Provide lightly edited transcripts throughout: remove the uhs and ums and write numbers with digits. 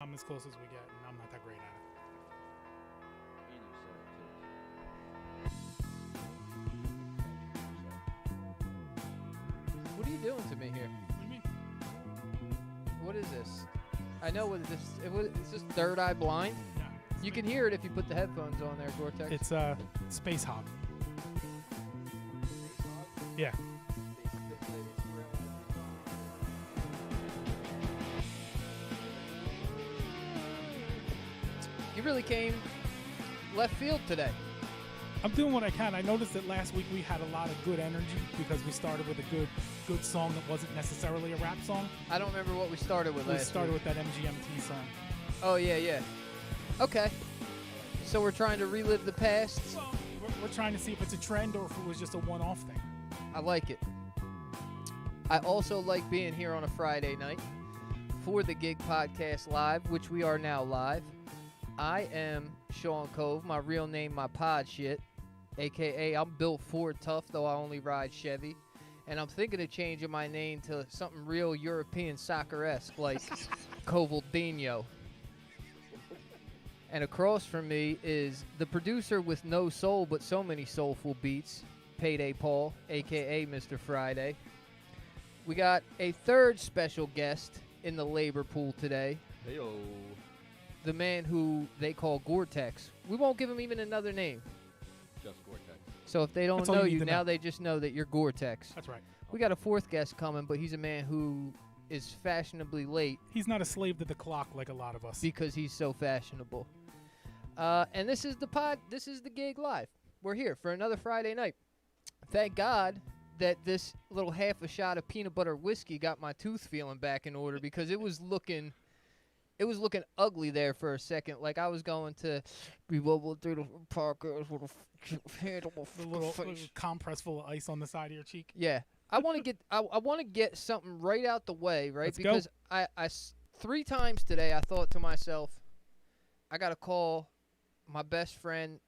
I'm as close as we get, and I'm not that great at it. What are you doing to me here? What do you mean? What is this? I know what this is. This Third Eye Blind? Yeah. You can hear it if you put the headphones on there, Gore-Tex. It's Space Hog. Yeah. You really came left field today. I'm doing what I can. I noticed that last week we had a lot of good energy because we started with a good song that wasn't necessarily a rap song. I don't remember what we started with last week. We started with that MGMT song. Oh, yeah. Okay. So we're trying to relive the past. Well, we're trying to see if it's a trend or if it was just a one-off thing. I like it. I also like being here on a Friday night for the Gig Podcast Live, which we are now live. I am Sean Cove, my real name, my pod shit, a.k.a. I'm built Ford tough, though I only ride Chevy. And I'm thinking of changing my name to something real European soccer-esque, like Covaldinho. And across from me is the producer with no soul but so many soulful beats, Payday Paul, a.k.a. Mr. Friday. We got a third special guest in the labor pool today. Heyo. The man who they call Gore-Tex. We won't give him even another name. Just Gore-Tex. So if they don't That's all know you you, need to now know. they just know that you're Gore-Tex. That's right. We got a fourth guest coming, but he's a man who is fashionably late He's not a slave to the clock like a lot of us. because he's so fashionable. And this is the Gig Live. We're here for another Friday night. Thank God that this little half a shot of peanut butter whiskey got my tooth feeling back in order because it was looking ugly there for a second. Like I was going to be able through the Parkers with a head on my The little face. compress full of ice on the side of your cheek. Yeah. I want to get something right out the way, right? Let's go. Because I 3 times today I thought to myself, I got to call my best friend,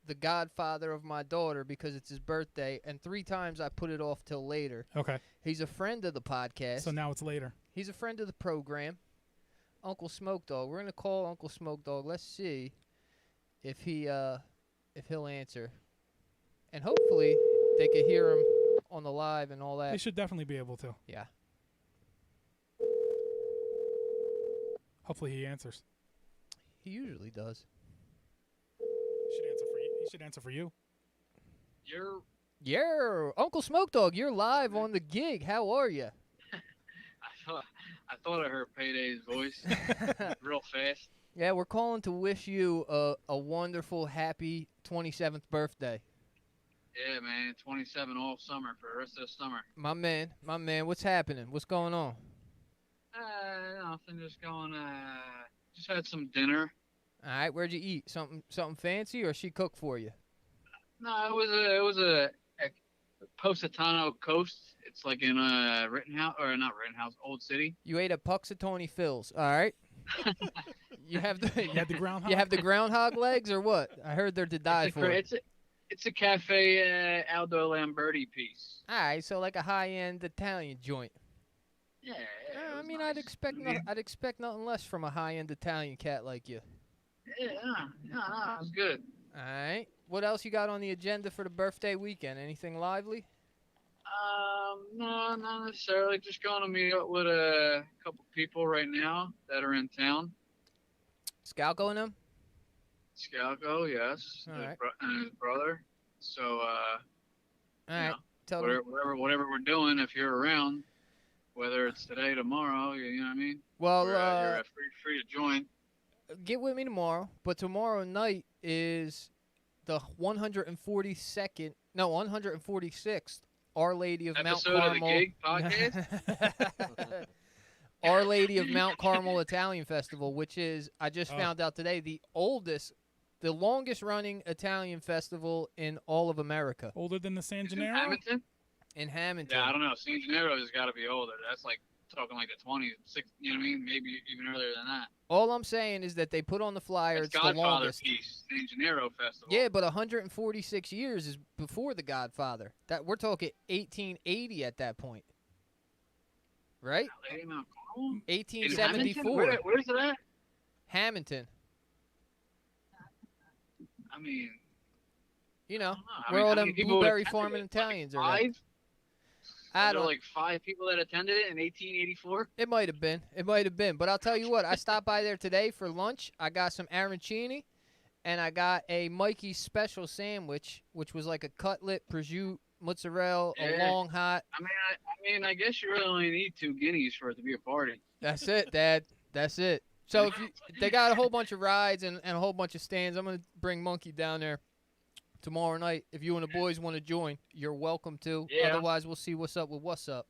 the godfather of my daughter, because it's his birthday, and 3 times I put it off till later. Okay. He's a friend of the podcast. So now it's later. He's a friend of the program, Uncle Smoke Dog. We're going to call Uncle Smoke Dog. Let's see if he'll answer. And hopefully they can hear him on the live and all that. They should definitely be able to. Yeah. Hopefully he answers. He usually does. He should answer for you. Yeah, Uncle Smoke Dog, you're live on the gig. How are you? I thought I heard Payday's voice real fast. Yeah, we're calling to wish you a wonderful, happy 27th birthday. Yeah, man, 27 all summer for the rest of the summer. My man, what's happening? What's going on? Nothing, just going. Just had some dinner. All right, where'd you eat? Something fancy, or she cooked for you? No, it was a Positano Coast. It's like in Rittenhouse, or not Rittenhouse, Old City. You ate at Puxatawny Phil's. All right. You have the You had the groundhog? You have the groundhog legs, or what? I heard they're to die for. It's a Cafe Aldo Lamberti piece. All right, so like a high-end Italian joint. Yeah. I mean, I'd expect nothing less from a high-end Italian cat like you. Yeah, it was good. All right. What else you got on the agenda for the birthday weekend? Anything lively? No, not necessarily. Just going to meet up with a couple people right now that are in town. Scalco and them? Scalco, yes. All right. And his brother. So, All right. know, Tell them. whatever we're doing, if you're around, whether it's today, tomorrow, you know what I mean? Well, you're free to join. Get with me tomorrow. But tomorrow night is the 146th Our Lady of Mount Episode of the Carmel. Gig Podcast? Our Lady of Mount Carmel Italian Festival, which is, I just found out today, the longest running Italian festival in all of America. Older than the San In Gennaro? Hamilton? In Hamilton. Yeah, I don't know. San Gennaro has got to be older. That's like talking like the 20s, you know what I mean? Maybe even earlier than that. All I'm saying is that they put on the flyer, It's it's the Godfather longest. piece, San Gennaro Festival. Yeah, but 146 years is before the Godfather. That we're talking 1880 at that point. Right? Lady Mount Carmel? In 1874. Hamilton? Where's it at? Hamilton. I mean, You know, I don't know. where all how them many people blueberry attended farming it? Italians Like are at. 5? I There were don't. like 5 people that attended it in 1884. It might have been. It might have been. But I'll tell you what. I stopped by there today for lunch. I got some arancini, and I got a Mikey's special sandwich, which was like a cutlet, prosciutto, mozzarella, a Yeah. long hot. I guess you really only need 2 guineas for it to be a party. That's it, Dad. That's it. So if they got a whole bunch of rides and a whole bunch of stands, I'm gonna bring Monkey down there tomorrow night. If you and the boys want to join, you're welcome to. Yeah. Otherwise, we'll see what's up with what's up.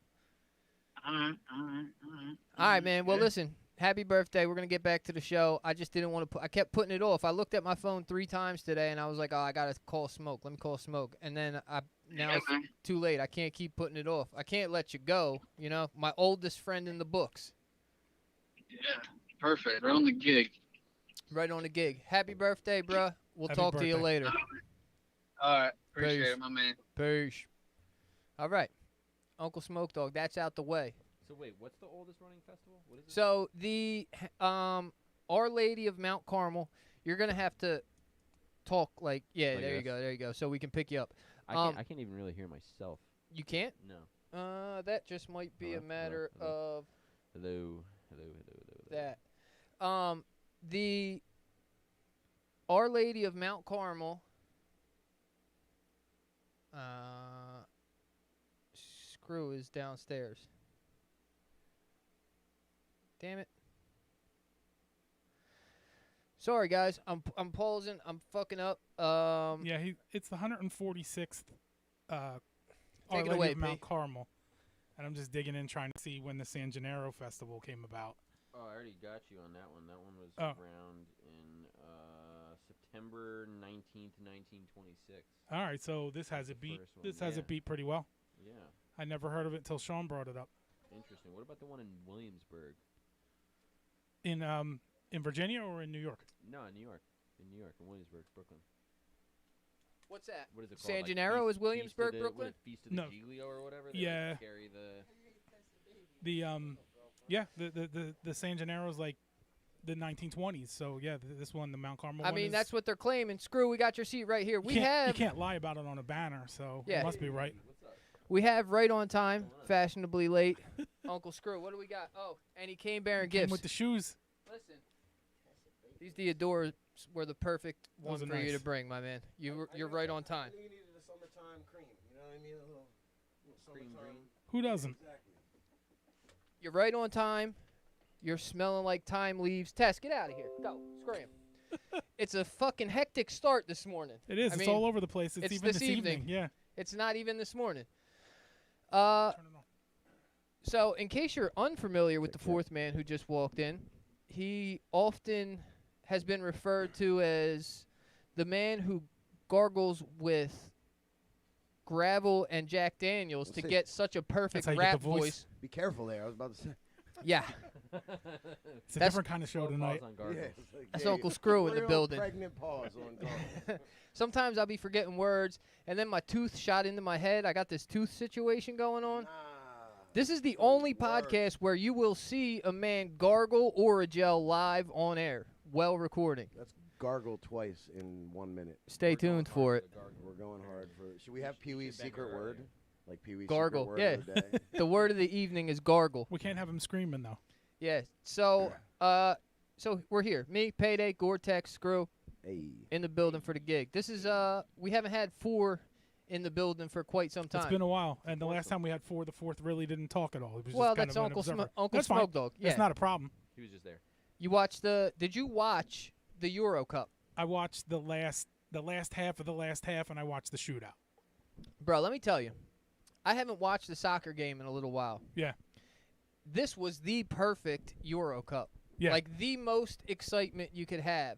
All right. All right, man. Well, listen. Happy birthday. We're gonna get back to the show. I just didn't want to. I kept putting it off. I looked at my phone 3 times today, and I was like, "Oh, I gotta call Smoke. Let me call Smoke." And then now it's man. too late. I can't keep putting it off. I can't let you go. You know, my oldest friend in the books. Yeah, perfect. Right on the gig. Right on the gig. Happy birthday, bruh. We'll Happy talk to you birthday. later. All right, appreciate Peace. it, my man. Peace. All right, Uncle Smoke Dog. That's out the way. So wait, what's the oldest running festival? What is it? So the Our Lady of Mount Carmel. You're gonna have to talk like Like there you this? go, there you go. So we can pick you up. I can't even really hear myself. You can't. No. That just might be a Hello, matter hello, of Hello. that. The Our Lady of Mount Carmel. Screw is downstairs. Damn it. Sorry guys, I'm pausing. I'm fucking up. Yeah, it's the 146th Our Take it Lady away, of Mount Pete. Carmel. And I'm just digging in trying to see when the San Gennaro Festival came about. Oh, I already got you on that one. That one was Oh. around in September 19th, 1926. All right, so this has the it beat. first one, This has yeah. it beat pretty well. Yeah. I never heard of it until Sean brought it up. Interesting. What about the one in Williamsburg? In Virginia or in New York? No, in New York. In Williamsburg, Brooklyn. What's that? What is it called? San Like Gennaro is Feast Williamsburg, of the, Brooklyn? What, Feast of the No. Giglio or whatever? They, Yeah. Like, carry the... The San Gennaro's like the 1920s. So yeah, this one, the Mount Carmel. I one mean, is, that's what they're claiming. Screw, we got your seat right here. you can't lie about it on a banner, so Yeah. it must be right. We have right on time, fashionably late. Uncle Screw, what do we got? Oh, and he came bearing Came gifts. with the shoes. Listen, these Theodoras were the perfect one Those for are you nice. to bring, my man. You're right on time. I think you needed a summertime cream. You know what I mean? A little Cream summertime. green. Who doesn't? Exactly. You're right on time. You're smelling like thyme leaves. Tess, get out of here. Go, scram. It's a fucking hectic start this morning. It is. I It's mean, all over the place. It's it's even this this evening. evening. Yeah. It's not even this morning. Turn it on. So, in case you're unfamiliar with the fourth man who just walked in, he often has been referred to as the man who gargles with gravel and Jack Daniels to Let's see. get such a perfect how you get rap the voice. voice. Be careful there. I was about to say. Yeah, It's a That's- different kind of show Pause tonight. on gargles. it's like, That's yeah, Uncle Screw in the real building. Pregnant pause on gargles. Sometimes I'll be forgetting words, and then my tooth shot into my head. I got this tooth situation going on. Nah. This is the Oh, only word. podcast where you will see a man gargle or a gel live on air, while recording. Let's gargle twice in 1 minute. Stay tuned for it. We're going hard for. Should we have Pee Wee's should beg secret her word? earlier. Like Pee Wee's Gargle, secret word yeah. of the day? The word of the evening is gargle. We can't have him screaming though. Yeah. So we're here. Me, Payday, Gore-Tex, Screw Hey. in the building for the gig. This is we haven't had 4 in the building for quite some time. It's been a while, and the last time we had 4, the fourth really didn't talk at all. It was well, just kind that's of an Uncle observer. Uncle That's fine. Smoke Dog. Yeah. It's not a problem. He was just there. You watched Did you watch the Euro Cup, I watched the last half of the last half, and I watched the shootout. bro? Let me tell you, I haven't watched a soccer game in a little while. Yeah. This was the perfect Euro Cup. Yeah. Like the most excitement you could have.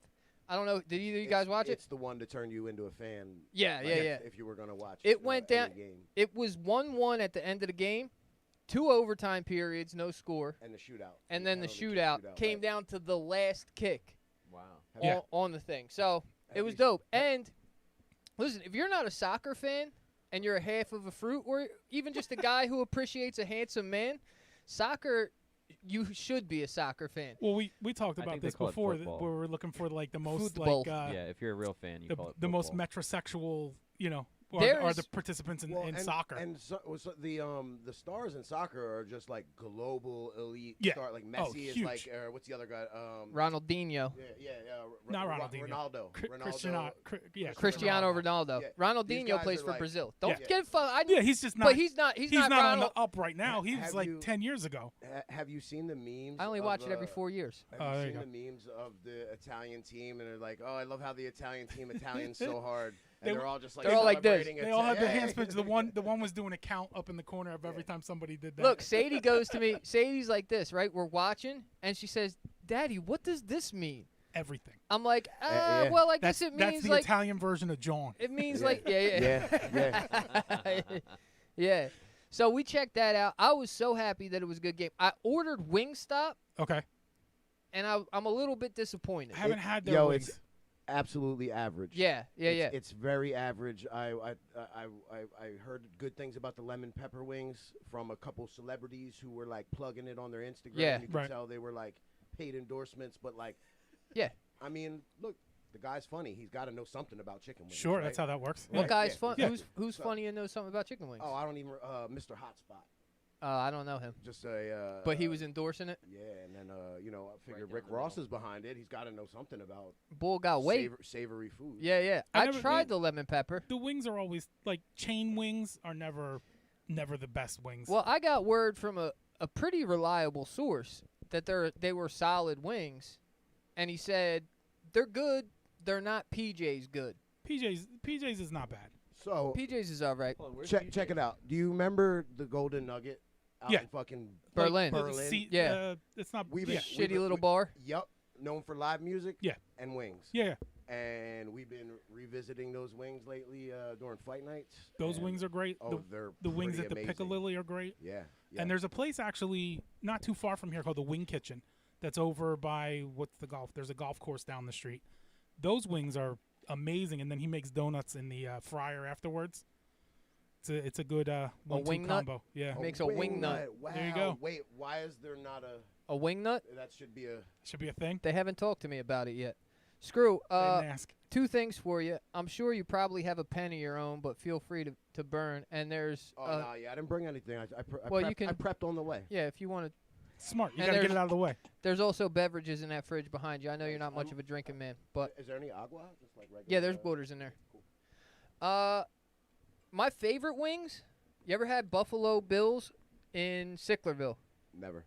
I don't know. Did either of you guys watch it? It's the one to turn you into a fan. Yeah, like, yeah, yeah. If you were gonna watch. It went any down- Game. It was 1-1 at the end of the game, 2 overtime periods, no score, And the shootout. and The then the penalty kick shootout came right. down to the last kick Wow. Have Yeah. you- on the thing. So it have was you- dope. And listen, if you're not a soccer fan and you're a half of a fruit, or even just a guy who appreciates a handsome man, soccer you should be a soccer fan. Well, we talked I about think they this call it before, football. where we're looking for like the most Football. yeah, if you're a real fan, you call it the most football. metrosexual, There are the is- participants in and soccer. And so the stars in soccer are just like global elite Yeah. star. Like Oh, Messi is huge. like, what's the other guy? Ronaldinho. Yeah. Not Ronaldinho. Ronaldo. Cristiano Ronaldo. Yeah. These Ronaldinho guys plays are for like- Brazil. Don't Yeah. get fun. Yeah, he's just not. But he's not. He's not not on Ronald. the up right now. He was Have like you- 10 years ago. Have you seen the memes? I only of, watch it every 4 years. Have Oh, there you you seen the memes of the Italian team, and they're like, "Oh, I love how the Italian team Italians so hard," and they're all just like They're all like this. celebrating They all had their Hey. hands pitched. The one was doing a count up in the corner of every time somebody did that. Look, Sadie goes to me. Sadie's like this, right? We're watching, and she says, "Daddy, what does this mean?" everything. I'm like, yeah. well, I guess That's it that's means the like Italian version of John. it means Yeah. like Yeah. yeah. So we checked that out. I was so happy that it was a good game. I ordered Wingstop, Okay, and I'm a little bit disappointed. I haven't had their Yo, wings. it's absolutely average. Yeah. It's very average. I heard good things about the lemon pepper wings from a couple celebrities who were like plugging it on their Instagram. Yeah. You could Right. tell they were like paid endorsements, but like, Yeah. I mean, look, the guy's funny. He's got to know something about chicken wings. Sure, right? that's how that works. What Yeah. guy's yeah, fun? yeah. Who's So- funny and knows something about chicken wings? Oh, I don't even. Mr. Hotspot. I don't know him, Just a. but he was endorsing it. Yeah, and then I figured down Rick the Ross middle. is behind it. He's got to know something about Bull got weight. savory food. Yeah. I I never- tried the lemon pepper. The wings are always like chain wings are never the best wings. Well, I got word from a pretty reliable source that they were solid wings, and he said they're good. They're not PJ's good. PJ's is not bad. So PJ's is all right. Hold on, where's check it out. Do you remember the Golden Nugget? Out Yeah. in fucking Berlin. Like, Berlin. Yeah. It's not. We've yeah. been- Shitty little bar. Yup. Known for live music. Yeah. And wings. Yeah, And we've been revisiting those wings lately during fight nights. those and- wings are great. Oh, they're the wings pretty at the amazing. Piccalilli are great. Yeah. And there's a place actually not too far from here called the Wing Kitchen that's over by there's a golf course down the street. Those wings are amazing, and then he makes donuts in the fryer afterwards. It's a good 1-2 wing nut? combo. Yeah, Makes a wing nut. Wow. There you go. Wait, why is there not A wing nut? that should be a should be a thing. They haven't talked to me about it yet. Screw. I didn't ask. Two things for you. I'm sure you probably have a pen of your own, but feel free to burn. And there's I didn't bring anything. I well, you prepped, can- I prepped on the way. yeah, if you want to. Smart. You And got to get there's- it out of the way. There's also beverages in that fridge behind you. I know you're not much of a drinking man, but Is there any agua? Just like regular, yeah, there's waters in there. My favorite wings. You ever had Buffalo Bills in Sicklerville? Never.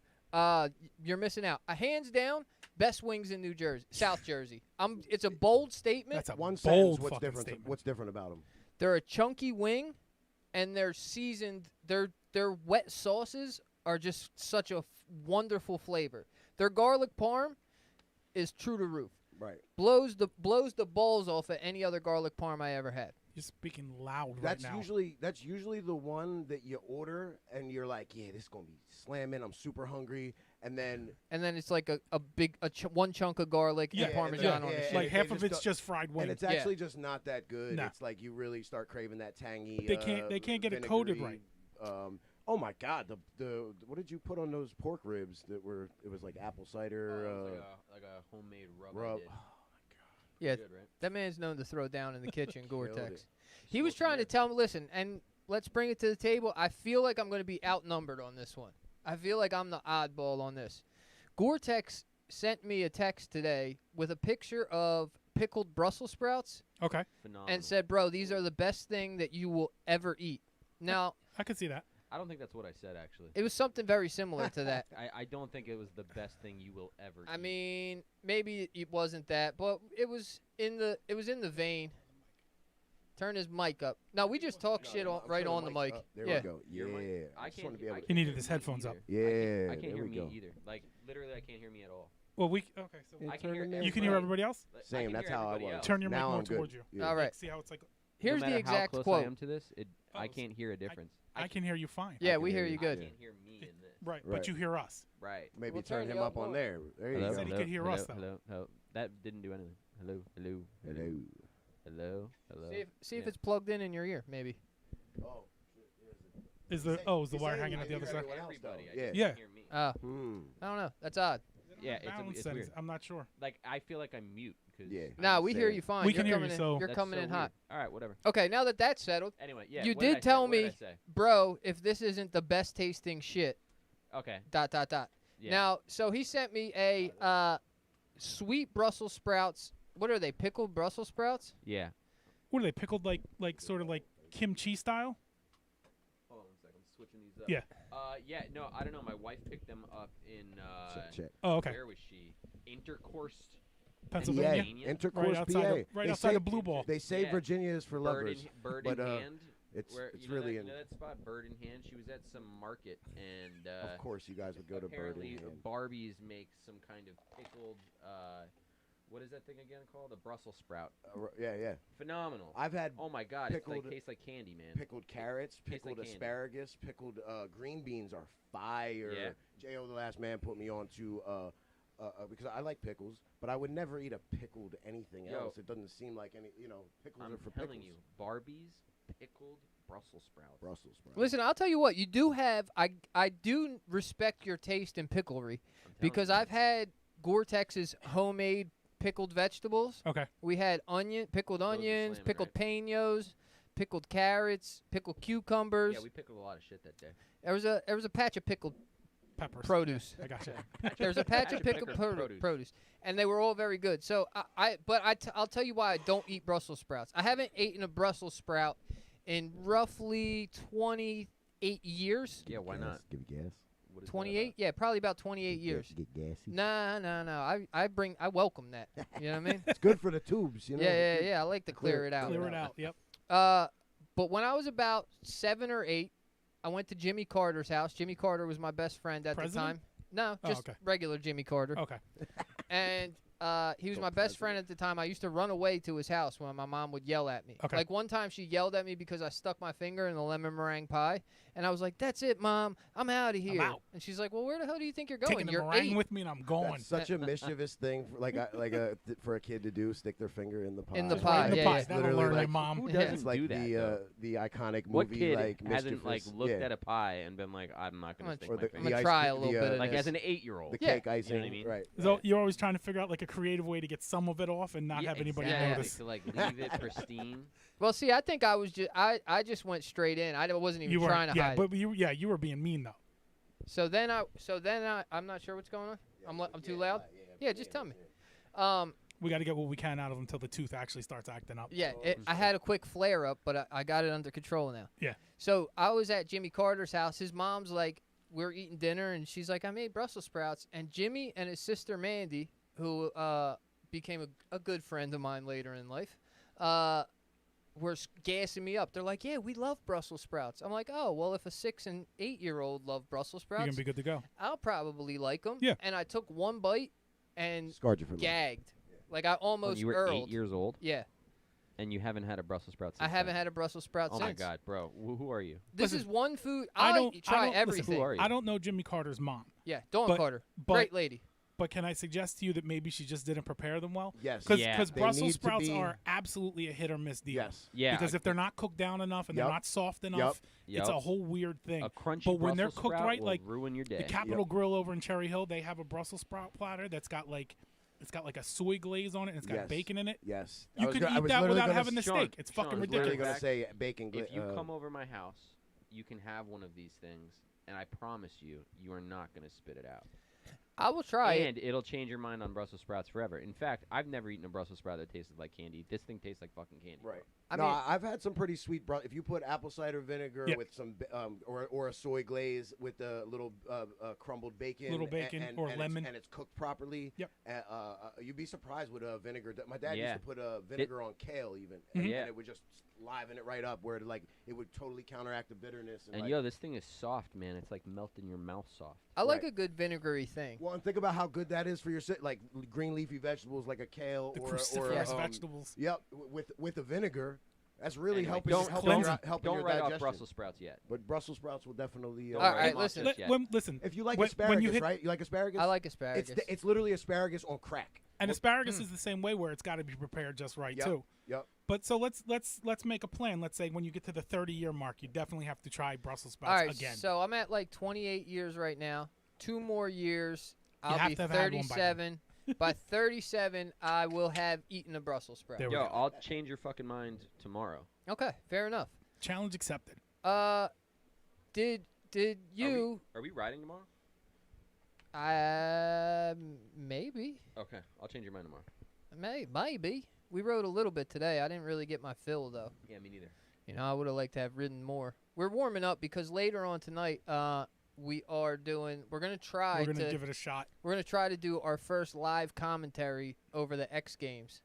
You're missing out. Hands down, best wings in New Jersey, South Jersey. It's a bold statement. That's a One bold sentence. What's fucking different? statement. What's different about them? They're a chunky wing, and they're seasoned. Their wet sauces are just such a wonderful flavor. Their garlic parm is true to roof. Right. Blows the balls off of any other garlic parm I ever had. You're speaking loud That's right now. usually the one that you order and you're like, yeah, this is gonna be slamming. I'm super hungry, and then It's like one chunk of garlic Yeah, and and Parmesan then- on the yeah, shit. like and half they of just it's go- just fried and wing. it's actually just not that good. No. It's like you really start craving that tangy. They can't get it coated vinegary, oh my God! The what did you put on those pork ribs that were? It was like apple cider. like a homemade rub. rub. I did. Yeah, Good, right? that man's known to throw down in the kitchen, Killed Gore-Tex. it. He was trying to tell me, listen, and let's bring it to the table. I feel like I'm going to be outnumbered on this one. I feel like I'm the oddball on this. Gore-Tex sent me a text today with a picture of pickled Brussels sprouts Okay, Phenomenal. and said, bro, these are the best thing that you will ever eat. Now, I could see that. I don't think that's what I said actually. it was something very similar to that. I don't think it was the best thing you will ever. I eat. mean, maybe it wasn't that, but it was in the vein. Turn his mic up. No, we just talk shit No, on, I'm right turning on the mic. up. There Yeah. we go. Your mic? Yeah. I just can't. wanna be able I to- He can't needed hear his me headphones up. either. Yeah, I can't there hear we me go. either. Like literally, I can't hear me at all. Well, okay, so Yeah, I turn can hear. the mic you can hear everybody else. Like, I Same. can That's hear how I everybody was. else. Turn your mic Now more I'm good. towards you. Yeah. All right. See how it's like. Here's no the matter how exact close quote. I am to this, I Oh, can't hear a difference. I can hear you fine. Yeah, can we hear hear you. you I good. can't hear me in this. Right, Right. but you hear us. Right. Maybe We'll turn turn him you up up on more. there. There you Hello, go. said he hello, could hear hello, us, though. Hello, hello. That didn't do anything. Hello, hello, Hello. hello, hello. See if Yeah. it's plugged in your ear, maybe. Oh. Is the He wire said hanging he at the other could side? hear everyone else, Everybody, though. I Yeah. can't Yeah. hear me. I Hmm. don't know. That's odd. Yeah, it's Balance weird. settings. I'm not sure. Like I feel like I'm mute because Yeah. Nah, we hear Same. you fine. We You're can hear you, coming in, so- you're That's coming so in hot. weird. All right, whatever. Okay, now that that's settled, Anyway, yeah. You what did did tell What did me- I say? bro, if this isn't the best tasting shit, ... Okay. Yeah. Now, so he sent me a sweet Brussels sprouts. What are they? Pickled Brussels sprouts? Yeah. What are they pickled like sort of like kimchi style? Hold on 1 second. I'm switching these up. Yeah. Yeah. No, I don't know. My wife picked them up in. Check. Oh, okay. Where was she? Intercourse. Pennsylvania. Pennsylvania? Intercourse, Right outside PA. of- right outside of Blue Ball. They say Yeah. Virginia is for Bird lovers. Bird but, in hand. It's Where, it's you know really that, in. you know that spot, Bird in Hand. She was at some market, and Of course, you guys would go to Bird apparently in Hand. Barbies make some kind of pickled. What is that thing again called? A Brussels sprout. Yeah. Phenomenal. I've had Oh my God! It pickled- tastes like candy, man. pickled carrots, Tastes like pickled candy. asparagus, pickled green beans are fire. Yeah. J.O. the Last Man put me on to because I like pickles, but I would never eat a pickled anything Yo. else. It doesn't seem like any, pickles I'm are for telling pickles. you, Barbies pickled Brussels sprouts. Brussels sprouts. Listen, I'll tell you what. You do have. I do respect your taste in picklery I'm telling because you, I've had Gore-Tex's homemade pickled vegetables. Okay. We had pickled Those are onions, slamming, pickled peños, pickled carrots, pickled cucumbers. Yeah, we pickled a lot of shit that day. There was a patch of pickled Peppers. produce. I got you. There's a patch of pickled produce, and they were all very good. So I'll tell you why I don't eat Brussels sprouts. I haven't eaten a Brussels sprout in roughly 28 years. Yeah, why not? Give you gas. What is that 28? Yeah, probably about 28 years. Get gassy. No. I welcome that. You know what I mean? It's good for the tubes, you know. Yeah. I like to clear it out. Clear it out. Yep. But when I was about 7 or 8, I went to Jimmy Carter's house. Jimmy Carter was my best friend at President? the time. No, Oh, just okay. regular Jimmy Carter. Okay. And he was Go my best friend at the time. I used to run away to his house when my mom would yell at me. Okay. Like one time she yelled at me because I stuck my finger in the lemon meringue pie. And I was like, "That's it, Mom. I'm out of here." out. And she's like, "Well, where the hell do you think you're going? Taking the You're meringue 8. with me and I'm going. That's such a mischievous thing, for a kid to do. Stick their finger in the pie. In the Just pie, right in the yeah, pie. yeah. That'll Literally learn like- your mom. Who Yeah. doesn't It's like do that? the though? the iconic What movie kid like hasn't like mischievous- looked yeah. at a pie and been like, I'm not I'm gonna stick Or my the, finger. I'm gonna ice try cream- a little the, bit of Like this. as an 8-year-old. the Yeah. cake icing, You know what I mean? right? So right. you're always trying to figure out like a creative way to get some of it off and not have anybody exactly. notice. To like leave it pristine. Well, see, I think I was just I just went straight in. I wasn't even You were, trying to yeah, hide. but you were being mean though. So then I'm not sure what's going on. I'm too loud. Yeah, just tell me. We got to get what we can out of him until the tooth actually starts acting up. Yeah, I had a quick flare up, but I got it under control now. Yeah. So I was at Jimmy Carter's house. His mom's like, we're eating dinner, and she's like, I made Brussels sprouts. And Jimmy and his sister Mandy, who became a good friend of mine later in life, were gassing me up. They're like, yeah, we love Brussels sprouts. I'm like, oh, well, if a 6 and 8-year-old love Brussels You're gonna sprouts, be good to go. I'll probably like them. Yeah. And I took one bite and Scarred you for life. gagged. Like I When almost you were earled. 8 years old Yeah. and you haven't had a Brussels sprout since I haven't then. had a Brussels sprout Oh since. my God, bro. Who are you? This Listen, is one food. I I don't- try I don't- listen, everything. Who are you? I don't know Jimmy Carter's mom, Yeah, Dawn But- Carter. but- Great lady. but can I suggest to you that maybe she just didn't prepare them well? Yes. Because Yeah. They need Brussels to sprouts be- are absolutely a hit or miss deal. Yes. Yeah. Because if they're not cooked down enough and Yup. they're not soft enough, Yup. it's a whole weird thing. a crunchy but when they're Brussels cooked sprout right, will like ruin your day. the Capitol Grill over in Cherry Hill, they have a Brussels sprout platter that's got like a soy glaze on it and it's got Yes. bacon in it. Yes. You could eat that without having the Sean, steak. It's Sean, fucking I was Literally ridiculous. gonna say bacon. If you come over my house, you can have one of these things, and I promise you, you are not going to spit it out. I will try it. And it'll change your mind on Brussels sprouts forever. In fact, I've never eaten a Brussels sprout that tasted like candy. This thing tastes like fucking candy. Right. I no, mean- I've had some pretty sweet. If you put apple cider vinegar Yeah. with some, or a soy glaze with a little crumbled bacon, Little bacon or and lemon. and it's cooked properly. Yep. You'd be surprised with vinegar. My dad Yeah. used to put vinegar on kale even, Mhm. and Yeah. it would just liven it right up, where it would totally counteract the bitterness. And like, yo, this thing is soft, man. It's like melting your mouth soft. I like Right. a good vinegary thing. well, and think about how good that is for your like green leafy vegetables, like a kale The or cruciferous or vegetables. Yep, with a vinegar. That's really Anyway, helping. don't helping your, cleanse- helping Don't your write digestion. off Brussels sprouts yet. But Brussels sprouts will definitely. Don't All write right, them off listen. just yet. Listen, If you like when asparagus, you hit- right? You like asparagus? I like asparagus. It's literally asparagus on crack. and asparagus is the same way where it's got to be prepared just right Yep. too. Yep. But so let's make a plan. Let's say when you get to the 30-year mark, you definitely have to try Brussels sprouts All right, again. so I'm at like 28 years right now. 2 more years, You I'll have be to have had one by then. 37. By 37, I will have eaten a Brussels sprout. There we Yo, go. I'll change your fucking mind tomorrow. Okay, fair enough. Challenge accepted. Did you? Are we riding tomorrow? Maybe. Okay, I'll change your mind tomorrow. Maybe. We rode a little bit today. I didn't really get my fill though. Yeah, me neither. You know, I would have liked to have ridden more. We're warming up because later on tonight, we're gonna try We're gonna to give it a shot. we're gonna try to do our first live commentary over the X Games.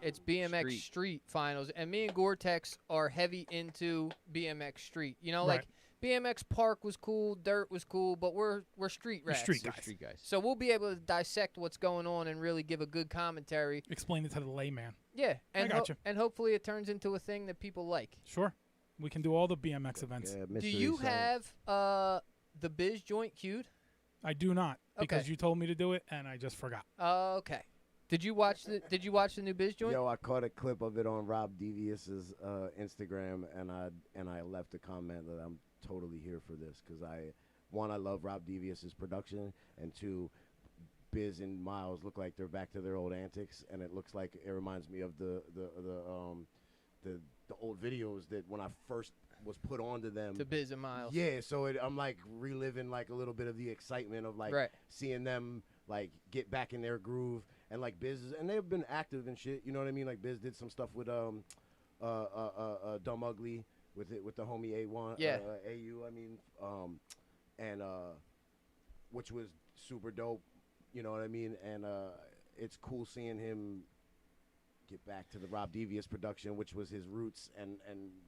It's BMX Street Finals, and me and Gore-Tex are heavy into BMX Street. You know, Right. like BMX Park was cool, dirt was cool, but we're street We're rats. street We're guys. street guys. So we'll be able to dissect what's going on and really give a good commentary. Explain it to the layman. Yeah, and gotcha. and hopefully it turns into a thing that people like. Sure. We can do all the BMX events. Yeah, Do mystery you science. have the Biz joint queued? I do not because Okay. you told me to do it and I just forgot. Okay. Did you watch the new Biz joint? Yo, I caught a clip of it on Rob Devious's Instagram, and I left a comment that I'm totally here for this because I love Rob Devious's production, and 2, Biz and Miles look like they're back to their old antics, and it looks like it reminds me of the old videos that when I first was put onto them. To Biz and Miles. Yeah, so I'm like reliving like a little bit of the excitement of like Right. seeing them like get back in their groove, and like Biz and they've been active and shit. You know what I mean? Like Biz did some stuff with Dumb Ugly with the homie A1 Yeah. AU. I mean, and which was super dope. You know what I mean? And it's cool seeing him get back to the Rob Devious production, which was his roots, and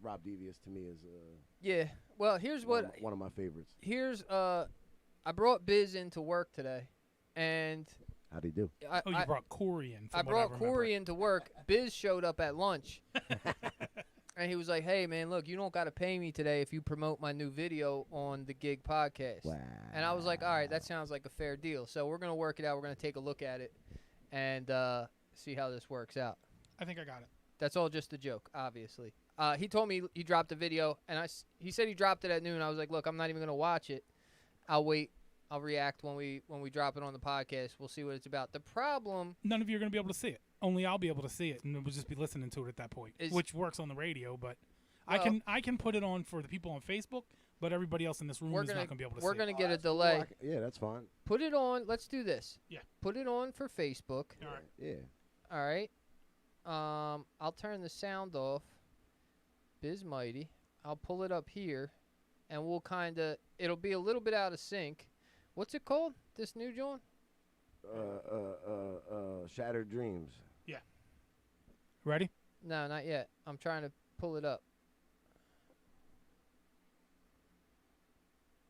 Rob Devious to me is Yeah. Well, here's one of my favorites. Here's I brought Biz into work today, and How'd he do? I Oh, you brought Corey in. I brought Corey into work. Biz showed up at lunch, and he was like, "Hey, man, look, you don't got to pay me today if you promote my new video on the Gig Podcast." Wow. And I was like, "All right, that sounds like a fair deal." So we're gonna work it out. We're gonna take a look at it, and see how this works out. I think I got it. That's all just a joke, obviously. He told me he dropped a video, and he said he dropped it at noon. I was like, look, I'm not even going to watch it. I'll wait. I'll react when we drop it on the podcast. We'll see what it's about. The problem None of you are going to be able to see it. Only I'll be able to see it, and we'll just be listening to it at that point, which works on the radio. But Well, I can put it on for the people on Facebook, but everybody else in this room is not going to be able to see we're it. going to get a that's cool. delay. Yeah, that's fine. Put it on. Let's do this. Yeah. Put it on for Facebook. All right. Yeah. All right. I'll turn the sound off. Biz Mighty. I'll pull it up here, and we'll it'll be a little bit out of sync. What's it called? This new joint? Shattered Dreams. Ready? No, not yet. I'm trying to pull it up.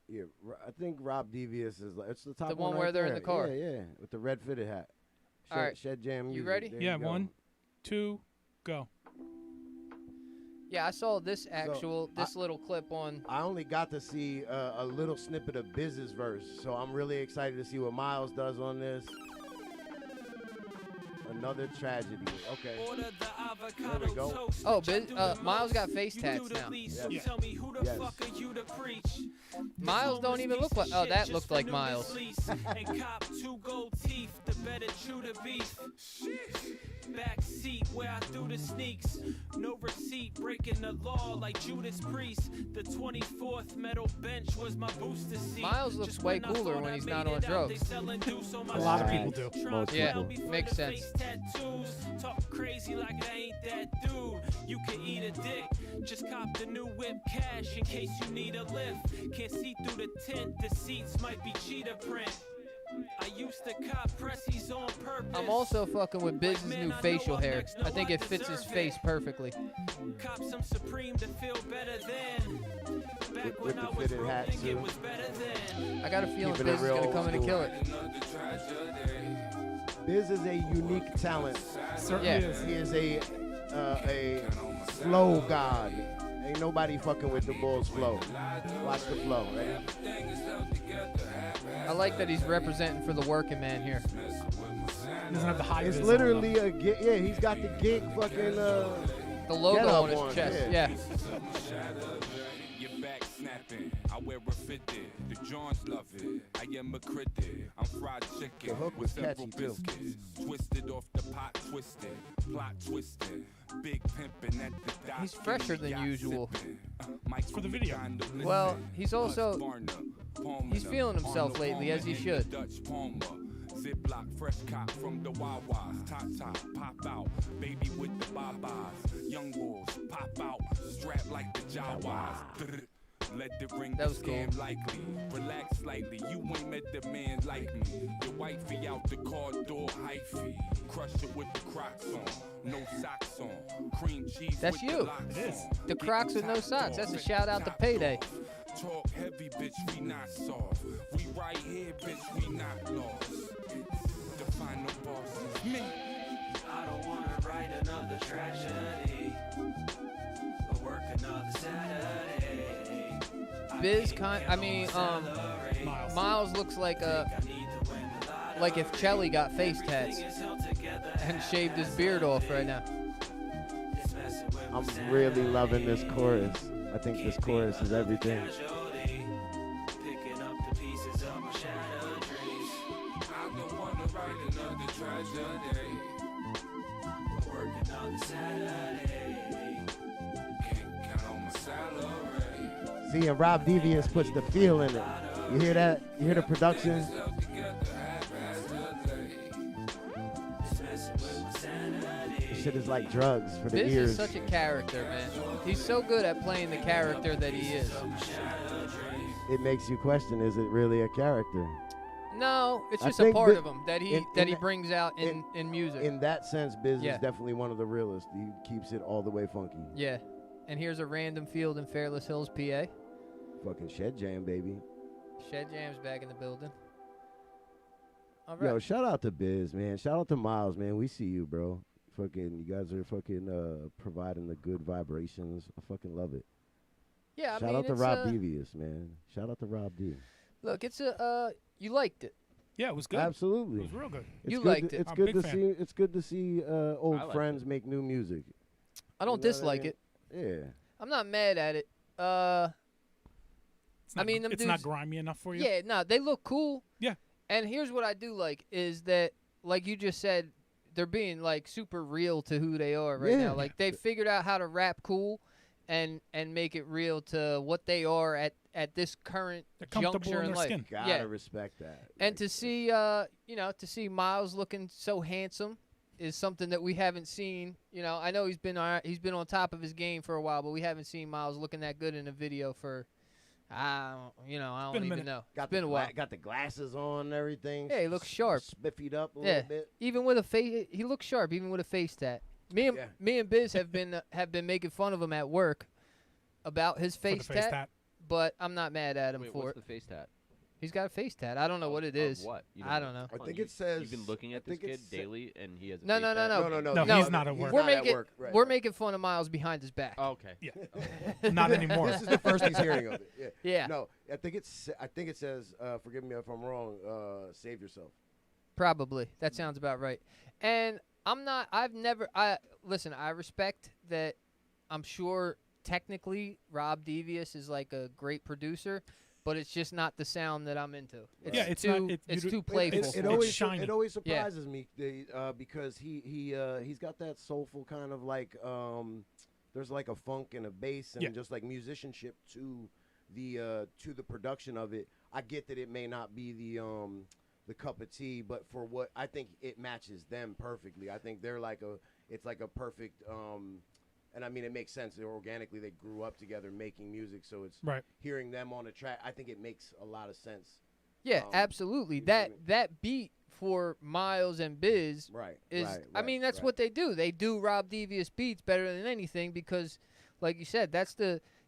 Yeah, I think Rob Devious is like, it's the top The one one where right they're in there. the car. Yeah, with the red fitted hat. All right. Shed Jam. You Music. ready? There Yeah, you go. 1, 2, go. Yeah, I saw this little clip on. I only got to see a little snippet of Biz's verse, so I'm really excited to see what Miles does on this. Another tragedy. Okay. There we go. Oh, Miles got face tats now. Yeah. Yes. Miles don't even look like. Oh, that looked like Miles. Back seat where I do the sneaks. No receipt, breaking the law like Judas Priest. The 24th metal bench was my booster seat. Miles looks Just way when I cooler thought when I he's made not it on out, drugs. they selling deuce on my A lot of street. people do. Trying Most to Yeah, tell me for makes the sense. face tattoos. Talk crazy like I ain't that dude. You can eat a dick. Just cop the new whip cash in case you need a lift. Can't see through the tent. The seats might be cheetah print. I used to cop pressies on purpose. I'm also fucking with Biz's new facial hair. I think it fits his face perfectly. Cop some Supreme to feel better than. Back With when the I was fitted hat, broke, too. it was better than. I got a feeling Keeping it Biz is real gonna come in and kill it. Biz is a unique talent. Certainly Yeah. is. He is a flow god. Ain't nobody fucking with the Bulls flow. Watch the flow. Right? I like that he's representing for the working man here. Doesn't have the high It's vis on, literally a gig. Yeah, he's got the gig fucking. The logo Get up on his on, chest. yeah. Yeah. snapping. I wear a fitted. The Johns love it. I am a critic. I'm fried The chicken hook with was several catchy, too. biscuits. Twisted off the pot, twisted. Plot twisted. Big pimpin' at the dock. He's fresher than yacht usual. Michael for the video. McDonald, Well, listen. he's also Us, Varner, Palmer, he's feeling himself Arnold lately, as he Palmer, should. Dutch Palmer. Ziploc, fresh cop from the Wawas. Top, pop out. Baby with the babas. Young bulls, pop out. Strapped like the Jawas. Let the ring That was scam cool. likely. Relax slightly. You ain't met the man like me. Your wifey out the car door hyphy. Crush it with the Crocs on. No socks on. Cream cheese That's with you. the locks It is. on. The Crocs with no Top socks. dog, That's a set shout out to top Payday. off. Talk heavy, bitch, we not soft. We right here, bitch, we not lost. The final boss is me. I don't wanna write another tragedy or work another Saturday. Biz Miles looks like if Chelly got face tats and shaved his beard off right now. I'm really loving this chorus. I think this chorus is everything. Picking up the pieces of my shattered dreams. I don't wanna write another tragedy. Work another Saturday. Can't count on my salary. See, and Rob Devious puts the feel in it. You hear that? You hear the production? Self together, haphazardly. It's messing with my sanity. This shit is like drugs for the Biz ears. is such a character, man. He's so good at playing the character that he is. It makes you question: is it really a character? No, it's I just a think part that of him that he in that he that- brings out in music. In that sense, Biz Yeah. is definitely one of the realest. He keeps it all the way funky. Yeah. And here's a random field in Fairless Hills, PA. Fucking Shed Jam, baby. Shed Jam's back in the building. All right. Yo, shout out to Biz, man. Shout out to Miles, man. We see you, bro. Fucking, you guys are fucking providing the good vibrations. I fucking love it. yeah, I Shout mean, out to it's, Rob Devious, man. Shout out to Rob D. Look, it's a you liked it. Yeah, it was good. Absolutely. It was real good. It's You good liked to, it. It's I'm a good big to fan. see. It's good to see old I liked friends make new music. I don't You know what I dislike mean? it. Yeah. I'm not mad at it. It's not, I mean, them it's not dudes- grimy enough for you. Yeah, no, they look cool. Yeah. And here's what I do like is that, like you just said, they're being like super real to who they are right Yeah. now. Like they figured out how to rap cool, and make it real to what they are at this current They're comfortable juncture in in their life. skin. Gotta Yeah. respect that. And Like, to see, to see Miles looking so handsome is something that we haven't seen. You know, I know he's been on top of his game for a while, but we haven't seen Miles looking that good in a video for, I don't been a even minute. know. got It's been the a while. got the glasses on and everything. Yeah, he looks sharp. Spiffied up a Yeah. little bit. Even with a face, he looks sharp. Even with a face tat. Me and Biz have been making fun of him at work about his For the face face tat, tat. but I'm not mad at him Wait, for what's it. the face tat? He's got a face tat. I don't know what it Of is. What? You I don't know. I Come on, think you- it says. You've been looking at I this think kid it's- daily, and he has a No, face no, tat? No, he's not at he's work. We're not at making work, right. we're making fun of Miles behind his back. Oh, okay. Yeah. Not anymore. This is the first he's hearing of it. Yeah. Yeah. No, I think it says. Forgive me if I'm wrong. Save yourself. Probably. That sounds about right. And listen, I respect that. I'm sure technically Rob Devious is like a great producer, but it's just not the sound that I'm into. It's Yeah, it's too, not- it's you too do- playful. It It's always shiny. it always Yeah. surprises me because he's got that soulful kind of like there's like a funk and a bass and Yeah. just like musicianship to the production of it. I get that it may not be the cup of tea, but for what I think it matches them perfectly. I think they're like it's like a perfect and I mean it makes sense. Organically they grew up together making music, so it's Right. hearing them on a track. I think it makes a lot of sense. Yeah, absolutely. you know what I That mean? that beat for Miles and Biz Right. is right, I mean that's right. what they do. They do Rob Devious beats better than anything because like you said,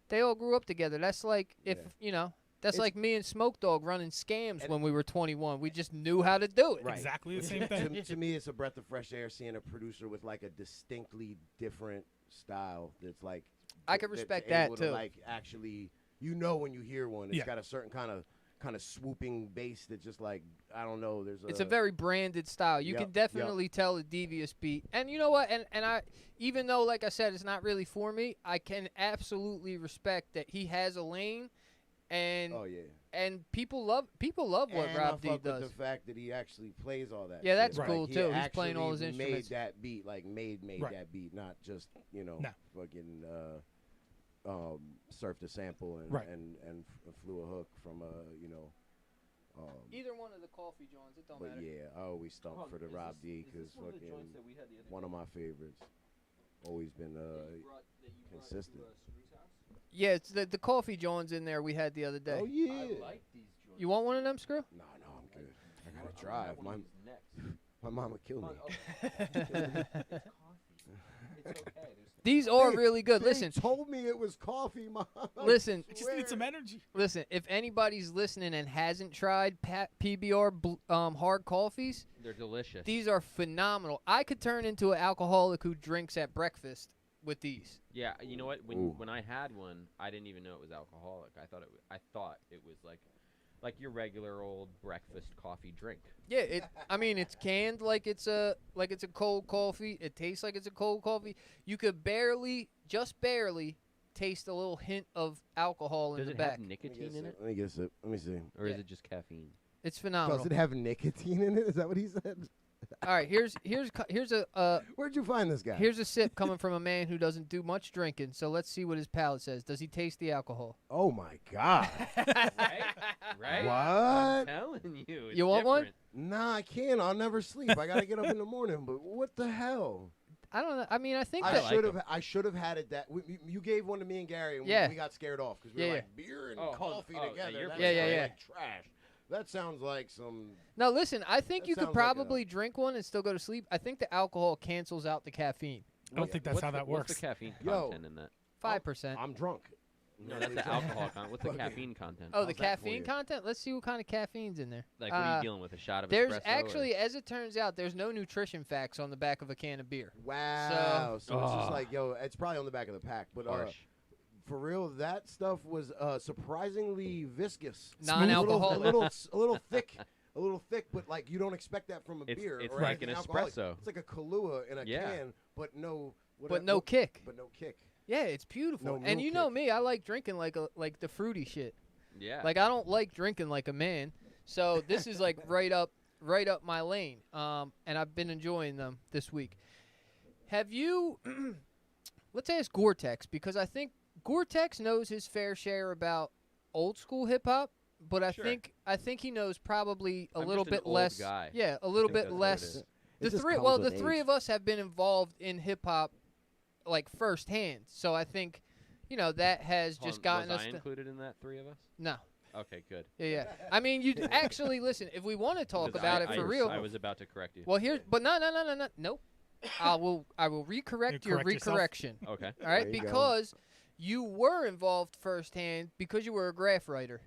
they all grew up together. That's like if Yeah. that's It's- like me and Smoke Dog running scams And- when we were 21. We just knew how to do it. Right. Exactly the same thing. to me, it's a breath of fresh air seeing a producer with like a distinctly different style. That's like I can that's respect able that, to, too. Like actually, when you hear one, it's Yeah. got a certain kind of kind of swooping bass that just like I don't know. It's a very branded style. You can definitely tell a Devious beat. And you know what? And I, even though, like I said, it's not really for me, I can absolutely respect that he has a lane. And and people love what Rob D does. With the fact that he actually plays all that. Yeah, that's shit. cool Like, too. He's playing all his instruments. Made that beat, like made Right. that beat, not just fucking surfed a sample and Right. and flew a hook from Either one of the coffee joints, it don't But matter. yeah, I always stump for the Rob D because fucking one of my favorites. Always been consistent. Yeah, it's the coffee joints in there we had the other day. Oh yeah. I like these joints. You want one of them, Screw? No, I'm good. I gotta drive. My mama kill me. It's coffee. It's okay. These are really good. They Listen, told me it was coffee, Mom. Listen. I just need some energy. listen. If anybody's listening and hasn't tried PBR hard coffees, They're delicious. these are phenomenal. I could turn into an alcoholic who drinks at breakfast with these. Yeah, you know what? Ooh. When I had one, I didn't even know it was alcoholic. I thought it was like your regular old breakfast coffee drink. Yeah, I mean, it's canned like it's a cold coffee. It tastes like it's a cold coffee. You could just barely, taste a little hint of alcohol in Does the it back. have nicotine in it, Let me get a sip. Let me see. or Yeah. is it just caffeine? It's phenomenal. Does it have nicotine in it? Is that what he said? All right, here's a Where'd you find this guy? here's a sip coming from a man who doesn't do much drinking. So let's see what his palate says. Does he taste the alcohol? Oh my God. Right? Right? I'm What? telling you. It's You want one? different. Nah, I can't. I'll never sleep. I gotta get up in the morning. But what the hell? I don't know. I mean, I think I that like should 'em. have. I should have had it. You gave one to me and Gary, and Yeah. we got scared off because we Yeah, were yeah. like beer and Oh, coffee oh, yeah, together. you're That Yeah, sounds yeah. like trash. That sounds like some. No, listen. I think That you could sounds like a- probably drink one and still go to sleep. I think the alcohol cancels out the caffeine. I don't think that's What's how the- that What's works. the caffeine Yo. content in that? 5%. I'm drunk. No, that's the alcohol content. What's the Okay. caffeine content? Oh, the How's that for caffeine you? content. Let's see what kind of caffeine's in there. Like, what are you dealing with? A shot of There's espresso? actually, as it turns out, there's no nutrition facts on the back of a can of beer. Wow. So it's just Ugh. like, yo, it's probably on the back of the pack, but Harsh. for real, that stuff was surprisingly viscous. Non-alcoholic. A little thick. A little thick, but like you don't expect that from a It's- beer. it's or like anything an alcoholic. espresso. It's like a Kahlua in a Yeah. can, but no. But no kick. But no kick. Yeah, it's beautiful. No And milk you know kick. me, I like drinking like the fruity shit. Yeah. Like I don't like drinking like a man. So this is like right up my lane. And I've been enjoying them this week. Have you let's ask Gore-Tex, because I think Gore-Tex knows his fair share about old school hip hop, but I Sure. think he knows probably a I'm little just an bit old less. guy. Yeah, a little think bit that's what it less. is. It The just three comes well, with the three age. of us have been involved in hip hop like firsthand. So I think that has Hold just on, gotten was us I to, included in that, three of us? No. Okay, good. Yeah. I mean, you actually listen. If we want to talk Because about I- it for I- real, I was about to correct you. well, here's but no. Nope. I will recorrect You your correct yourself? recorrection. Okay. All right, There you go. because you were involved firsthand because you were a graph writer.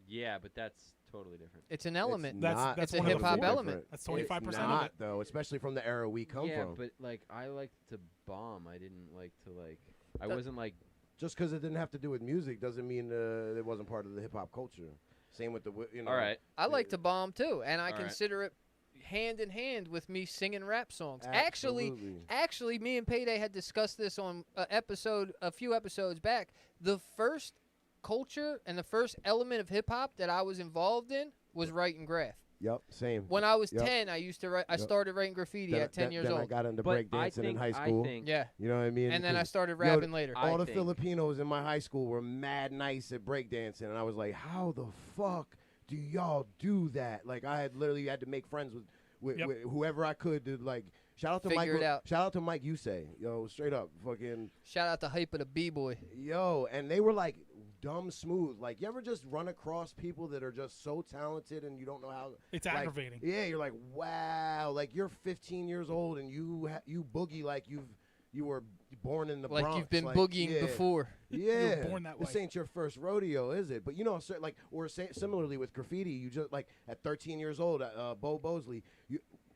Yeah, but that's totally different. It's an element. That's It's a one of the hip-hop four. element. That's It's 25% of not, it. though, especially from the era we come Yeah, from. but like I like to bomb. I didn't like to like. I That- wasn't like. Just because it didn't have to do with music doesn't mean it wasn't part of the hip hop culture. Same with the All right. I like to bomb too, and I All right. consider it hand in hand with me singing rap songs. Absolutely. Actually, me and Payday had discussed this on a few episodes back. The first culture and the first element of hip hop that I was involved in was writing graph. Yep, same. When I was Yep. 10, I used to write. I Yep. started writing graffiti Then- at 10 then- years then I old. got into But I breakdancing in think high school. I think Yeah, You know what I mean? and then I 'Cause, started yo, rapping later. I all the think- Filipinos in my high school were mad nice at breakdancing, and I was like, how the fuck do y'all do that? Like, I had literally had to make friends with Yep. whoever I could to, like, shout out to Figure it out. Shout out to Mike Yusei. Yo, straight up, fucking, Shout out to Hype of the B-boy. yo, and they were like dumb smooth. Like, you ever just run across people that are just so talented and you don't know how? It's like, aggravating. Yeah, you're like, wow, like you're 15 years old and you boogie like you were born in the Like Bronx. you've been like, boogieing yeah. before. Yeah, born that this way. ain't your first rodeo, is it? But like, or similarly with graffiti, you just like at 13 years old, Bo Bosley,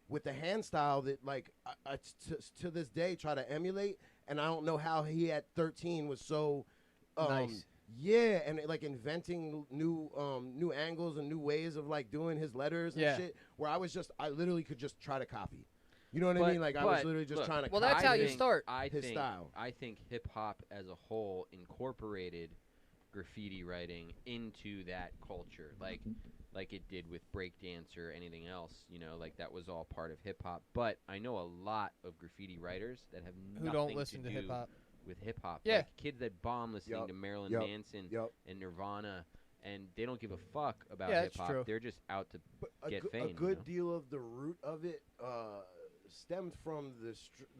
with the hand style that like to this day try to emulate, and I don't know how he at 13 was so Nice. Yeah, and like inventing new angles and new ways of like doing his letters and Yeah. shit. Where I literally could just try to copy. You know what I But- mean? Like I was but, literally just look, trying to. Well, copy that's how you his- start. his style. I think hip hop as a whole incorporated graffiti writing into that culture, like it did with breakdance or anything else. You know, like that was all part of hip hop. But I know a lot of graffiti writers that have Who nothing don't listen to do hip hop. with hip hop. Yeah. Like kids that bomb listening Yup, to Marilyn yup, Manson Yep. and Nirvana, and they don't give a fuck about Yeah, hip that's hop. true. They're just out to But get a fame. good you know? deal of the root of it stemmed from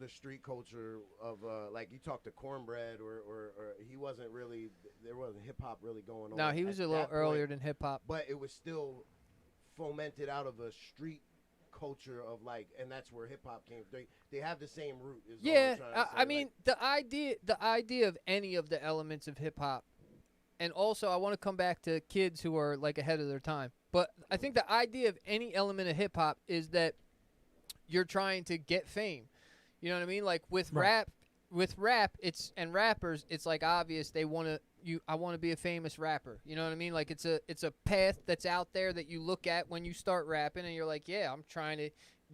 the street culture of like you talk to Cornbread or he wasn't really there wasn't hip hop really going on. No, he was at a little that earlier point, than hip hop. but it was still fomented out of a street culture of like, and that's where hip hop came. They have the same root. Is all I'm Yeah, trying to say. I mean the idea of any of the elements of hip hop, and also I want to come back to kids who are like ahead of their time. But I think the idea of any element of hip hop is that you're trying to get fame. You know what I mean? Like with Right. rap, it's and rappers, it's like obvious they want to. I want to be a famous rapper. You know what I mean? Like it's a path that's out there that you look at when you start rapping, and you're like, yeah, I'm trying to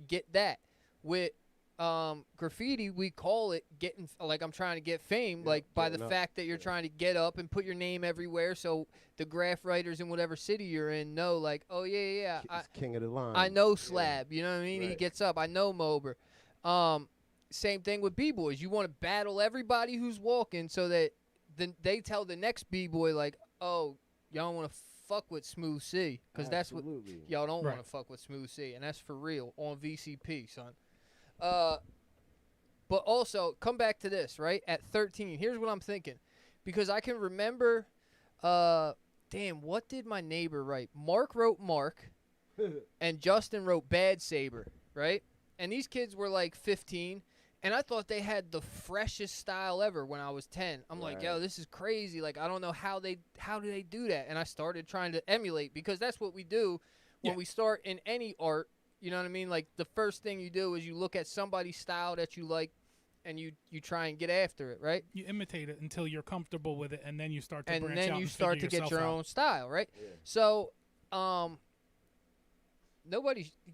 get that. With graffiti, we call it getting, like I'm trying to get fame, Yeah, like by the getting up. fact that you're trying to get up and put your name everywhere, so the graph writers in whatever city you're in know, like, oh yeah, It's king of the line. I know Slab. You know what I mean? He Right. gets up. I know Mober. Same thing with b-boys. You want to battle everybody who's walking, so that then they tell the next b-boy like, oh, y'all want to fuck with Smooth C, because that's what Absolutely. y'all don't want Right. to fuck with Smooth C, and that's for real on VCP, son. But also, come back to this, right? At 13, here's what I'm thinking. Because I can remember, damn, what did my neighbor write? Mark wrote Mark, and Justin wrote Bad Saber, right? And these kids were like 15, and I thought they had the freshest style ever when I was 10. I'm like, yo, Right. this is crazy. Like, I don't know how do they do that? And I started trying to emulate, because that's what we do when Yeah. we start in any art. You know what I mean? Like, the first thing you do is you look at somebody's style that you like, and you try and get after it, right? You imitate it until you're comfortable with it, and then you start to And branch then out you and start to figure get yourself your out. own style, right? Yeah. So,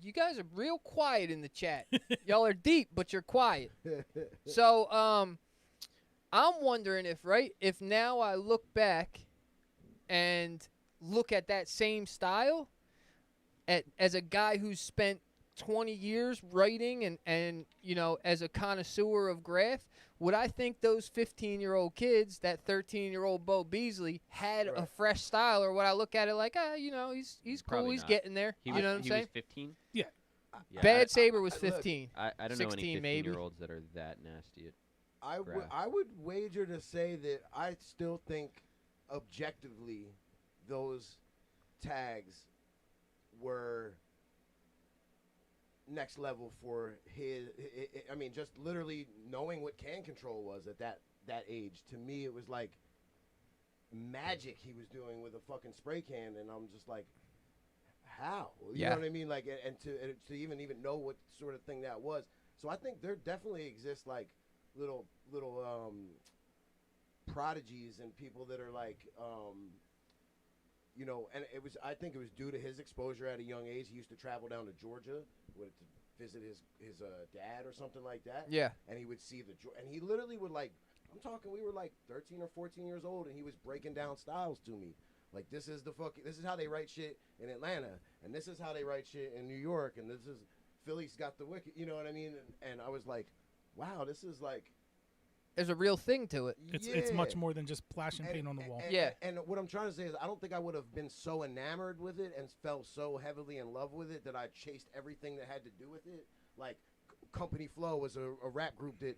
you guys are real quiet in the chat. Y'all are deep, but you're quiet. So, I'm wondering if now I look back and look at that same style as a guy who's spent 20 years writing and you know, as a connoisseur of graph, would I think those 15-year-old kids, that 13-year-old Bo Beasley, had a Right. fresh style, or would I look at it like, you know, he's cool, Probably he's not. getting there. He You was, know what I'm he saying? was 15. Yeah. Yeah, Bad Saber was look, 15. I don't know any 16 maybe. 15-year-olds that are that nasty. Graph. I would wager to say that I still think objectively those tags were next level for his. I mean, just literally knowing what can control was at that age. To me, it was like magic he was doing with a fucking spray can, and I'm just like, how? You Yeah. know what I mean? Like, and to even know what sort of thing that was. So I think there definitely exists like little prodigies and people that are like you know, and I think it was due to his exposure at a young age. He used to travel down to Georgia to visit his dad or something like that. Yeah. And he would see and he literally would like, I'm talking, we were like 13 or 14 years old, and he was breaking down styles to me. Like, this is how they write shit in Atlanta, and this is how they write shit in New York, and this is Philly's got the wicked, you know what I mean? And I was like, wow, this is like, There's a real thing to it. It's much yeah. more than just splashing paint on the wall. Yeah. And what I'm trying to say is, I don't think I would have been so enamored with it and fell so heavily in love with it that I chased everything that had to do with it. Like, Company Flow was a rap group that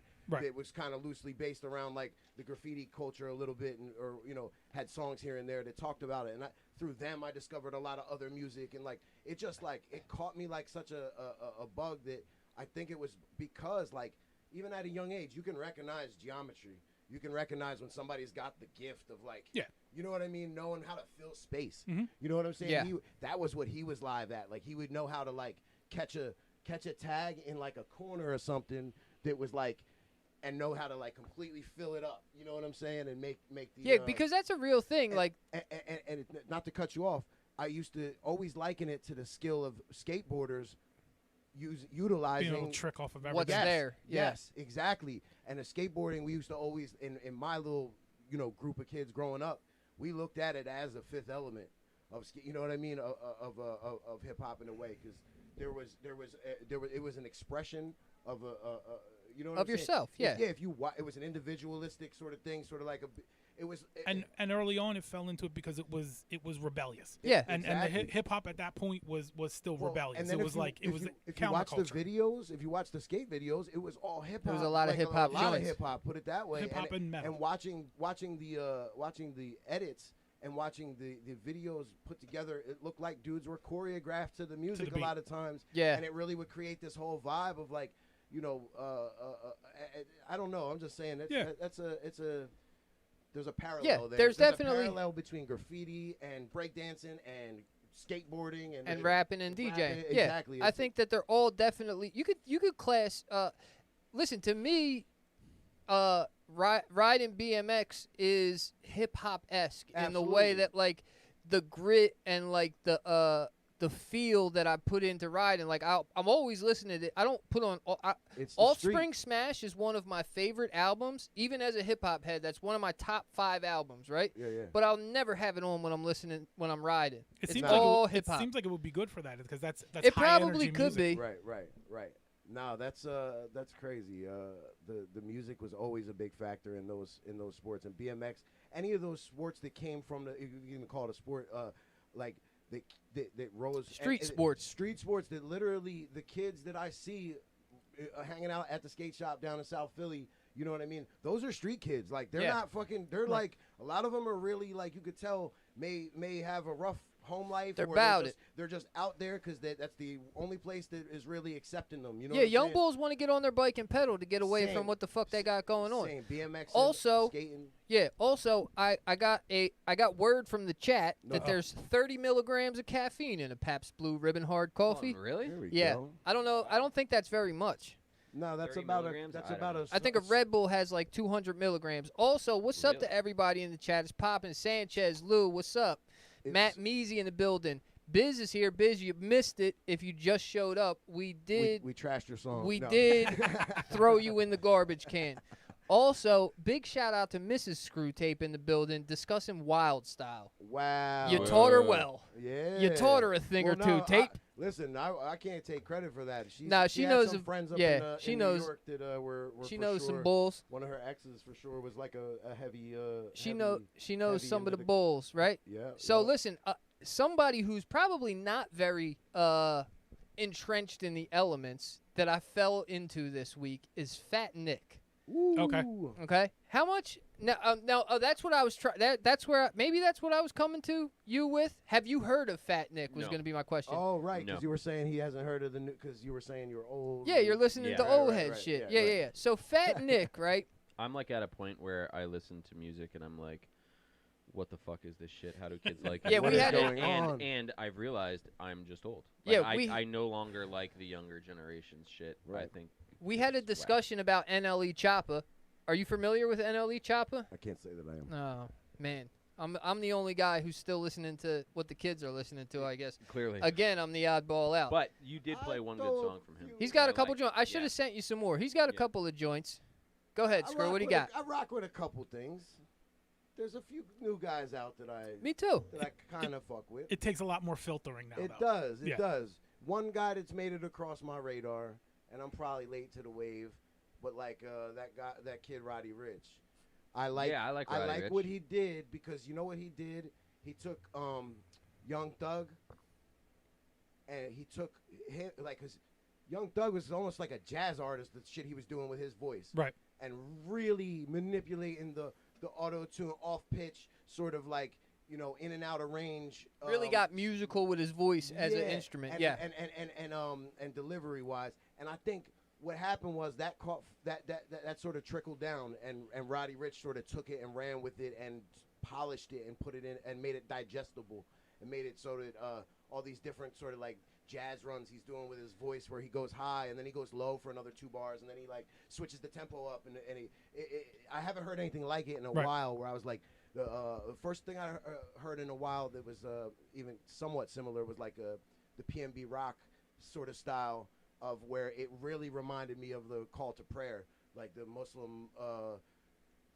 was kind of loosely based around like the graffiti culture a little bit, or you know, had songs here and there that talked about it. And through them, I discovered a lot of other music, and like it just like it caught me like such a bug that I think it was because like even at a young age, you can recognize geometry. You can recognize when somebody's got the gift of like, you know what I mean, knowing how to fill space. Mhm. You know what I'm saying? Yeah. That was what he was live at. Like he would know how to like catch a tag in like a corner or something that was like and know how to like completely fill it up. You know what I'm saying? And make the Yeah, because that's a real thing. And not to cut you off, I used to always liken it to the skill of skateboarders utilizing being able to trick off of everything. What's there. Yeah. Yes, exactly. And the skateboarding, we used to always in my little group of kids growing up, we looked at it as a fifth element of you know what I mean of hip hop in a way, because it was an expression of you know what Of I'm yourself, saying? yeah. If you it was an individualistic sort of thing, sort of like And early on, it fell into it because it was rebellious. Yeah. And exactly. the hip hop at that point was still Well, rebellious. and then It was like it was if you watch the counterculture. videos, if you watch the skate videos, it was all hip hop. There was a lot of hip-hop a lot of joints. hip hop. Put it that way. Hip-hop and metal. And watching the edits and watching the videos put together, it looked like dudes were choreographed to the music a beat. lot of times. Yeah. And it really would create this whole vibe of like, I don't know. I'm just saying there's a parallel Yeah, there. there's a definitely- parallel between graffiti and breakdancing and skateboarding and rapping and DJing. rapping, Yeah, exactly. I think that they're all definitely. You could class. Listen to me. Riding BMX is hip hop esque in the way Absolutely. that like the grit and like the feel that I put into riding. Like I'm always listening to it. I don't put on. It's the Offspring Smash is one of my favorite albums. Even as a hip hop head, that's one of my top 5 albums, right? Yeah, yeah. But I'll never have it on when when I'm riding. It It's seems all like hip hop. It seems like it would be good for that because that's It high probably energy could music. be. Right. No, that's crazy. The music was always a big factor in those sports, and BMX. Any of those sports that came from you can even call it a sport, like that rose Street sports. Street sports that literally the kids that I see hanging out at the skate shop down in South Philly. You know what I mean? Those are street kids. Like they're not fucking. They're like a lot of them are really like you could tell may have a rough home life. They're or about it. They're just out there because that's the only place that is really accepting them. You know? Yeah, what I'm young saying? bulls want to get on their bike and pedal to get away Same. from what the fuck they got going on. Same. BMX. Also- skating. Yeah. Also, I got word from the chat that No. there's 30 milligrams of caffeine in a Pabst Blue Ribbon hard coffee. Oh, really? There we Yeah. go. I don't know. I don't think that's very much. No, that's 30 about milligrams? that's I don't about know. a. I think a Red Bull has like 200 milligrams. Also, what's up Really? to everybody in the chat? It's popping. Sanchez, Lou, what's up? Matt Measy in the building. Biz is here. Biz, you missed it if you just showed up. We did. We trashed your song. We No. did throw you in the garbage can. Also, big shout out to Mrs. Screwtape in the building discussing Wild Style. Wow. You taught her well. Yeah. You taught her a thing or two. Tape. Listen, I can't take credit for that. She She had knows some of- friends up yeah, in, she in knows- New York that were She for knows sure. some bulls. One of her exes for sure was like a heavy. She heavy, knows heavy some of into the bulls, right? Yeah. So yeah. listen, somebody who's probably not very entrenched in the elements that I fell into this week is Fat Nick. Okay. Ooh. Okay, how much? Now, that's what I was trying. That's where maybe that's what I was coming to you with. Have you heard of Fat Nick? Was No. going to be my question. Oh right, because No. you were saying he hasn't heard of the new. Because you were saying you're old. Yeah, you're listening Yeah. to Right, old right, head right, shit. yeah, Yeah. So Fat Nick, right? I'm like at a point where I listen to music and I'm like, what the fuck is this shit? How do kids like it? Yeah, What we is had going on? and I've realized I'm just old. Yeah, Like, I no longer like the younger generation's shit. I Right. think We had a it's whack. discussion about NLE Choppa. Are you familiar with NLE Choppa? I can't say that I am. Oh man, I'm the only guy who's still listening to what the kids are listening to. I guess. Clearly. Again, I'm the oddball out. But you did play one good song from him. He's got I a couple like. joints. I should have sent you some more. He's got a Yeah. couple of joints. Go ahead, Screw. What do you got? I rock with a couple things. There's a few new guys out that Me too. I kind of fuck with. It takes a lot more filtering now. It though. does. It Yeah. does. One guy that's made it across my radar, and I'm probably late to the wave, but like that kid Roddy Ricch. I like. Yeah, I like Roddy Ricch. what he did because you know what he did. He took Young Thug, and he took him like because Young Thug was almost like a jazz artist. The shit he was doing with his voice, Right. and really manipulating the auto tune off pitch, sort of like in and out of range. Really got musical with his voice as an instrument. And, Yeah. and delivery wise, and I think what happened was that that sort of trickled down, and Roddy Ricch sort of took it and ran with it and polished it and put it in and made it digestible and made it so that all these different sort of like jazz runs he's doing with his voice where he goes high and then he goes low for another 2 bars and then he like switches the tempo up and I haven't heard anything like it in a while where I was like the first thing I heard in a while that was even somewhat similar was like the PNB rock sort of style of where it really reminded me of the call to prayer, like the Muslim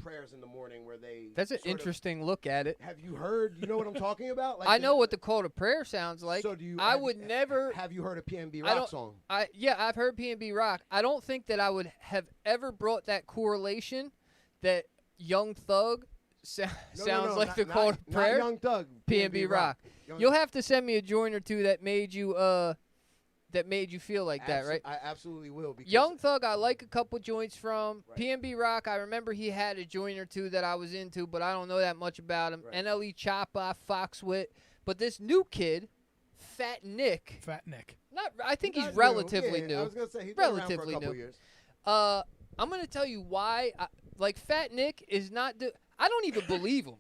prayers in the morning where they. That's an interesting look at it. Have you heard? You know what I'm talking about? Like I know what the call to prayer sounds like. So do you? I would never. Have you heard a PNB rock song? Yeah, I've heard PNB rock. I don't think that I would have ever brought that correlation that Young Thug sounds like the call to prayer. Not Young Thug. PNB rock. You'll have to send me a joint or two that made you feel like that, right? I absolutely will. Because Young Thug, I like a couple joints from. PNB Rock, I remember he had a joint or two that I was into, but I don't know that much about him. NLE Choppa, I fox with. But this new kid, Fat Nick. I think he's relatively new. I was going to say, he's been around for a couple years. I'm going to tell you why. Fat Nick is not. I don't even believe him.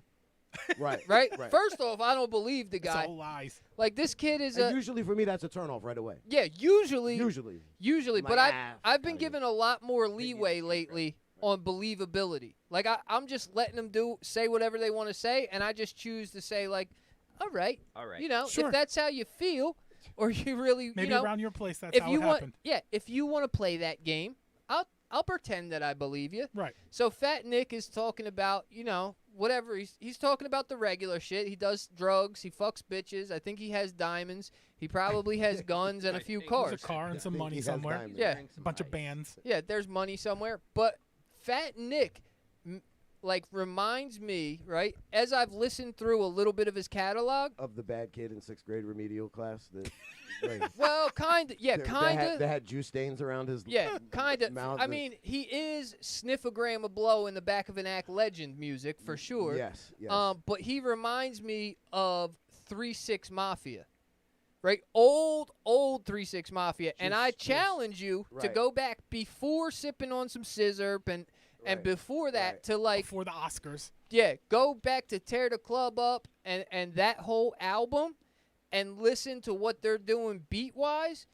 Right. First off, I don't believe the guy. It's all lies. Like, this kid is usually for me, that's a turnoff right away. Yeah, usually. Like, But I've been given a lot more leeway lately on believability. Like, I'm just letting them say whatever they want to say, and I just choose to say, like, all right. You know, sure. If that's how you feel, or you really, maybe you know, around your place, that's how it happened. Yeah, if you want to play that game, I'll pretend that I believe you. Right. So Fat Nick is talking about, you know, whatever. He's talking about the regular shit. He does drugs. He fucks bitches. I think he has diamonds. He probably has guns and a few cars. There's a car and some money somewhere. Yeah. A bunch of bands. Yeah, there's money somewhere. But Fat Nick, reminds me, right, as I've listened through a little bit of his catalog. Of the bad kid in 6th grade remedial class that... Well, kind of. Yeah, kind of. They had juice stains around his kind of. mouth. I mean, he is Sniffogram a Blow in the Back of an Act legend music, for sure. Yes. But he reminds me of 3-6 Mafia, right? Old 3-6 Mafia. And I challenge you to go back before sipping on some scissor and before that to, like... Before the Oscars. Yeah, go back to Tear the Club Up and that whole album and listen to what they're doing beat-wise,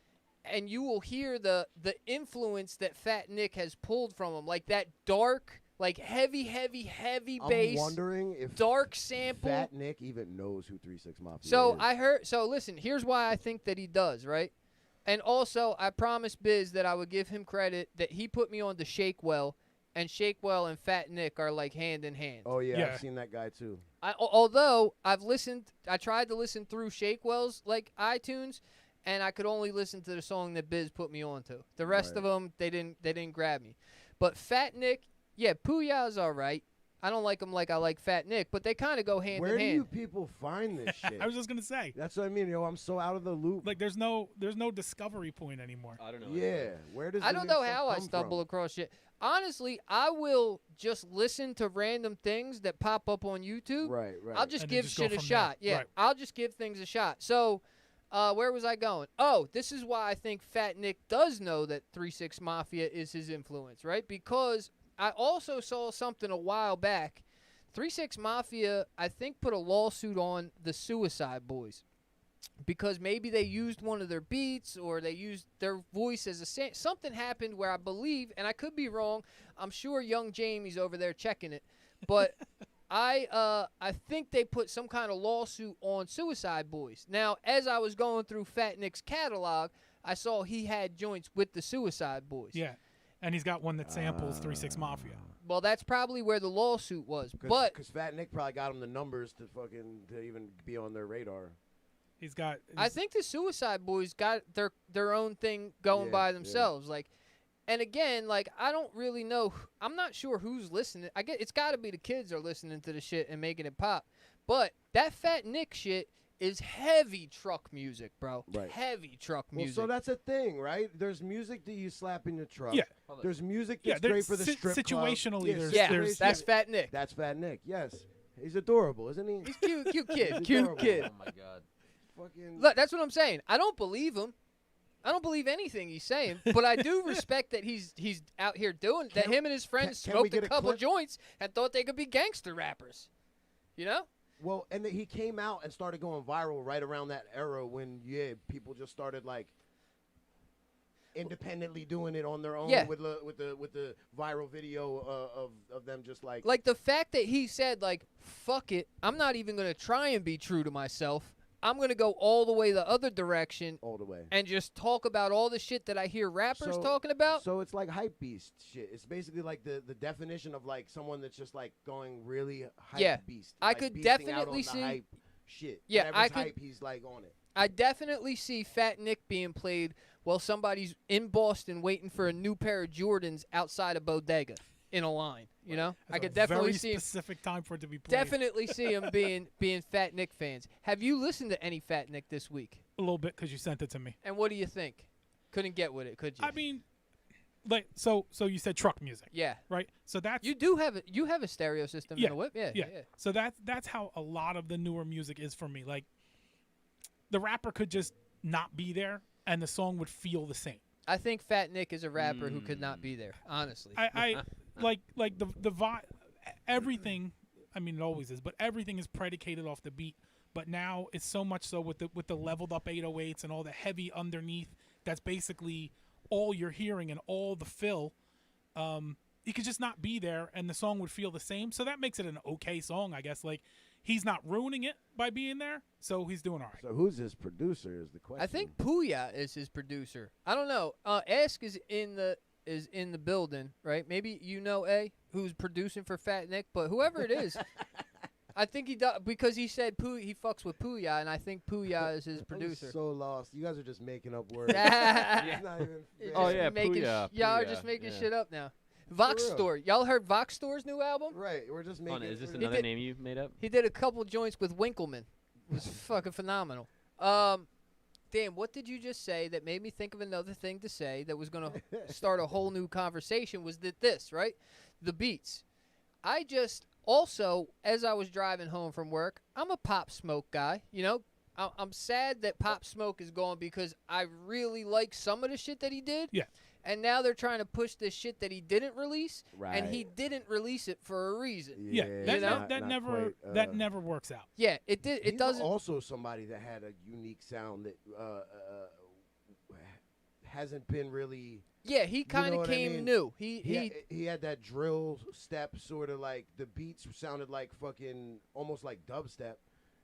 and you will hear the influence that Fat Nick has pulled from him, like that dark, like heavy bass. I'm wondering if dark sample. Fat Nick even knows who 3-6 Mafia is. So listen, here's why I think that he does, right? And also, I promised Biz that I would give him credit that he put me on to Shakewell, and Shakewell and Fat Nick are like hand in hand. Oh, yeah. I've seen that guy, too. Although I tried to listen through Shakewell's like iTunes, and I could only listen to the song that Biz put me on to. The rest of them, they didn't grab me. But Fat Nick, yeah, Puya's all right. I don't like him like I like Fat Nick, but they kind of go hand in hand. Where do you people find this shit? I was just gonna say. That's what I mean. I'm so out of the loop. Like, there's no discovery point anymore. I don't know. Yeah, where does I don't know how I come stumble from? across shit. Honestly, I will just listen to random things that pop up on YouTube. Right. I'll just And give just go shit a from shot. there. Yeah, Right. I'll just give things a shot. So, where was I going? Oh, this is why I think Fat Nick does know that 3-6 Mafia is his influence, right? Because I also saw something a while back. 3-6 Mafia, I think, put a lawsuit on the Suicide Boys because maybe they used one of their beats or they used their voice as a something happened where I believe, and I could be wrong. I'm sure young Jamie's over there checking it, but I think they put some kind of lawsuit on Suicide Boys. Now, as I was going through Fat Nick's catalog, I saw he had joints with the Suicide Boys. Yeah, and he's got one that samples 3-6 Mafia. Well, that's probably where the lawsuit was. Because Fat Nick probably got him the numbers to even be on their radar. He's got. I think the Suicide Boys got their own thing going by themselves. Like, and again, like I don't really know. I'm not sure who's listening. I guess it's got to be the kids are listening to the shit and making it pop. But that Fat Nick shit is heavy truck music, bro. Right. Heavy truck music. Well, so that's a thing, right? There's music that you slap in your truck. Yeah. There's music Yeah, that's there's great for the strip situationally, club. there's- that's Fat Nick. That's Fat Nick. Yes, he's adorable, isn't he? He's cute kid, He's cute adorable. kid. Oh my god. Fucking. Look, that's what I'm saying. I don't believe him. I don't believe anything he's saying, but I do respect that he's out here doing that. Him and his friends can we smoked a get a couple clip? joints and thought they could be gangster rappers. You know? Well, and he came out and started going viral right around that era when people just started like independently doing it on their own with the viral video of them just like the fact that he said like fuck it, I'm not even gonna try and be true to myself. I'm gonna go all the way the other direction, all the way, and just talk about all the shit that I hear rappers talking about. So it's like hype beast shit. It's basically like the definition of like someone that's just like going really hype beast. I like could beasting definitely out on see the hype shit. Yeah, Whatever's I could. Hype, he's like on it. I definitely see Fat Nick being played while somebody's in Boston waiting for a new pair of Jordans outside a bodega in a line. You know, That's I could a definitely very see him. specific time for it to be played. Definitely see him being Fat Nick fans. Have you listened to any Fat Nick this week? A little bit because you sent it to me. And what do you think? Couldn't get with it, could you? I mean, like so you said truck music, yeah, right? So that's you have a stereo system in the whip, yeah. So that's how a lot of the newer music is for me. Like the rapper could just not be there, and the song would feel the same. I think Fat Nick is a rapper who could not be there. Honestly, I like the vibe. Everything, I mean, it always is, but everything is predicated off the beat. But now it's so much so with the leveled up 808s and all the heavy underneath. That's basically all you're hearing and all the fill. He could just not be there, and the song would feel the same. So that makes it an okay song, I guess. Like he's not ruining it by being there, so he's doing all right. So who's his producer is the question. I think Puya is his producer. I don't know. Ask is in the building, right? Maybe you know who's producing for Fat Nick, but whoever it is, I think he does because he said he fucks with Puya, and I think Puya is his producer. I'm so lost. You guys are just making up words. It's not even fair. Oh, yeah, Y'all are just making shit up now. Vox Store. Y'all heard Vox Store's new album? Right. We're just making. Is this another name you made up? He did a couple joints with Winkleman. It was fucking phenomenal. Dan, what did you just say that made me think of another thing to say that was going to start a whole new conversation was this, right? The beats. I just also, as I was driving home from work, I'm a Pop Smoke guy. You know, I'm sad that Pop Smoke is gone because I really like some of the shit that he did. Yeah. And now they're trying to push this shit that he didn't release, Right. and he didn't release it for a reason. Yeah, that never works out. Yeah, it did. It He's doesn't. Also, somebody that had a unique sound that hasn't been really. Yeah, he kind of came new. He had that drill step, sort of like the beats sounded like fucking almost like dubstep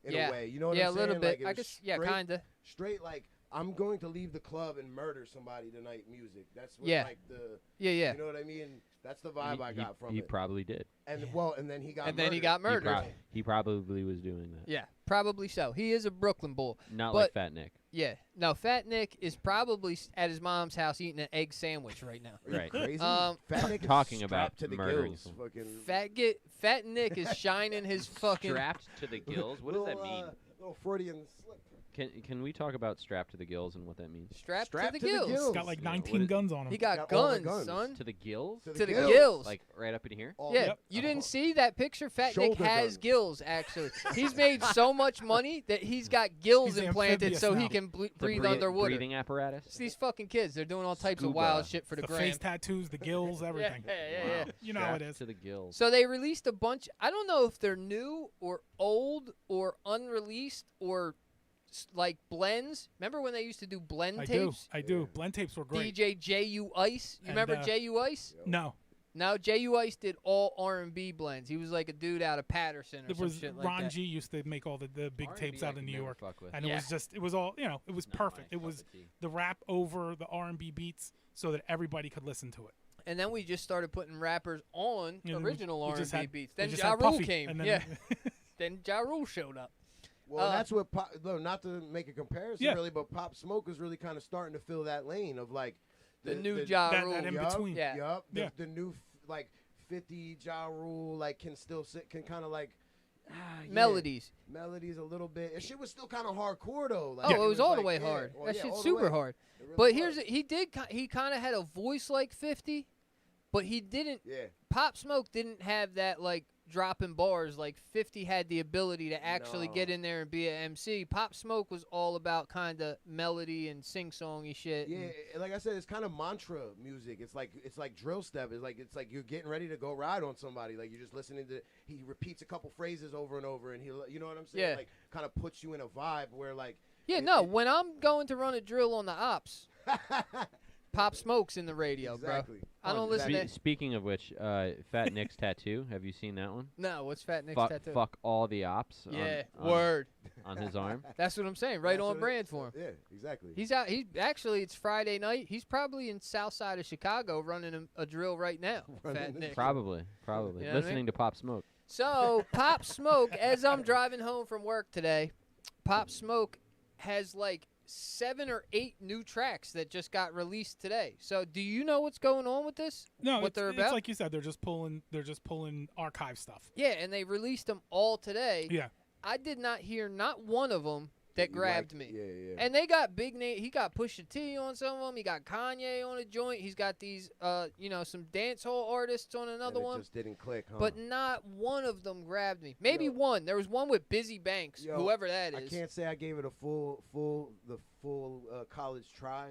in a way. You know what I'm saying? Yeah, a little bit. Like I guess. Yeah, kind of. Straight like. I'm going to leave the club and murder somebody tonight music. That's what like the Yeah. You know what I mean? That's the vibe I got from it. He probably did. And then he got and murdered. then he got murdered. He probably was doing that. Yeah, probably so. He is a Brooklyn bull. Not like Fat Nick. Yeah. No, Fat Nick is probably at his mom's house eating an egg sandwich right now. Right. Crazy. Fat Nick is talking about to the murdering gills. Fucking Fat Nick is shining his fucking strapped to the gills. What does that mean? Little Freudian slip. Can we talk about strapped to the gills and what that means? Strapped to the gills. He's got like 19 guns on him. He got all the guns, son. To the gills? To the gills. Like right up in here? Yeah, you didn't see that picture? Fat Nick has gills, actually. He's made so much money that he's got gills He's implanted so he now. can breathe underwater. Breathing apparatus? It's these fucking kids. They're doing all types of wild shit for the gram. Face tattoos, the gills, everything. Yeah. You know how it is. To the gills. So they released a bunch. I don't know if they're new or old or unreleased or like blends. Remember when they used to do blend tapes? I do. Blend tapes were great. DJ J.U. Ice. You remember J.U. Ice? No. No, J.U. Ice did all R&B blends. He was like a dude out of Patterson or some shit like Ron that. G used to make all the big R&B tapes out in New York. And it was all, it was perfect. It was the rap over the R&B beats so that everybody could listen to it. And then we just started putting rappers on original R&B beats. Then we Ja Rule Puffy, came. and then Then Ja Rule showed up. Well, that's what not to make a comparison really, but Pop Smoke is really kind of starting to fill that lane of like the new Ja Rule. That in between. The new like 50 Ja Rule like can kind of like melodies a little bit. And shit was still kind of hardcore though. Like, it was all the way hard. That shit's super hard. Really but he kind of had a voice like 50, but he didn't. Yeah. Pop Smoke didn't have that like dropping bars. Like 50 had the ability to actually No. get in there and be an MC. Pop Smoke was all about kind of melody and sing-songy shit. Yeah, like I said, it's kind of mantra music. It's like drill step. It's like you're getting ready to go ride on somebody. Like you're just listening to. He repeats a couple phrases over and over, and you know what I'm saying? Yeah. Like kind of puts you in a vibe where like. Yeah, no. When I'm going to run a drill on the ops, Pop Smoke's in the radio, Exactly. bro. I don't listen to. Speaking of which, Fat Nick's tattoo. Have you seen that one? No, what's Fat Nick's Fuck, tattoo? fuck all the ops. Yeah, on, word. on his arm. That's what I'm saying. Right That's on what it- brand for him. Yeah, exactly. He's out. He actually, it's Friday night. He's probably in South Side of Chicago running a drill right now. Running Fat the Nick. Probably. You know what I Listening mean? to Pop Smoke. So Pop Smoke, as I'm driving home from work today, Pop Smoke has like 7 or 8 new tracks that just got released today. So do you know what's going on with this? No, What they're it's about? like you said. They're just pulling archive stuff. Yeah, and they released them all today. Yeah. I did not hear not one of them that You grabbed like- me. Yeah. And they got big name. He got Pusha T on some of them. He got Kanye on a joint. He's got these, some dance hall artists on another and it one. just didn't click, huh? But not one of them grabbed me. Maybe Yo. one. There was one with Busy Banks, Yo, whoever that I is. can't say I gave it a full college try,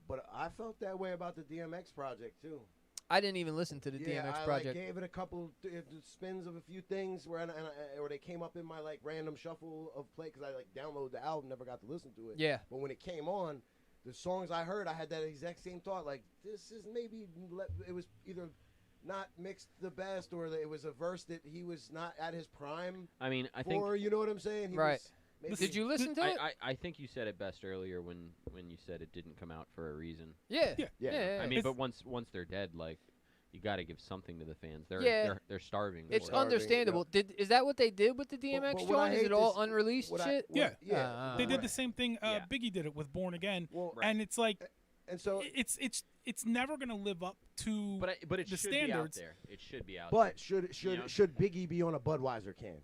but I felt that way about the DMX project too. I didn't even listen to the Yeah, DMX I project. like gave it a couple spins of a few things where or they came up in my like random shuffle of play because I like downloaded the album, never got to listen to it. Yeah. But when it came on, the songs I heard, I had that exact same thought. Like this is maybe it was either not mixed the best or it was a verse that he was not at his prime I mean, I think. for. You know what I'm saying? He Right. was maybe- Did you listen to it? I think you said it best earlier when you said it didn't come out for a reason. Yeah. Yeah. Yeah. I mean, It's- but once they're dead, like you got to give something to the fans. They're starving. It's for it. Starving, understandable. Is that what they did with the But DMX what I joint? Is hate it all is- unreleased what I- shit? what- Yeah. yeah. They did Right. the same thing. Yeah. Biggie did it with Born Again, Well, Right. and it's like and so it's never gonna live up to. But it the should be out standards. there. It should be out But there. should know? should Biggie be on a Budweiser can?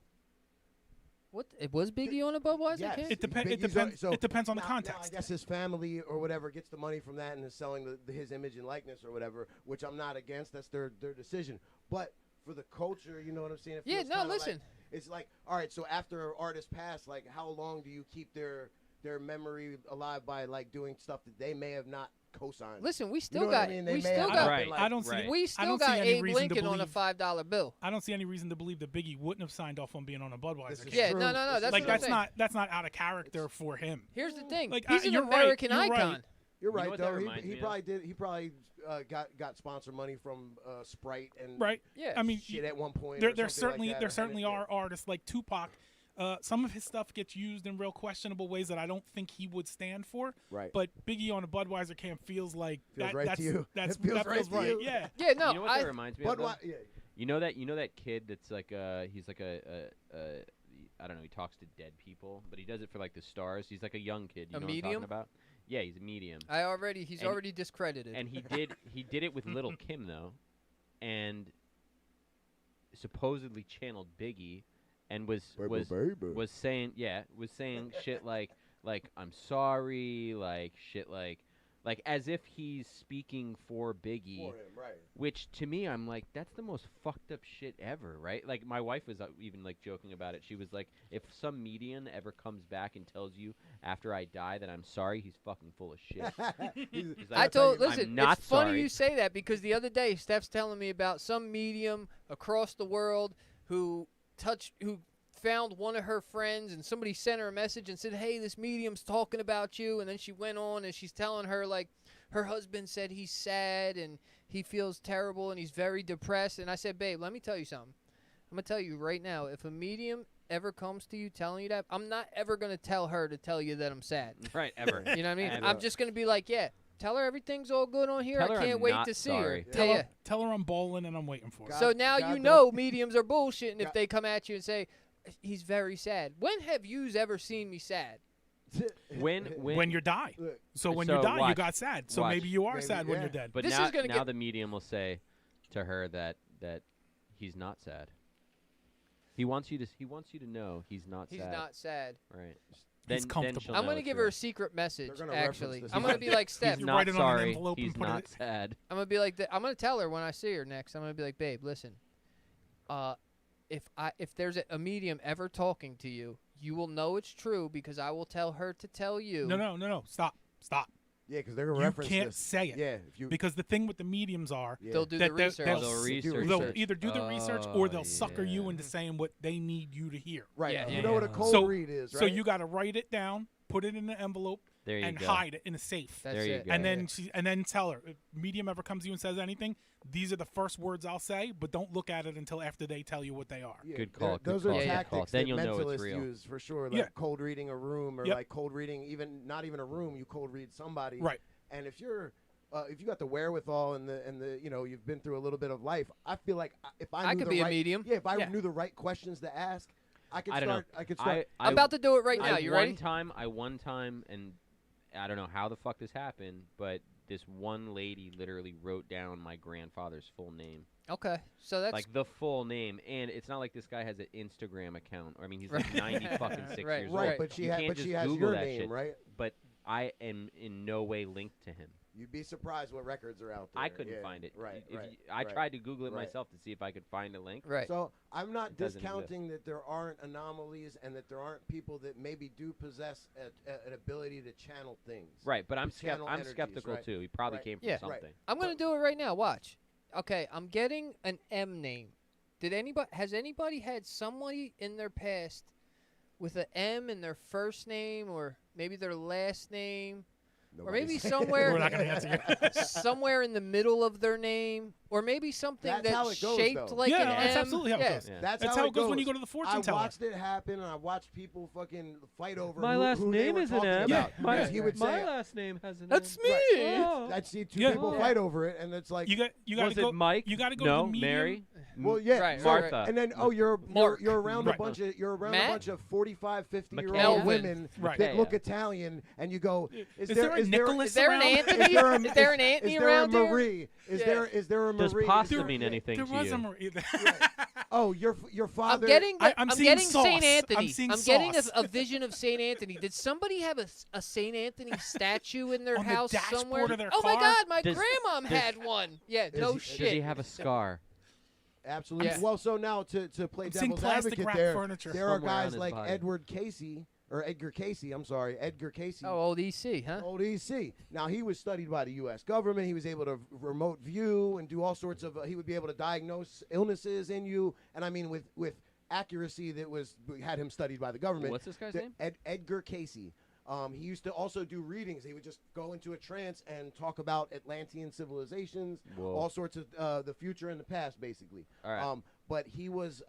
What? It was Biggie on a Budweiser Yes. can? It depends. It Biggie's depends. so It depends on the now- context. Now I guess his family or whatever gets the money from that and is selling his image and likeness or whatever, which I'm not against. That's their decision. But for the culture, you know what I'm saying? It Yeah, feels no, kinda listen. Like, it's like, all right, so after an artist passed, like how long do you keep their memory alive by like doing stuff that they may have not co-signed? Listen, we You still know what I got mean? They we may still have got Right. like- I don't see. Right. we I still don't got see any Abe reason to Lincoln on a believe- $5 bill. I don't see any reason to believe that Biggie wouldn't have signed off on being on a Budweiser. This is can. Yeah, true. no, no, no. This That's is Like what I'm that's saying. that's not out of character for him. Here's the thing. Like, He's an you're right, American you're right. icon. You're You know right what that though. reminds He me of? probably did. He probably got sponsor money from Sprite and Right. Yeah. I mean, shit at one point. there or something certainly like that. there certainly Yeah. are artists like Tupac. Some of his stuff gets used in real questionable ways that I don't think he would stand for. Right. But Biggie on a Budweiser can feels like Feels that, right to that's you. that's It feels that right feels to right. you. Yeah. Yeah, no. you know what that reminds me But of? though? why? Yeah. You know that kid that's like he's like I don't know, he talks to dead people, but he does it for like the stars. He's like a young kid. You A know medium? what I'm talking about? Yeah, he's a medium. He's And- already discredited. And he did it with Little Kim though, and supposedly channeled Biggie, and was saying shit like I'm sorry, like shit like as if he's speaking for Biggie. For him, right. Which to me, I'm like, that's the most fucked up shit ever, right? Like my wife was even like joking about it. She was like, if some medium ever comes back and tells you after I die that I'm sorry, he's fucking full of shit. He's like, Listen, I'm not it's funny sorry. you say that because the other day Steph's telling me about some medium across the world who found one of her friends and somebody sent her a message and said, hey, this medium's talking about you. And then she went on and she's telling her, like, her husband said he's sad and he feels terrible and he's very depressed. And I said, babe, let me tell you something. I'm going to tell you right now, if a medium ever comes to you telling you that, I'm not ever going to tell her to tell you that I'm sad. Right, ever. You know what I mean? Ever. I'm just going to be like, yeah, tell her everything's all good on here. Tell I her can't I'm wait not to see sorry. her. Tell Yeah, her, tell her I'm bowling and I'm waiting for her. God- So now God you don't- know mediums are bullshitting if God- they come at you and say, he's very sad. When have yous ever seen me sad? When you die. Look, So when So you die, you watch. got sad. So Watch. maybe you are Maybe, sad when yeah. you're dead. But This now, is gonna now get- the medium will say to her that he's not sad. He wants you to know he's not He's sad. not sad. Right. He's comfortable. she'll I'm know going to it's give real. her a secret message, They're gonna reference actually. this. I'm going to be like Steph. He's You not write it on an sorry. envelope and He's put it- not sad. I'm going to be like, I'm going to tell her when I see her next. I'm going to be like, babe, listen. if there's a medium ever talking to you, you will know it's true because I will tell her to tell you. No. Stop. Yeah, because they're gonna You reference can't this. say it. Yeah, if you Because the thing with the mediums are They'll do that the research. They'll research. they'll it. either do the research or they'll sucker you yeah. into saying what they need you to hear. right. Yeah, You yeah, know what a yeah. cold read is, right? So you got to write it down, put it in an envelope, There you and go. hide it in a safe. That's There you it. go. And then tell her if medium ever comes to you and says anything, these are the first words I'll say, but don't look at it until after they tell you what they are. Yeah, Good call, there- good Those call, are good tactics call. Then that you'll know it's mentalists real. use for sure. Like Yeah. cold reading a room, or Yep. like cold reading even not even a room. You cold read somebody, Right. And if you got the wherewithal and the you've been through a little bit of life, I feel like if I I knew could the be a right, medium. Yeah, if I Yeah. knew the right questions to ask, I could I don't start. know. I could start. I'm about to do it right now. I You one ready? time, and I don't know how the fuck this happened, but this one lady literally wrote down my grandfather's full name. Okay, so that's Like the full name, and it's not like this guy has an Instagram account. I mean, he's like Right. 90 fucking 6 Right, years right, old. but she You has. can't But just she has Google your that name, shit. right? But I am in no way linked to him. You'd be surprised what records are out there. I couldn't Yeah, find it. Right, If right. you- I right. tried to Google it right. myself to see if I could find a link. right. So I'm not It doesn't discounting that there aren't anomalies and that there aren't people that maybe do possess an ability to channel things. Right, but I'm Channel I'm energies, skeptical right. too. He probably Right. came from Yeah. something. Right. I'm gonna do it right now. Watch. Okay, I'm getting an M name. Has anybody had somebody in their past with an M in their first name or maybe their last name? Or maybe somewhere We're not going to answer you. somewhere in the middle of their name, or maybe something That's that's how it goes, shaped though. like Yeah, an that's M. absolutely how it Yeah. goes. Yeah. That's That's how how it it goes when you goes. go to the fortune I teller. watched it happen, and I watched people fucking fight over My who, last who they name were is an talking M. about. My- Because he would say, last name has an That's me. Oh. I'd see two Yeah. people Yeah. fight over it, and it's like, You got Was to go. it Mike? You got to go no, to the medium. Mary. well, yeah, Right, so- Martha. and then Mark. you're around Right. a bunch of Matt? 45, 50-year-old Melvin. women Right. that Yeah. look Italian, and you go, Is there a Nicholas Is there an around? Anthony? Is there an Anthony is there around a here? Marie? Is Yeah. there a Marie? Does Is pasta there- mean anything There to was you? a Marie. Oh, your I'm father. getting I'm seeing getting sauce. Saint Anthony. I'm seeing getting sauce. a vision of Saint Anthony. Did somebody have a Saint Anthony statue in their On the house dashboard somewhere? of their Oh my car? God, my Does- grandmom had one. Yeah, Does no he- shit. Does he have a scar? Absolutely. Yeah. Well, so now to play I'm seeing devil's plastic advocate, wrap there furniture. there are Somewhere on guys his like body. Edgar Casey. I'm sorry, Edgar Casey. Oh, old EC, huh? Old EC. Now he was studied by the U.S. government. He was able to remote view and do all sorts of. He would be able to diagnose illnesses in you, and I mean with accuracy that had him studied by the government. What's this guy's The- name? Edgar Casey. He used to also do readings. He would just go into a trance and talk about Atlantean civilizations, Whoa. all sorts of the future and the past, basically. All right. But he was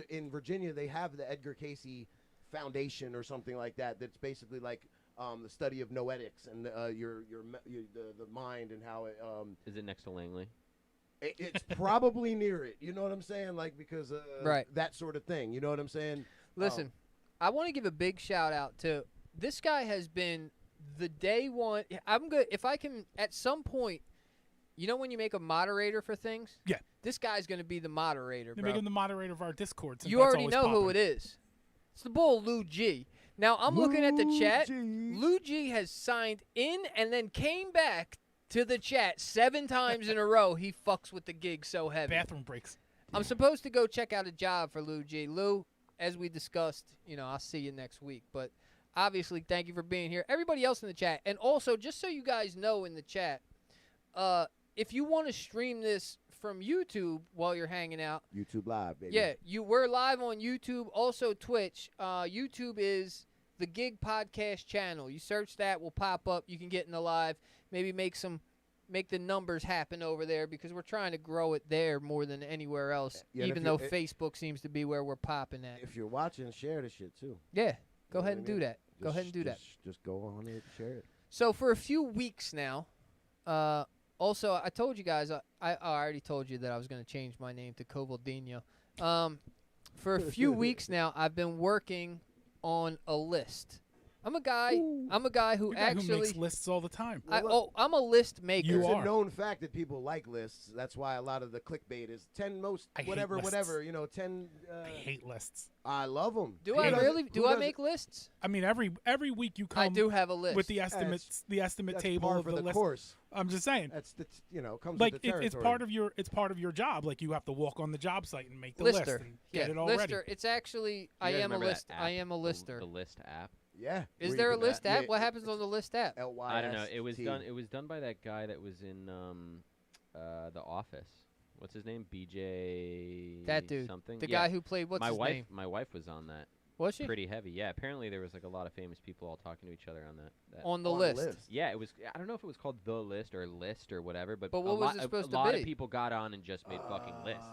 in Virginia. They have the Edgar Casey Foundation or something like that. That's basically like the study of noetics and the mind and how it. Is it next to Langley? It's probably near it. You know what I'm saying? Like because Right. that sort of thing. You know what I'm saying? Listen, I want to give a big shout out to this guy. Has been the day one. I'm good if I can at some point. You know when you make a moderator for things? Yeah. This guy's going to be the moderator, They're bro. making the moderator of our Discord. since You that's already always know who popping. it is. It's the bull Lou G. Now I'm looking at the Lou chat. G. Lou G has signed in and then came back to the chat 7 times in a row. He fucks with the gig so heavy. Bathroom breaks. I'm supposed to go check out a job for Lou G. Lou, as we discussed, I'll see you next week. But obviously, thank you for being here. Everybody else in the chat. And also, just so you guys know in the chat, if you want to stream this from YouTube while you're hanging out, YouTube Live, baby. yeah, we're live on YouTube, also Twitch. YouTube is the Gig Podcast channel. You search that, will pop up. You can get in the live. Maybe make the numbers happen over there because we're trying to grow it there more than anywhere else. Yeah, and even if though you- Facebook seems to be where we're popping at. If you're watching, share the shit too. Yeah, go You know ahead what and I do mean? that. Go ahead and do that. Just go on it, share it. So for a few weeks now, also I told you guys I already told you that I was going to change my name to Covaldino. For a few weeks now, I've been working on a list, I'm a guy who You're a guy who actually makes lists all the time. I'm a list maker. You It's are. a known fact that people like lists. That's why a lot of the clickbait is 10 most I hate whatever, lists. whatever. You know, 10. I hate lists. I love them. Do I really? Do I make lists? I mean, every week you come I do have a list. with the estimates, the estimate That's table par of for the the list. course. I'm just saying. That's the comes Like with the it's territory. it's part of your job. Like you have to walk on the job site and make the Lister. list and get Yeah, it all lister. ready. It's actually You I guys am a remember that list. app, I am a the- lister. The list app. Yeah. Is where there a you can- list app? yeah, What happens on the list app? LYST. I don't know. It was done. It was done by that guy that was in The Office. What's his name? BJ. That dude. Something. The Yeah. guy who played what's my his wife. name? My wife was on that. Was she Pretty heavy. Yeah. Apparently there was like a lot of famous people all talking to each other on that. on the On list? Yeah, it was. I don't know if it was called The List or whatever, but But what a was lot, it supposed a to lot be? of people got on and just made fucking lists.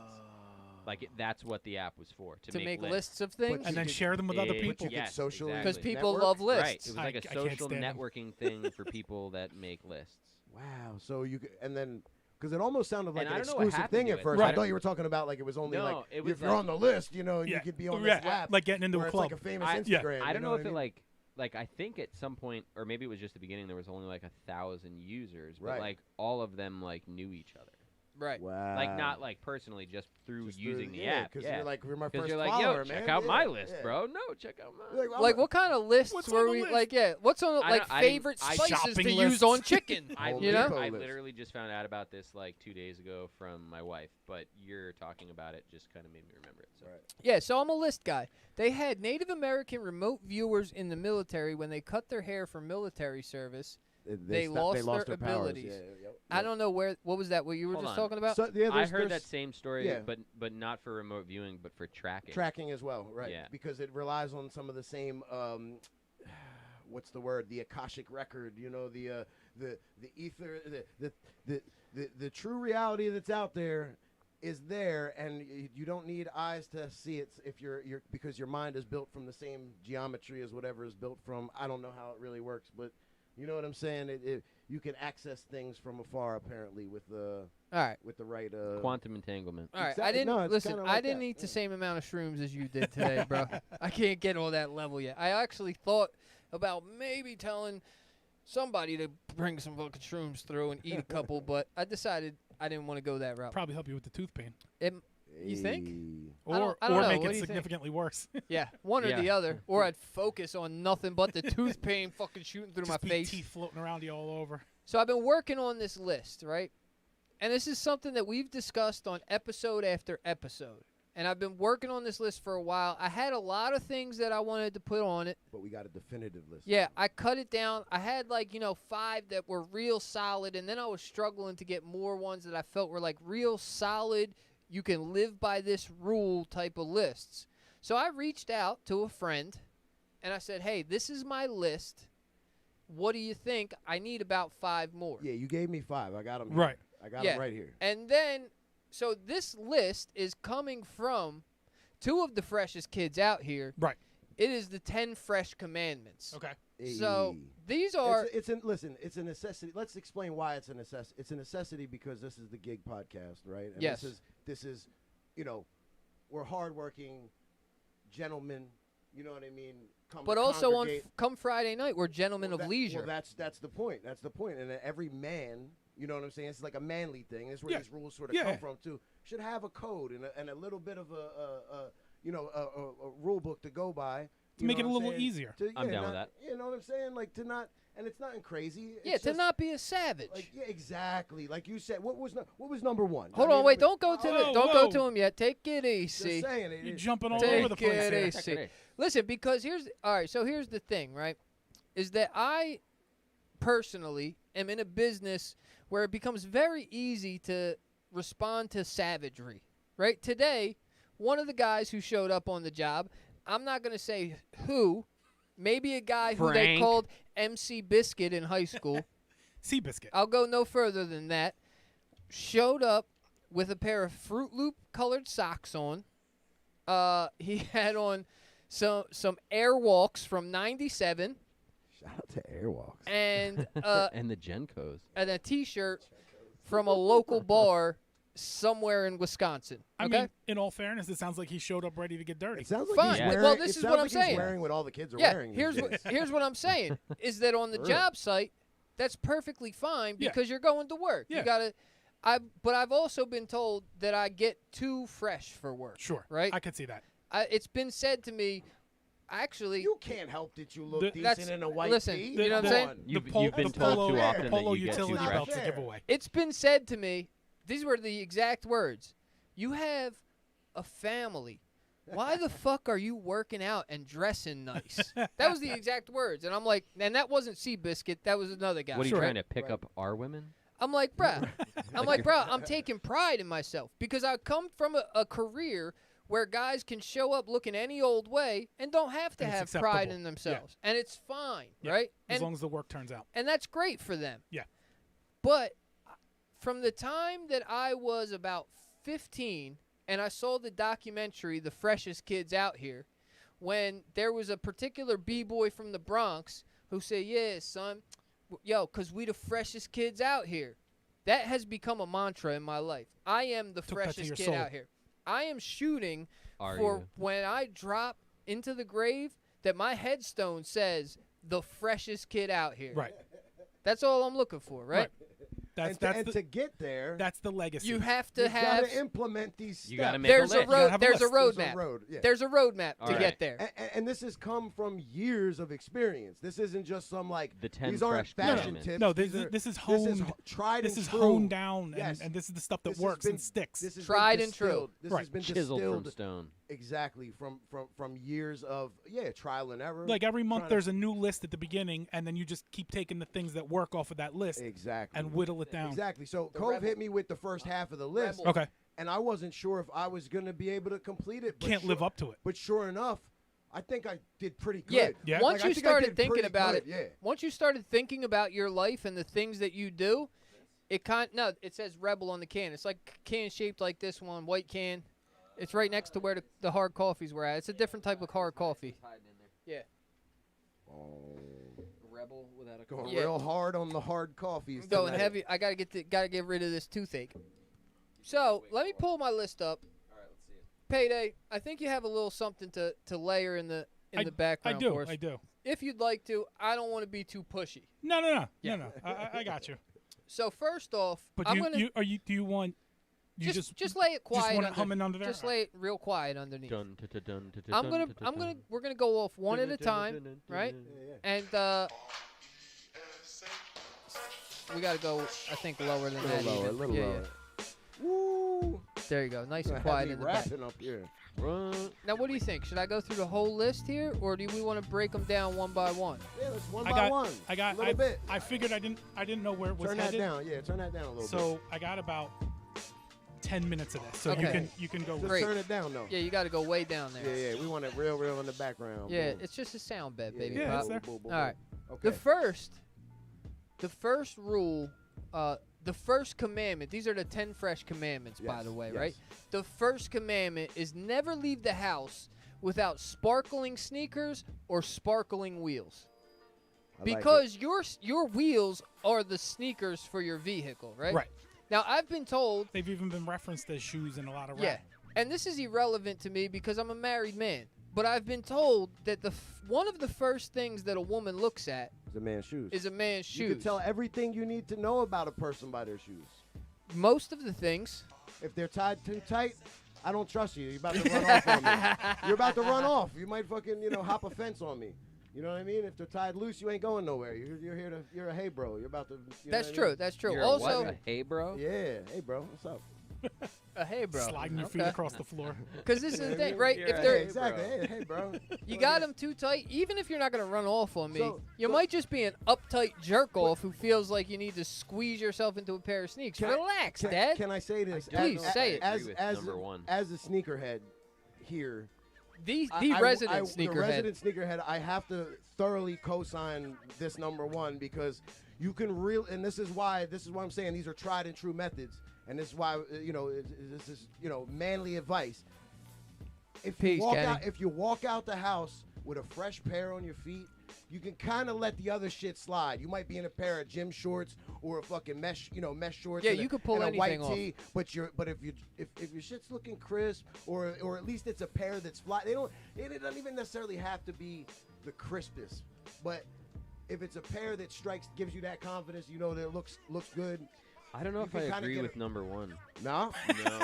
Like that's what the app was for, to make lists of things. And then you share them with other It- people. But you Yes, could socially exactly. 'Cause people network? love lists. Right. It was like a I can't social stand 'em. networking thing for people that make lists. Wow. So you could, and then because it almost sounded like And I an don't know what exclusive happened thing to at it. first. Right. I thought you were talking about like it was only No, like it was if you're like- on the list, you know, Yeah. you could be on Yeah, this app. like getting into where a it's club. like a famous I Instagram. don't you know if what I it mean? like I think at some point, or maybe it was just the beginning. There was only like 1,000 users, but Right. like all of them like knew each other. right. Wow. Like not like personally, just through Just using the yeah, app. Because Yeah, you're like, you're my because first you're like, follower, yo, man. check out Yeah, my list, yeah. bro. No, check out mine. Like, I'm Like what kind of lists What's were on the we list? like? Yeah, what's on I like don't- I didn't- favorite I- spices Shopping to lists. use on chicken? I, Home you know? Depot I list. literally just found out about this like 2 days ago from my wife, but you're talking about it just kind of made me remember it. So. Right. Yeah, so I'm a list guy. They had Native American remote viewers in the military when they cut their hair for military service. They lost their powers. abilities. Yeah, yep, I yep. don't know what was that? What you were Hold just on. talking about? So, yeah, I heard that there's same story, yeah. but not for remote viewing, but for tracking. tracking as well, right? Yeah. Because it relies on some of the same. What's the word? The Akashic record. You know, the ether, the true reality that's out there is there, and you don't need eyes to see it if you're because your mind is built from the same geometry as whatever is built from. I don't know how it really works, but you know what I'm saying. You can access things from afar apparently with the All right. right. Quantum entanglement. All right, I Exactly. didn't No, it's listen. kinda I like didn't that, eat the yeah. same amount of shrooms as you did today, bro. I can't get on that level yet. I actually thought about maybe telling somebody to bring some fucking shrooms through and eat a couple, but I decided I didn't want to go that route. Probably help you with the tooth pain, You think? or I don't know. make What it do you think? significantly worse. Yeah, one or Yeah. the other, or I'd focus on nothing but the tooth pain fucking shooting through Just my be face. teeth floating around you all over. So I've been working on this list, right? And this is something that we've discussed on episode after episode. And I've been working on this list for a while. I had a lot of things that I wanted to put on it. But we got a definitive list. Yeah, I cut it down. I had 5 that were real solid, and then I was struggling to get more ones that I felt were like real solid, you can live by this rule type of lists. So I reached out to a friend and I said, "Hey, this is my list. What do you think? I need about 5 more." Yeah, you gave me 5. I got them. Right. I got Yeah. them right here. And then, so this list is coming from 2 of the freshest kids out here. Right. It is the 10 Fresh Commandments. Okay. So Hey. these are It's a necessity. Let's explain why it's a necessity. It's a necessity because this is the Gig Podcast, right? And Yes. This is, we're hardworking gentlemen. You know what I mean? but also on congregate. come Friday night, we're gentlemen of leisure. Well, that's the point. That's the point. And every man, you know what I'm saying? It's like a manly thing. That's where Yeah. these rules sort of Yeah. come from too. Should have a code and a little bit of a rule book to go by. To you make know it a what I'm little saying? easier. I'm down with not- You know what I'm saying? Like to not, and it's nothing crazy. Yeah, It's to just, not be a savage. like exactly like you said. What was number 1? Hold on, wait, don't go to Whoa, don't go whoa. to him yet. Take it Just easy. saying You're it. jumping all Take over the place it here. easy. Listen, because here's the thing, right? Is that I personally am in a business where it becomes very easy to respond to savagery, right? Today, one of the guys who showed up on the job, I'm not going to say who, maybe a guy who they Frank. called MC Biscuit in high school. Seabiscuit. I'll go no further than that. Showed up with a pair of Fruit Loop colored socks on. He had on some Airwalks from '97 Shout out to Airwalks. and And the Gencos. and a T-shirt from a local bar somewhere in Wisconsin. I Okay? mean, in all fairness, it sounds like he showed up ready to get dirty. It sounds like Fine. he's Yeah. wearing. Well, this it is sounds what I'm like saying. He's wearing what all the kids are Yeah, wearing. here's these what days. here's what I'm saying is that on the For real. job site, that's perfectly fine Yeah. because you're going to work. Yeah. You gotta. But I've also been told that I get too fresh for work. Sure. Right. I could see that. It's been said to me. Actually, You can't help that you look The- decent in a white listen, tee. you know what I'm Come saying? on. You've pol- been the told polo, too yeah, often the that polo you get too utility fresh. belt's a Fair. giveaway. it's been said to me. These were the exact words. You have a family. Why the fuck are you working out and dressing nice? That was the exact words. And I'm like, and that wasn't Seabiscuit. That was another guy. What are you Sure. trying to pick Right. up our women? I'm like, bruh. I'm taking pride in myself because I come from a career where guys can show up looking any old way and don't have to And it's have pride acceptable. in themselves. And it's fine, Yeah, right? As And long as the work turns out. and that's great for them. Yeah. But from the time that I was about 15 and I saw the documentary The Freshest Kids Out Here, when there was a particular B-boy from the Bronx who said, yeah, son, yo, because we the freshest kids out here. That has become a mantra in my life. I am the Took that to freshest your kid soul. out here. I am shooting Are for you? when I drop into the grave that my headstone says the freshest kid out here. Right. That's all I'm looking for, right? That's and to get there, that's the legacy. You have to you have gotta implement these steps. You gotta make there's a a list. You gotta road have a there's a list. There's roadmap. road, yeah. There's a roadmap to All get right. there. And this has come from years of experience. This isn't just some like The 10 these aren't fresh fashion commandments. tips. no, These this, are- this is this honed. is tried This and is true. honed down, Yes. and this is the stuff that This has works been- and sticks. This has Tried been and true. distilled. This has Right. been Chiseled distilled from stone. exactly from years of trial and error. Like every month, trying to- there's a new list at the beginning, and then you just keep taking the things that work off of that list exactly and whittle it down. Exactly. So The Cove rebel. hit me with the first half of the list, Rebel. Okay, and I wasn't sure if I was going to be able to complete it. But can't live up to it. But sure enough, I think I did pretty good. Yeah. Yeah. Once Like, I you think I started did thinking pretty about good, it, yeah. once you started thinking about your life and the things that you do, it it says Rebel on the can. It's like a can shaped like this one, white can. It's right next to where the hard coffees were at. It's a different type of hard coffee. Yeah. Oh, Rebel without a going Yeah. real hard on the hard coffees. Going tonight. heavy. I gotta get rid of this toothache. So let me pull my list up. All right, let's see it. Payday. I think you have a little something to layer in the I background do. for us. I do. If you'd like to, I don't want to be too pushy. No. Yeah. No. I got you. So first off, But I'm you, gonna do you want? You just lay it quiet. just want it under- humming under there. Just lay it real quiet underneath. Dun, dun, dun, dun, dun, I'm dun, gonna, dun, I'm dun, gonna, dun. we're gonna go off one at Dun, a dun, time, dun, dun, dun, right? dun, dun. Yeah. And we gotta go, I think, lower than A that. little lower, a even. little Yeah, lower. Woo! yeah. There you go, nice Gonna and have quiet me in the back. rapping up here. Run. Now, what do you think? Should I go through the whole list here, or do we want to break them down one by one? Yeah, that's one I by got- one. I got. a little bit. I figured I didn't know where it was Turn that headed. down. Yeah, turn that down a little bit. So I got about 10 minutes of this. So Okay. you can go. Just Great. turn it down though. Yeah, you got to go way down there. Yeah, we want it real in the background. Yeah, Boom. it's just a sound bed, Yeah, baby. Yeah, pop. it's there. Boom, boom, boom, All right. boom. Okay. The first rule, the first commandment. These are the 10 fresh commandments, by Yes, the way, yes. right? The first commandment is never leave the house without sparkling sneakers or sparkling wheels, I like it. because your wheels are the sneakers for your vehicle, right? Right. Now, I've been told, They've even been referenced as shoes in a lot of yeah, rap. and this is irrelevant to me because I'm a married man, but I've been told that one of the first things that a woman looks at It's a man's shoes. is a man's You shoes. can tell everything you need to know about a person by their shoes. Most of the things. If they're tied too tight, I don't trust you. You're about to run off on me. You're about to run off. You might fucking, hop a fence on me. You know what I mean? If they're tied loose, you ain't going nowhere. You're here to. You're a hey bro. You're about to. You know That's what I true. mean? That's true. You're Also, what? A hey, bro. Yeah. Hey bro. What's up? hey, bro. Sliding your feet across the floor. Because this is the thing, Yeah, right? you're If a they're Hey, exactly. Hey bro. you got them too tight, even if you're not gonna run off on me, So- you so- might just be an uptight jerk off who feels like you need to squeeze yourself into a pair of sneaks. Can I- Relax, Can, Dad. can I say this? Please, say it. As Agree with as number one. as a sneakerhead here. The I- resident I- sneakerhead. The resident sneakerhead, I have to thoroughly co-sign this number one because you can and this is why I'm saying these are tried and true methods, and this is why this is manly advice. If Peace, you walk Kenny. out, if you walk out the house with a fresh pair on your feet, you can kind of let the other shit slide. You might be in a pair of gym shorts or a fucking mesh shorts. Yeah, and you could pull and a white anything tee. But if your shit's looking crisp, or at least it's a pair that's fly. It doesn't even necessarily have to be the crispest, but if it's a pair that gives you that confidence, you know that it looks good. I don't know You if can I kinda agree get with number one. No? No.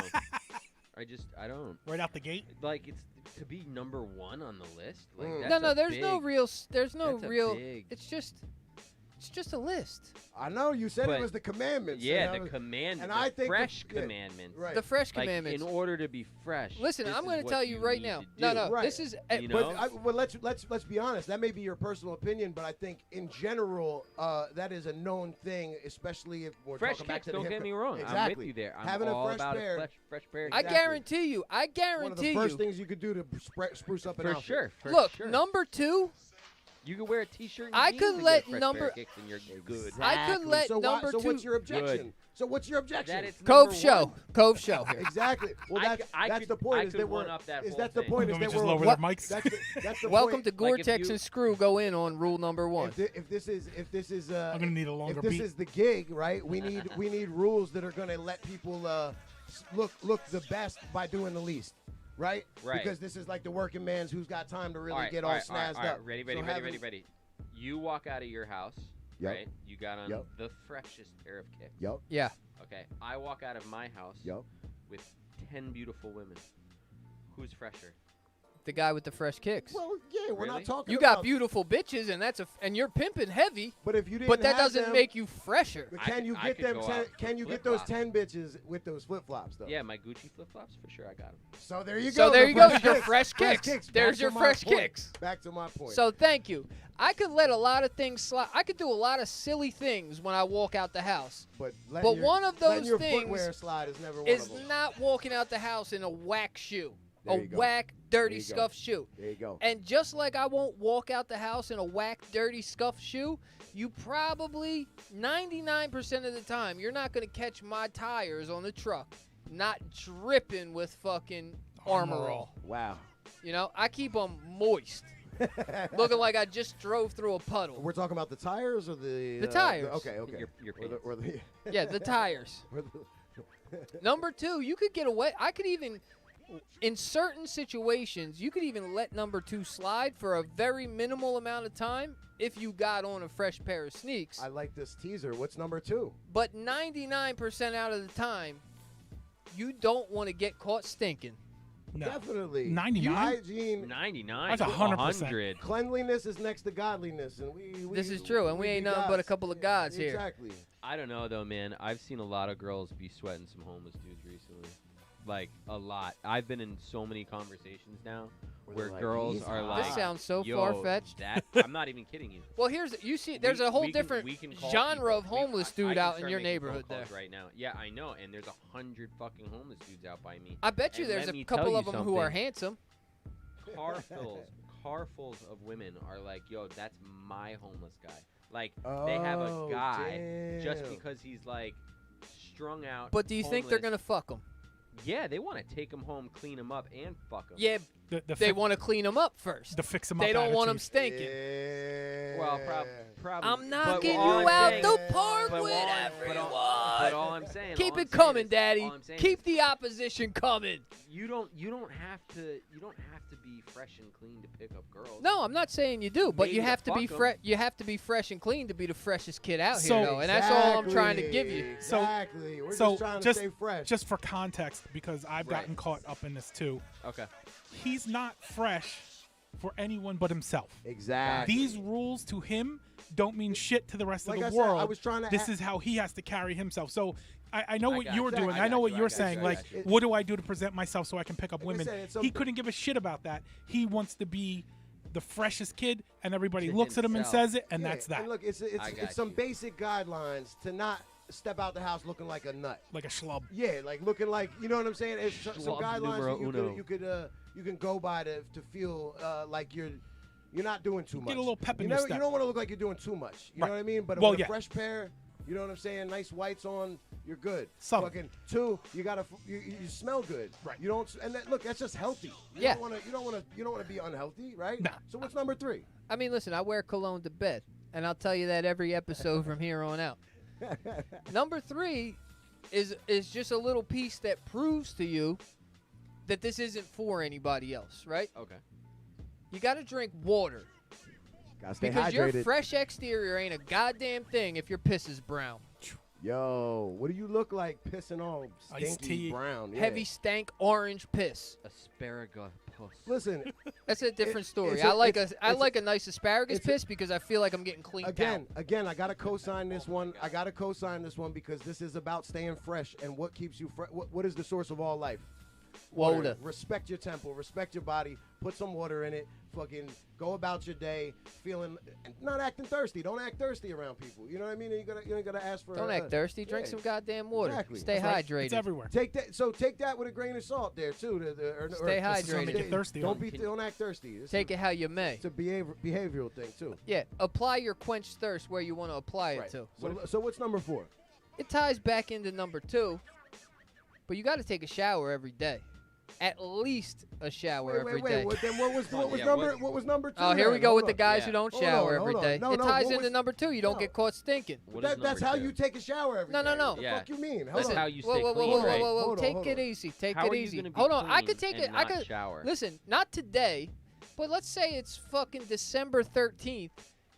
I don't. Right out the gate. Like, it's to be number one on the list. Like, Mm. that's No, a there's no big- real. There's no that's a real. big- It's just a list. I know you said it But- was the commandments. Yeah, and I the was- commandments. and the I think fresh yeah, commandments. right. The fresh Like, commandments. in order to be fresh. Listen, this I'm is going to what tell you right need now. to No, do. no, Right. this is. You But know? well, let's be honest. That may be your personal opinion, but I think in general, that is a known thing, especially if we're Fresh talking back kicks, to the don't hip get me wrong. I'm Exactly. with you there. I'm Having a all fresh about pair- a fresh pair. I Exactly. guarantee you. I One of the guarantee first you. things you could do to spruce up an For outfit. sure. For Look, sure. number 2. You can wear a t-shirt. And I jeans could and let get a fresh number- pair of kicks and you're good. I could let so number so what's 2 your objection? Good. So what's your objection? That it's Cove number show. one. Cove show here. Exactly. Well, I that's c- I that's could- the point. I Is could that we're one up that is whole that the thing. point? Let Is me that just we're lower What- their mics. that's the Welcome point. to Like, Gore-Tex if you- and Screw. Go in on rule number 1. If this is I'm gonna need a longer if this beat. is the gig, right? We need rules that are gonna let people look the best by doing the least, right? Right. Because this is like the working man's who's got time to really All right, get all all right, all right, snazzed all right. up. Ready, So ready, having- ready. You walk out of your house, Yep. right? You got on Yep. the freshest pair of kicks. Yup. Yeah. Okay. I walk out of my house Yup. with 10 beautiful women. Who's fresher? The guy with the fresh kicks. Well, yeah, we're Really? not talking. You got about, beautiful bitches, and and you're pimping heavy, But if you didn't, but that have doesn't them, make you fresher. But I can could- you I get could them? go 10, out can with you get those flip-flops. 10 bitches with those flip flops though? Yeah, my Gucci flip-flops for sure. I got them. So there you go. So there the you go. fresh Your kicks. fresh kicks. There's Back your to my fresh point. kicks. Back to my point. So thank you. I could let a lot of things slide. I could do a lot of silly things when I walk out the house. but one of letting those your things footwear slide is never one Is of them. not walking out the house in a whack shoe, There you go. whack, dirty, There you go. scuffed shoe. There you go. And just like I won't walk out the house in a whack, dirty, scuffed shoe, you probably 99% of the time you're not going to catch my tires on the truck not dripping with fucking Armor All. Wow. You know, I keep them moist, looking like I just drove through a puddle. We're talking about the tires or the tires. Okay. Your Or the, Yeah, the tires. or the, Number 2, you could get away. I could even, in certain situations, you could even let number 2 slide for a very minimal amount of time if you got on a fresh pair of sneaks. I like this teaser. What's number 2? But 99% out of the time, you don't want to get caught stinking. No. Definitely. 99? Hygiene. 99. That's 100%. 100. Cleanliness is next to godliness, and we This is true, and we ain't be nothing but a gods. couple of gods here. Exactly. I don't know though, man. I've seen a lot of girls be sweating some homeless dudes recently. Like a lot. I've been in so many conversations now Where where they're like, girls "He's are hot." like, This sounds so "Yo, far-fetched." That I'm not even kidding you. Well, you see, there's a whole we can different call genre people. of homeless I dude can out start in your making phone neighborhood there. calls right now. Yeah, I know, and there's 100 fucking homeless dudes out by me. I bet you And there's let a me tell couple you of them who are something. handsome. Carfuls of women are like, yo, that's my homeless guy. Like they have a Oh, guy just damn. because he's like strung out. But do you think they're homeless. going to fuck them? Yeah, they want to take him home, clean him up, and fuck him. Yeah, The they want to clean them up first. the fix 'em They up don't want them attitude. stinking. Yeah. Well, probably. I'm but knocking all you I'm out saying- the park but with all I'm- everyone. But all I'm saying. Keep all I'm it saying coming, is- Daddy. all I'm saying Keep is the opposition coming. You don't have to be fresh and clean to pick up girls. No, I'm not saying you do, but Maybe you to have to be fuck 'em. fresh. You have to be fresh and clean to be the freshest kid out So- here, though, and that's all I'm trying to give you. So- Exactly. We're so just trying to just- stay fresh. Just for context, because I've Right. gotten caught up in this too. Okay. He's not fresh for anyone but himself. exactly. These rules to him don't mean shit to the rest Like of I the said, I world. was trying to This a- is how he has to carry himself. So I know I what got you're you. doing. I I know got what you. you're I got saying. you. Like, I got you. what do I do to present myself so I can pick up Like I women? said, it's He some- couldn't give a shit about that. He wants to be the freshest kid, and everybody To looks at him and himself. says it, and Yeah, that's that. And look, it's I got some you. basic guidelines to not step out the house looking like a nut. Like a schlub. Yeah, like looking like, you know what I'm saying? It's some Schlub guidelines numero that you can go by to feel like you're not doing too much. Get a little pep in you your never, step. You don't want to look like you're doing too much. You Right. know what I mean? But Well, with yeah. a fresh pair, You know what I'm saying? Nice whites on, you're good. Subtle. Fucking 2, you smell good. Right. You don't, and look, that's just healthy. You don't want to be unhealthy, right? Nah. So what's number 3? I mean, listen, I wear cologne to bed, and I'll tell you that every episode from here on out. Number 3 is just a little piece that proves to you that this isn't for anybody else, right? Okay. You got to drink water. Gotta stay Because hydrated. your fresh exterior ain't a goddamn thing if your piss is brown. Yo, what do you look like pissing all Iced stinky tea. brown? Yeah. Heavy stank orange piss. Asparagus. Listen, That's a different story. it's I a- like it's- I it's a- like a nice asparagus it's a- piss because I feel like I'm getting cleaned out. again, I gotta co-sign this one. I gotta co-sign this one because this is about staying fresh and what keeps you fresh. What is the source of all life? Water. Respect your temple. Respect your body. Put some water in it. Fucking go about your day feeling, not acting thirsty. Don't act thirsty around people. You know what I mean? You ain't gotta ask for. Don't act thirsty. Drink yeah. some goddamn water. Exactly. Stay That's right. hydrated. It's everywhere. Take that with a grain of salt there too. Stay hydrated. Make you thirsty. Don't act thirsty. Take it how you may. It's a behavioral thing too. Yeah, apply your quenched thirst where you want to apply it Right. to. So what's number 4? It ties back into number 2, but you got to take a shower every day. At least a shower every day. Then what was number 2? Oh, here we go with the guys Yeah. who don't Hold shower on, every hold day. on. No, It no, ties what into was- number 2. You don't no. get caught stinking. What is That's number how 2? you take a shower every No, day. no, no. What the Yeah. fuck you mean? That's Hold on. how you stay Whoa, whoa, clean, whoa, whoa, right? whoa, whoa, Hold on, Take hold it on. easy. Take How it are you easy. gonna be Hold on. I clean could take and it. I not could shower? listen. Not today, but let's say it's fucking December 13th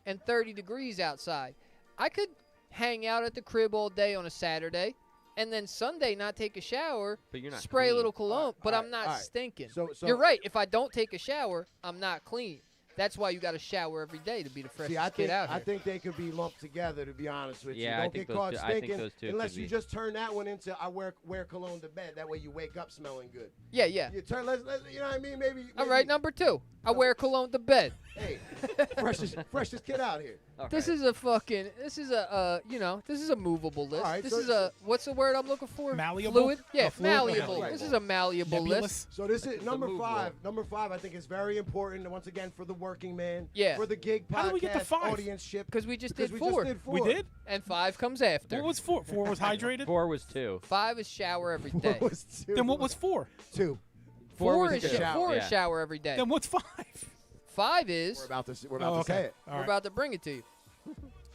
and 30 degrees outside. I could hang out at the crib all day on a Saturday, and then Sunday not take a shower, But you're not spray a clean. little cologne, but All I'm right, not all right. stinking. So You're right. If I don't take a shower, I'm not clean. That's why you got to shower every day to be the freshest See, I kid think out I here. think they could be lumped together. To be honest with you, Yeah, I don't think get those caught two- I think stinking those two unless could you be. just turn that one into I wear cologne to bed. That way you wake up smelling good. Yeah, yeah. You turn let's you know what I mean? Maybe. All right, number 2. I wear cologne to bed. Hey, freshest kid out here. This is a movable list. All right, This so- is a, what's the word I'm looking for? Malleable? Fluid? Yeah, Oh, fluid? malleable. Right. This is a malleable list. Nebulous. So this is It's a number move 5. one. Number 5, I think, is very important. And once again, for the working man. Yeah. For the gig podcast How did we get to 5? audience ship. Because we just Because did we 4. just did 4. We did? And 5 comes after. What was 4? 4 was hydrated? 4 was 2. 5 is shower every 4 day. was 2. Then what was 4? 2? 4 was is a shower, four is yeah. shower every day. Then what's 5? 5 is We're about to say okay. it. All we're right. about to bring it to you.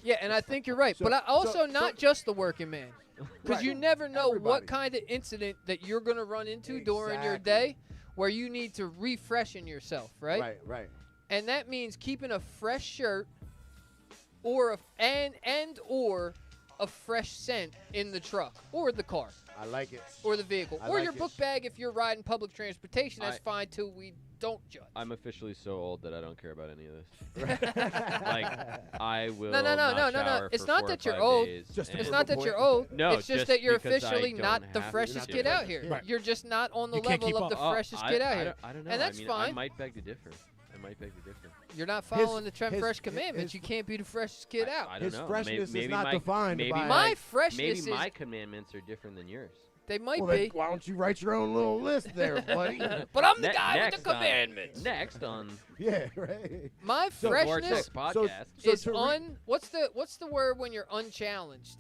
Yeah, and I think you're right. So- but I also so- not just the working man. Because Right. you never know what Everybody. kind of incident that you're going to run into during your Exactly. day where you need to refreshen yourself, right? Right. And that means keeping a fresh shirt or or a fresh scent in the truck or the car I like it. or the vehicle I or like your it. book bag if you're riding public transportation. That's I- fine too. We don't judge. I'm officially so old that I don't care about any of this. Like, I will No. not shower It's for not 4 that or you're 5 old. days, Just to and- It's prove not a that point. you're old. No, it's just just that you're because I officially don't not the have to. freshest You're kid not out the here. freshest. Right. You're just not on the You can't level keep of the up. freshest I- kid out I here. don't- I don't know. And that's I mean, fine. I might beg to differ. You're not following the Trent his- Fresh commandments. his- You can't be the freshest kid out. I don't His know. freshness is maybe not my, defined maybe by- my, My freshness maybe is my commandments are different than yours. they might Well, be, then why don't you write your own little list there, buddy? but I'm the Ne- guy with next the commandments. Next on Yeah, right. My the freshness Vortex podcast. is to what's the word when you're unchallenged?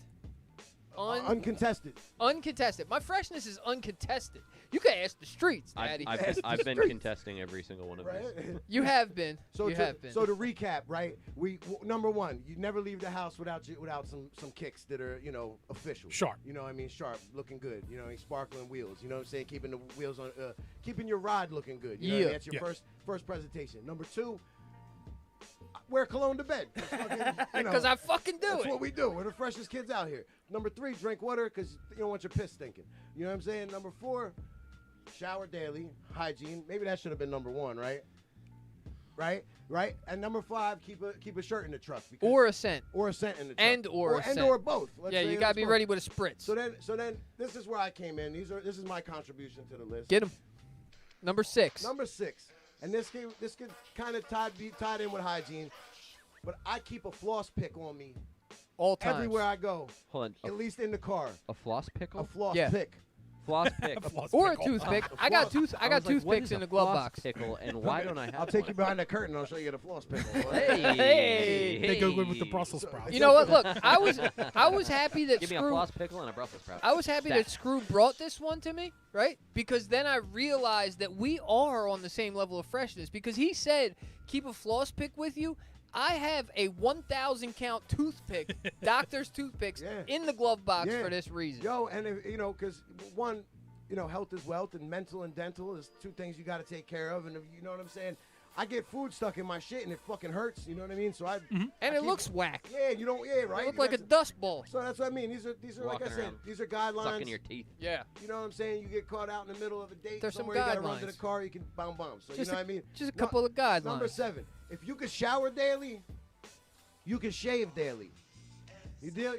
Uncontested. Uncontested. My freshness is uncontested. You can ask the streets, Daddy. I've been contesting every single one of Right. these. You have been. So you to, have been. So to recap, right? Number 1, you never leave the house without some kicks that are official. Sharp. You know what I mean? Sharp, looking good. You know, sparkling wheels. You know what I'm saying? Keeping the wheels on, keeping your rod looking good. You know what I Yeah. mean? That's your first presentation. Number 2, wear cologne to bed. Because I fucking do That's it. what we do. We're the freshest kids out here. Number 3, drink water because you don't want your piss stinking. You know what I'm saying? Number 4, shower daily, hygiene. Maybe that should have been number 1, right? Right. And number 5, keep a shirt in the truck. Because, Or a scent. or a scent in the truck. And or a scent. or both. Let's Yeah, say you it's gotta be both. ready with a spritz. So then this is where I came in. This is my contribution to the list. Get him. Number 6. Number 6, and this could kind of be tied in with hygiene, but I keep a floss pick on me All times. everywhere I go. Hold on. At least in the car. A floss A pickle? floss Yeah. pick. Floss pick. Or a pickle. toothpick. I got I was like, what toothpicks is in a the glove floss box. pickle, and why don't I have I'll take one? you behind the curtain. I'll show you the floss pickle. Hey. They go good with the Hey. Brussels sprouts. You know what? Look, I was happy that Give me a Screw. floss pickle and a Brussels sprout. I was happy that Screw brought this one to me, right? Because then I realized that we are on the same level of freshness. Because he said, keep a floss pick with you. I have a 1,000 count toothpick, doctor's toothpicks, Yeah. in the glove box Yeah. for this reason. Yo, and if, because one, health is wealth, and mental and dental is two things you got to take care of. And if, you know what I'm saying? I get food stuck in my shit, and it fucking hurts. You know what I mean? So And it looks whack. Yeah, you don't. Yeah, right. It looked like a That's- dust ball. So that's what I mean. These are like I Walking said. around, These are guidelines. Sucking your teeth. Yeah. You know what I'm saying? You get caught out in the middle of a date There's some somewhere, you gotta run to the guidelines. car, you can boom. So Just you know what I mean? Just a couple of guidelines. Number 7. If you can shower daily, you can shave daily. You deal.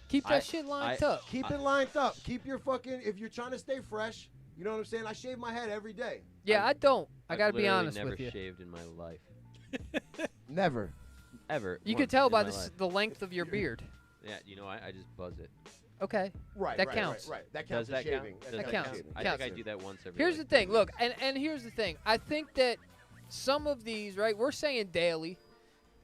Keep that shit lined up. Keep it lined up. Keep your fucking. If you're trying to stay fresh, you know what I'm saying? I shave my head every day. Yeah, I don't. I I've got to be literally honest never with you. shaved in my life. Never. Ever. You once could tell in by my life. the length of your beard. Yeah, I just buzz it. Okay. Right. That right, counts. Right. That Does counts that as count? shaving. Does That that counts. count? Counts. I think I do that once every. Here's the like, thing. 3 Look, weeks. and here's the thing. I think that some of these, right, we're saying daily,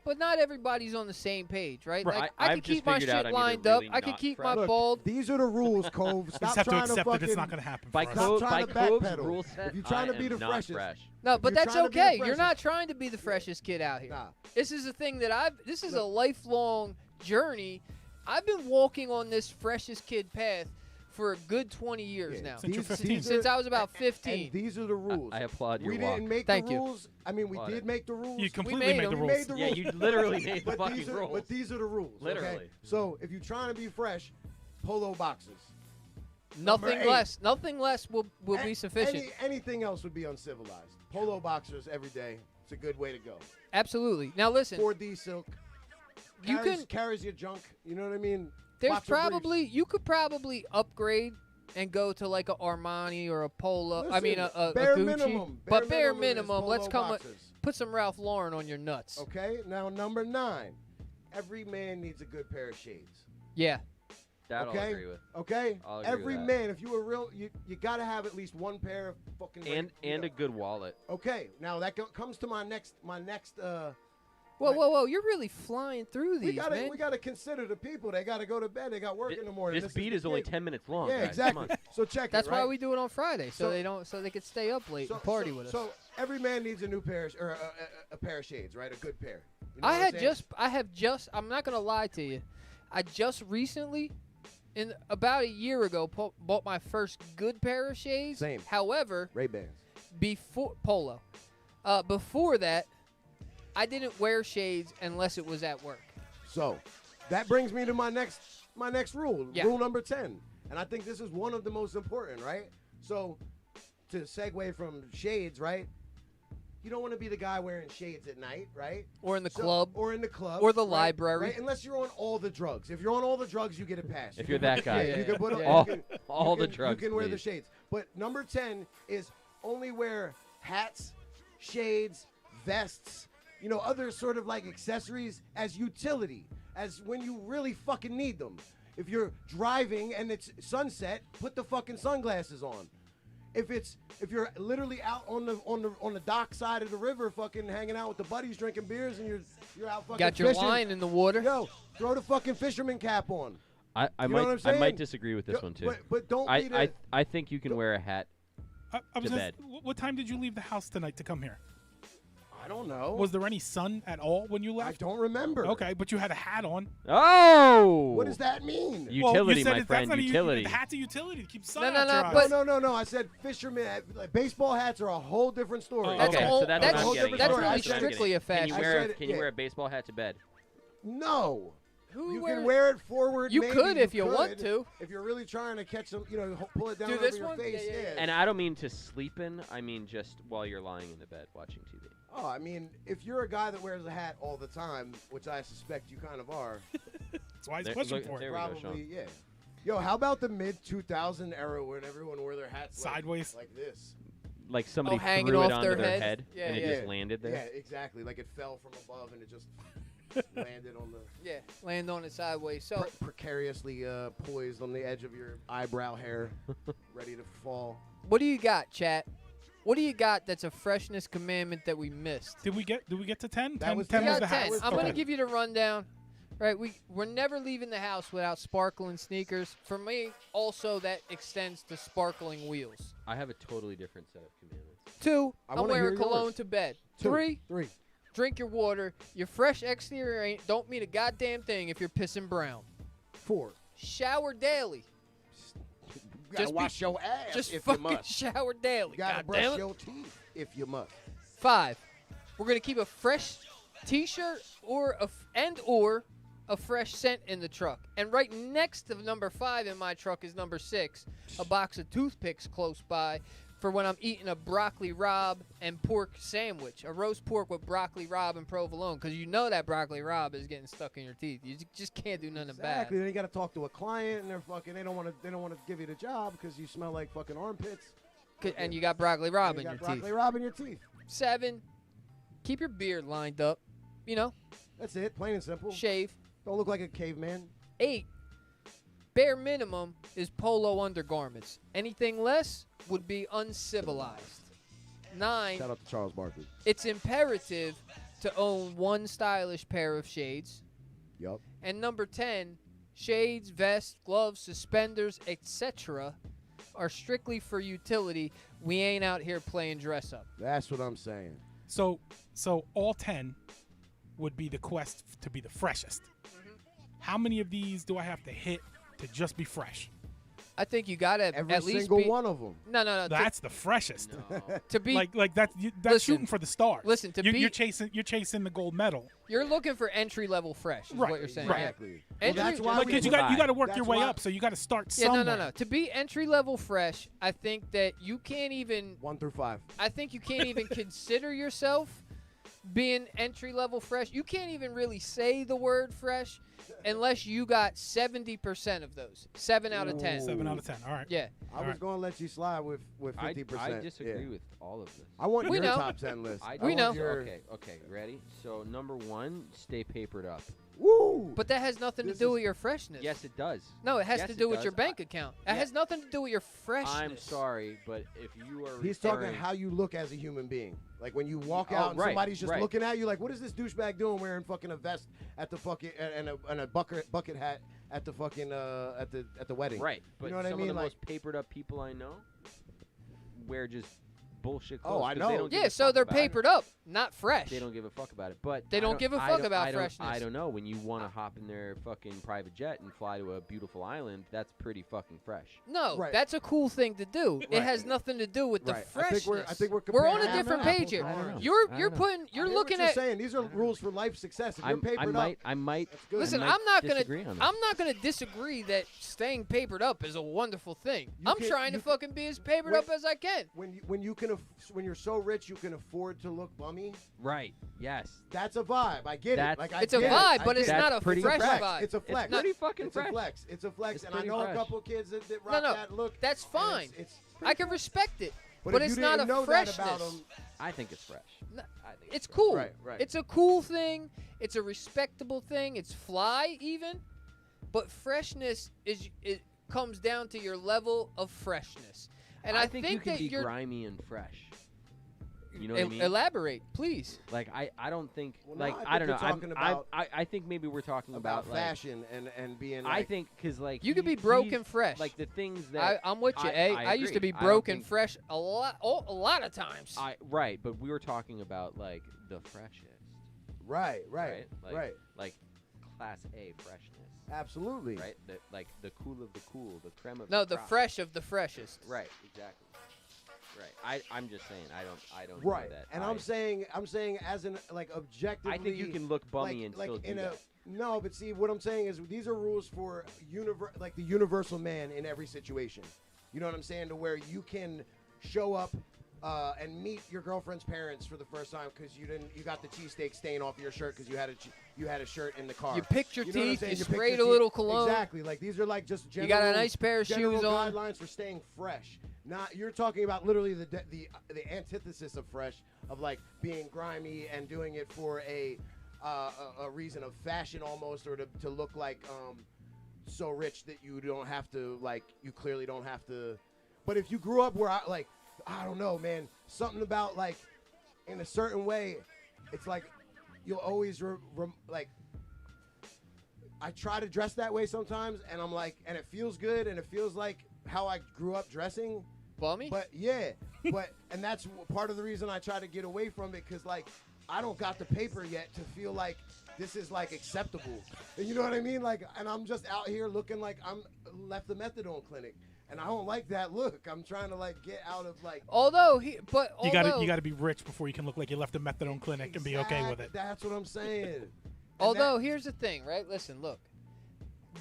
but not everybody's on the same page, right? Right. Like, I I've could just keep my figured out shit I'm either lined up. really I could not keep fresh. my Look, bald. these are the rules, Cove. You Stop just have to trying accept fucking. that it's not going to happen. By for us. Stop code, trying by to Cove's backpedal. rule set, If you're trying I to be am the not freshest. fresh. No, but you're that's trying to be the okay. You're freshest. not trying to be the freshest kid out here. Nah. This is the thing that this is a lifelong journey. I've been walking on this freshest kid path for a good 20 years Yeah. now. Since you're 15. Since I was about And 15. these are the rules. I applaud your We walk. didn't make Thank the you. rules. I mean, we Applaud did it. make the rules. You completely made made them. the We rules. made the Yeah, rules. you literally made the But fucking these are, rules. But these are the rules. Okay? Literally. So if you're trying to be fresh, polo boxes. Nothing Number 8. less. Nothing less will be sufficient. Anything else would be uncivilized. Polo boxers every day. It's a good way to go. Absolutely. Now listen, 4D silk. you can. Carries your junk. You know what I mean? There's Boxer briefs. probably you could probably upgrade and go to like a Armani or a Polo. I mean Listen, a bare Gucci. minimum. But bare is minimum. Let's polo come. boxers. Put some Ralph Lauren on your nuts. Okay. Now number 9. Every man needs a good pair of shades. Yeah. That I'll Okay? agree with. Okay. I'll agree Every with that. man, if you were real, you gotta have at least one pair of fucking. And a good wallet. Okay. Now that comes to my next. Whoa! You're really flying through We these, gotta man. we gotta consider the people. They gotta go to bed. They got work in the morning. This beat is only 10 minutes long. Yeah, guys. exactly. Come on. So check That's it. Right? why we do it on Friday, so So- they could stay up late and party with us. So every man needs a new pair or a pair of shades, right? A good pair. You know I what I'm saying? have just. I'm not gonna lie to you. I just recently, in about a year ago, bought my first good pair of shades. Same. However, Ray-Bans. before Polo, before that, I didn't wear shades unless it was at work. So that brings me to my next rule. Yeah. Rule number 10. And I think this is one of the most important, right? So to segue from shades, right? You don't want to be the guy wearing shades at night, right? Or in the So- club. Or in the club. Or the right? library. Right? Unless you're on all the drugs. If you're on all the drugs, you get a pass. If You you're can- that guy. Yeah, you can put Yeah. All- you can- all you the can- drugs, You can wear the please. shades. But number 10 is only wear hats, shades, vests, other sort of like accessories as utility, as when you really fucking need them. If you're driving and it's sunset, put the fucking sunglasses on. If you're literally out on the dock side of the river, fucking hanging out with the buddies, drinking beers, and you're out fucking Got your fishing, line in the water. Yo, throw the fucking fisherman cap on. I You know what I'm might saying? disagree with this Yo, one too. But don't be the. I think you can wear a hat. I was To gonna bed. what time did you leave the house tonight to come here? I don't know. Was there any sun at all when you I left? don't remember. Okay, but you had a hat on. Oh! What does that mean? Well, you Utility, said my that's friend. not a Utility. The hat's a utility to keep sun No, out no, your no, eyes. but- No. I said fisherman. Baseball hats are a whole different story. Oh, That's okay, all- so that's, that's- what I'm getting. that's at. really what I'm getting strictly at. a fashion. Can you I wear? said- Can you yeah. wear a baseball hat to bed? No. Who You wear- can wear it forward. You maybe, could if you could, want to. If you're really trying to catch them, pull it down Do over this your one? face. Yeah, yeah, yeah. And I don't mean to sleep in. I mean just while you're lying in the bed watching TV. Oh, I mean, if you're a guy that wears a hat all the time, which I suspect you kind of are, That's why he's There- pushing look, for it. there we go, probably, Sean. yeah. Yo, how about the mid-2000 era when everyone wore their hats Sideways? like this? Like somebody hanging threw it off onto their their head? head Yeah, and it yeah. just landed there. Yeah, exactly. Like it fell from above and it just. landed on the land on it sideways. So precariously poised on the edge of your eyebrow hair, ready to fall. what do you got, chat? What do you got that's a freshness commandment that we missed? Did we get to 10? That 10, was 10 We was got the 10. house. I'm going Okay. to give you the rundown. Right, we're never leaving the house without sparkling sneakers. For me, also that extends to sparkling wheels. I have a totally different set of commandments. 2, I I'm wanna wearing hear cologne yours. to bed. 2, 3, drink your water. Your fresh exterior don't mean a goddamn thing if you're pissing brown. 4. Shower daily. You gotta Just wash your ass Just if you fucking must. shower daily. You gotta God brush damn it. your teeth if you must. 5, we're gonna keep a fresh T-shirt or a fresh scent in the truck. And right next to number 5 in my truck is number 6, a box of toothpicks close by for when I'm eating a broccoli rabe and pork sandwich, a roast pork with broccoli rabe and provolone, because you know that broccoli rabe is getting stuck in your teeth. You just can't do nothing Exactly. bad. Then you got to talk to a client, and they don't want to give you the job because you smell like fucking armpits. And you got broccoli rabe in You your got broccoli teeth. rabe in your teeth. 7, keep your beard lined up. You know, That's it. Plain and simple. shave. Don't look like a caveman. 8, bare minimum is polo undergarments. Anything less would be uncivilized. 9, Shout out to Charles Barkley. it's imperative to own one stylish pair of shades. Yup. And number 10, shades, vests, gloves, suspenders, etc. are strictly for utility. We ain't out here playing dress up. That's what I'm saying. So all 10 would be the quest to be the freshest. How many of these do I have to hit to just be fresh? I think you gotta Every at least single be, one of them. No. That's the freshest. No. To be Like that's Listen. shooting for the stars. Listen, to you're be- chasing the gold medal. you're looking for entry level fresh. Is Right, what you're saying. right. Yeah. Exactly. Entry- that's why Like, we because you got to work your That's way why- up, so you got to start Yeah, somewhere. no. To be entry level fresh, I think that you can't even. 1 through 5. I think you can't even consider yourself being entry level fresh. You can't even really say the word fresh unless you got 70% of those. 7 out of 10. 7 out of 10. All right. Yeah. I All was right. going to let you slide with 50%. I disagree Yeah. with all of this. I want We your know. top 10 list. I We want know. your- Okay, ready? So number 1, stay papered up. Woo! But that has nothing to This do is- with your freshness. Yes, it does. No, it has Yes, to it do with does. your bank account. It yeah. has nothing to do with your freshness. I'm sorry, but if you are He's talking referring- how you look as a human being. Like when you walk Oh, out and right, somebody's just right. looking at you like, what is this douchebag doing wearing fucking a vest at the fucking and a bucket hat at the fucking at the wedding? Right, but You know what I some mean? of the Like- most papered up people I know wear just bullshit Oh, clothes. I 'cause know. They don't give Yeah, a so fuck they're about it. papered up, not fresh. They don't give a fuck about it, but They I don't give a I fuck don't- about I don't- freshness. I don't know. When you want to hop in their fucking private jet and fly to a beautiful island, that's pretty fucking fresh. No, Right. that's a cool thing to do. It Right. has nothing to do with the Right. freshness. I think we're We're on comparing a different apples page to here. I don't know. oranges. You're I you're don't know. putting you're I hear looking what you're at. saying. These are rules for life success. If you're I papered up, might. that's good. Listen, I might I'm not disagree gonna on that. I'm not gonna disagree that staying papered up is a wonderful thing. You I'm can- trying to you can- fucking be as papered when- up as I can. when you're so rich you can afford to look bummy. Right. Yes. That's a vibe. I get it. That's- Like I It's a get it. vibe, I but get it's it. not That's a pretty fresh flex. vibe. It's a flex. It's pretty fucking It's fresh. a flex. It's a flex, It's and I pretty know fresh. a couple kids that rock No, that look. that's and fine. It's I can respect it, but but if it's you not didn't a know freshness. that about 'em, I think it's fresh. No, I think It's fresh. cool. Right, right. It's a cool thing. It's a respectable thing. It's fly even, but freshness it comes down to your level of freshness. And I think you can that be you're grimy and fresh. You know what I mean? Elaborate, please. Like I don't think Well, no, like I I don't know. think you're talking I'm- about- I think maybe we're talking about about like, fashion and being. I Like, think because like You could be he- broke he's- and fresh. Like the things that I'm with you. I used to agree. be I don't broke and think- fresh a lot of times. Right, but we were talking about like the freshest, right. Like, like class A freshness, Absolutely. right? Like the cool of the cool, the creme of No, the the crop. fresh of the freshest. Right, exactly. Right. I'm just saying I don't Right. know that. And I'm saying as an like objectively. I think you can look bummy and still do that. No, but see what I'm saying is these are rules for like the universal man in every situation. You know what I'm saying? To where you can show up and meet your girlfriend's parents for the first time because you got the cheesesteak stain off your shirt because you had a shirt in the car. You picked your know what I'm teeth, saying? you picked sprayed your a little teeth. cologne. Exactly. Like these are like just You general, got a nice pair of general shoes on. guidelines for staying fresh. Not you're talking about literally the antithesis of fresh, of like being grimy and doing it for a a reason of fashion almost, or to look like so rich that you don't have to, like, you clearly don't have to. But if you grew up where I don't know, man, something about, like, in a certain way, it's like you'll always like, I try to dress that way sometimes, and I'm like, and it feels good, and it feels like how I grew up dressing. Bummy? But yeah, and that's part of the reason I try to get away from it, because, like, I don't got the paper yet to feel like this is, like, acceptable. And you know what I mean? Like, and I'm just out here looking like I'm left the methadone clinic. And I don't like that look. I'm trying to, like, get out of, like. You gotta be rich before you can look like you left a methadone clinic and be okay with it. That's what I'm saying. Although, here's the thing, right? Listen, look.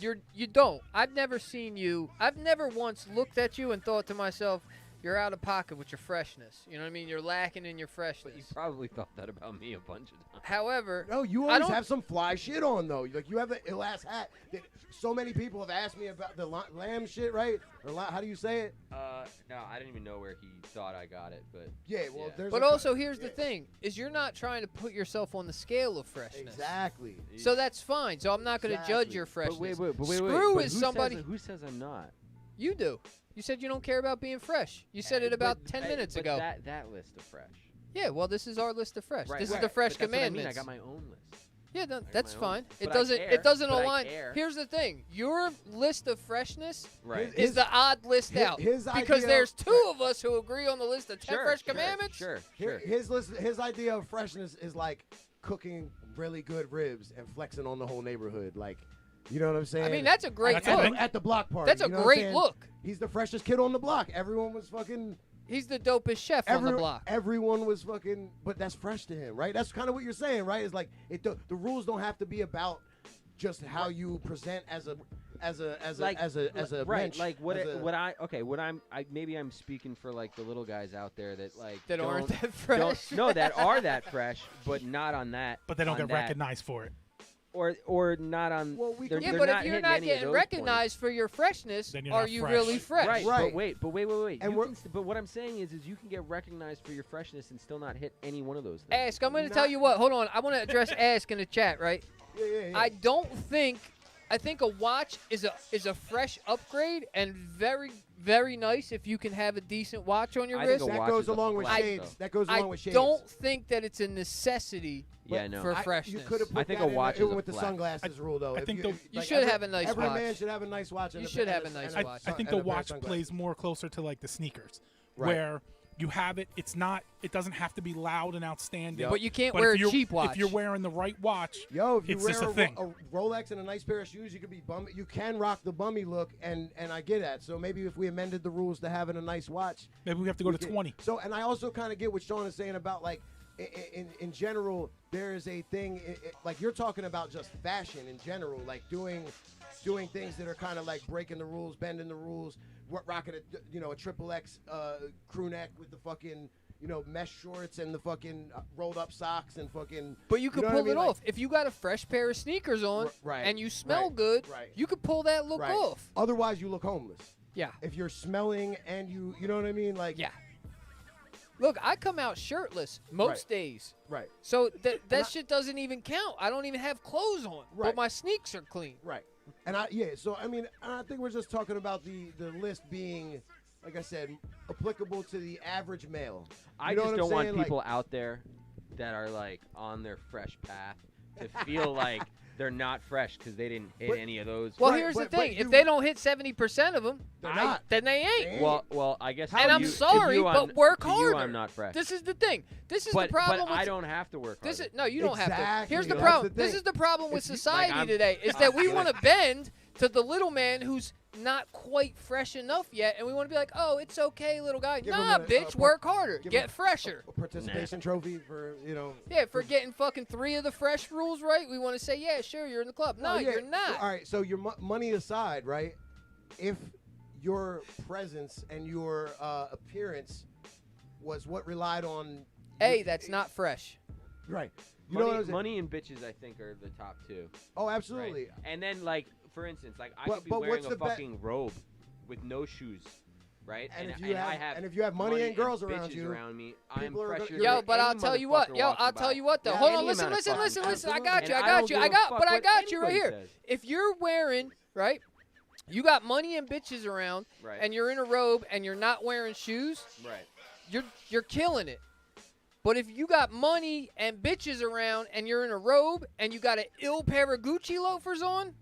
You don't. I've never seen you. I've never once looked at you and thought to myself, you're out of pocket with your freshness. You know what I mean? You're lacking in your freshness. But you probably thought that about me a bunch of times. However, no, you always have some fly shit on, though. Like, you have the ill ass hat that so many people have asked me about, the lamb shit, right? Or how do you say it? No, I didn't even know where he thought I got it, but yeah. Well, there's. But also, here's the thing: is you're not trying to put yourself on the scale of freshness. Exactly. So that's fine. So I'm not going to judge your freshness. But wait. Screw But is somebody. Who says I'm not? You do. You said you don't care about being fresh. You said it about 10 minutes ago. That list of fresh. Yeah, well, this is our list of fresh. Right, this is the fresh but that's what I mean. commandments. I got my own list. Yeah, that's fine. It But I doesn't care, but I align. care. Here's the thing: your list of freshness Right. is the odd list out because idea there's of- two of us who agree on the list of 10 fresh commandments. Sure. His idea of freshness is like cooking really good ribs and flexing on the whole neighborhood. Like, you know what I'm saying? I mean, that's a great look. At the block party. That's a you know what I'm great saying? look. He's the freshest kid on the block. Everyone was fucking. He's the dopest chef on the block. Everyone was fucking, but that's fresh to him, right? That's kind of what you're saying, right? It's like the rules don't have to be about just how you present as a right. mensch, Like maybe I'm speaking for, like, the little guys out there that, like, That aren't don't- that fresh. No, that are that fresh, but not on that. But they don't on get that. recognized for it. Or not on. Well, we they're, can- Yeah, they're but not if you're hitting not any of getting those recognized for your freshness, Then you're are not you fresh. really points. fresh? Right. Right. But wait. And But what I'm saying is you can get recognized for your freshness and still not hit any one of those things. Ask. I'm going to tell you what. Hold on. I want to address Ask in the chat, right? Yeah. I think a watch is a fresh upgrade and very, very nice if you can have a decent watch on your I think wrist. a that watch goes is a along with flex, shades. though. That goes I along with shades. don't think that it's a necessity Yeah, no. for freshness. You could have put I think that a watch in is a with the flex. sunglasses rule, though. I If think You should have a nice every watch. man should have a nice watch. And You a- should and have a- a nice and watch. I think and the a pair of watch sunglasses. plays more closer to, like, the sneakers, Right. where you have it. It doesn't have to be loud and outstanding. Yep. But you can't But wear if a you're- cheap watch. If you're wearing the right watch, Yo, if you it's wear just a thing. a Rolex and a nice pair of shoes, you could be bummy. You can rock the bummy look, and I get that. So maybe if we amended the rules to having a nice watch, maybe we have to go to we could- 20. So, and I also kind of get what Sean is saying about, like, in general, there is a thing like you're talking about just fashion in general, like doing things that are kind of like breaking the rules, bending the rules, rocking a triple X crew neck with the fucking mesh shorts and the fucking rolled up socks and fucking. But you could know what pull I mean? it Like, off. If you got a fresh pair of sneakers on right, and you smell right, good, right. you could pull that look right. off. Otherwise, you look homeless. Yeah. If you're smelling and you know what I mean, like. Yeah. Look, I come out shirtless most days. Right. So that shit doesn't even count. I don't even have clothes on, but Right. my sneaks are clean. Right. And so I mean, I think we're just talking about the list being, like I said, applicable to the average male. I You know just what don't I'm want saying? Like- people out there that are, like, on their fresh path to feel like they're not fresh because they didn't hit But- any of those. Well, Right, here's the but thing: you- if they don't hit 70% of them, They're not. then they ain't. They ain't. Well, I guess. And to I'm you- to sorry, you, but I'm- work to you, harder. I'm not fresh. This is the thing. This is but the problem. I with don't have to work This harder. is no, you don't have to. Exactly, Here's the that's problem. the This thing. is the problem with If you- society I'm- today: is that we want to bend to the little man who's not quite fresh enough yet, and we want to be like, "Oh, it's okay, little guy." Give Nah, him a- bitch, a- work harder, give get him fresher. A participation trophy for Yeah, for getting fucking 3 of the fresh rules right, we want to say, "Yeah, sure, you're in the club." No, Oh, yeah. you're not. All right, so your money aside, right? If your presence and your appearance was what relied on. Hey, that's not fresh. Right. You know what I'm saying? Money and bitches, I think, are the top two. Oh, Right? absolutely. And then, like, for instance, like I But- could be but wearing what's a the fucking robe with no shoes, right? And if I you have money and girls around bitches you, around me, I'm people are fresher. gonna- Yo, than but I'll any tell you what. motherfucker Yo, walking I'll tell by. you what though. Yeah, Hold any on, listen. amount of fucking- I got absolutely. you. And I don't give a fuck But I what got you right anybody here. says. If you're wearing, right, you got money and bitches around, Right. and you're in a robe and you're not wearing shoes, Right. you're killing it. But if you got money and bitches around and you're in a robe and you got an ill pair of Gucci loafers on,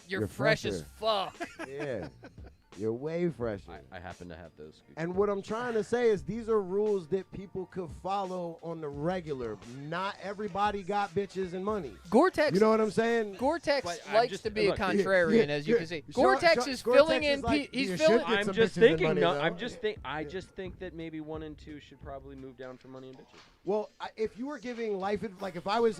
you're fresh as fuck. Yeah. You're way fresher. I happen to have those. And what I'm trying to say is these are rules that people could follow on the regular. Not everybody got bitches and money. Gore-Tex, You know what I'm saying? Gore-Tex But I'm likes just- to be a look, contrarian, as you can see. Gore-Tex is Gore-Tex filling is in. like, He's you filling. should get I'm some just bitches and thinking. money, No, though. I just think that maybe 1 and 2 should probably move down for money and bitches. Well, if you were giving life, like if I was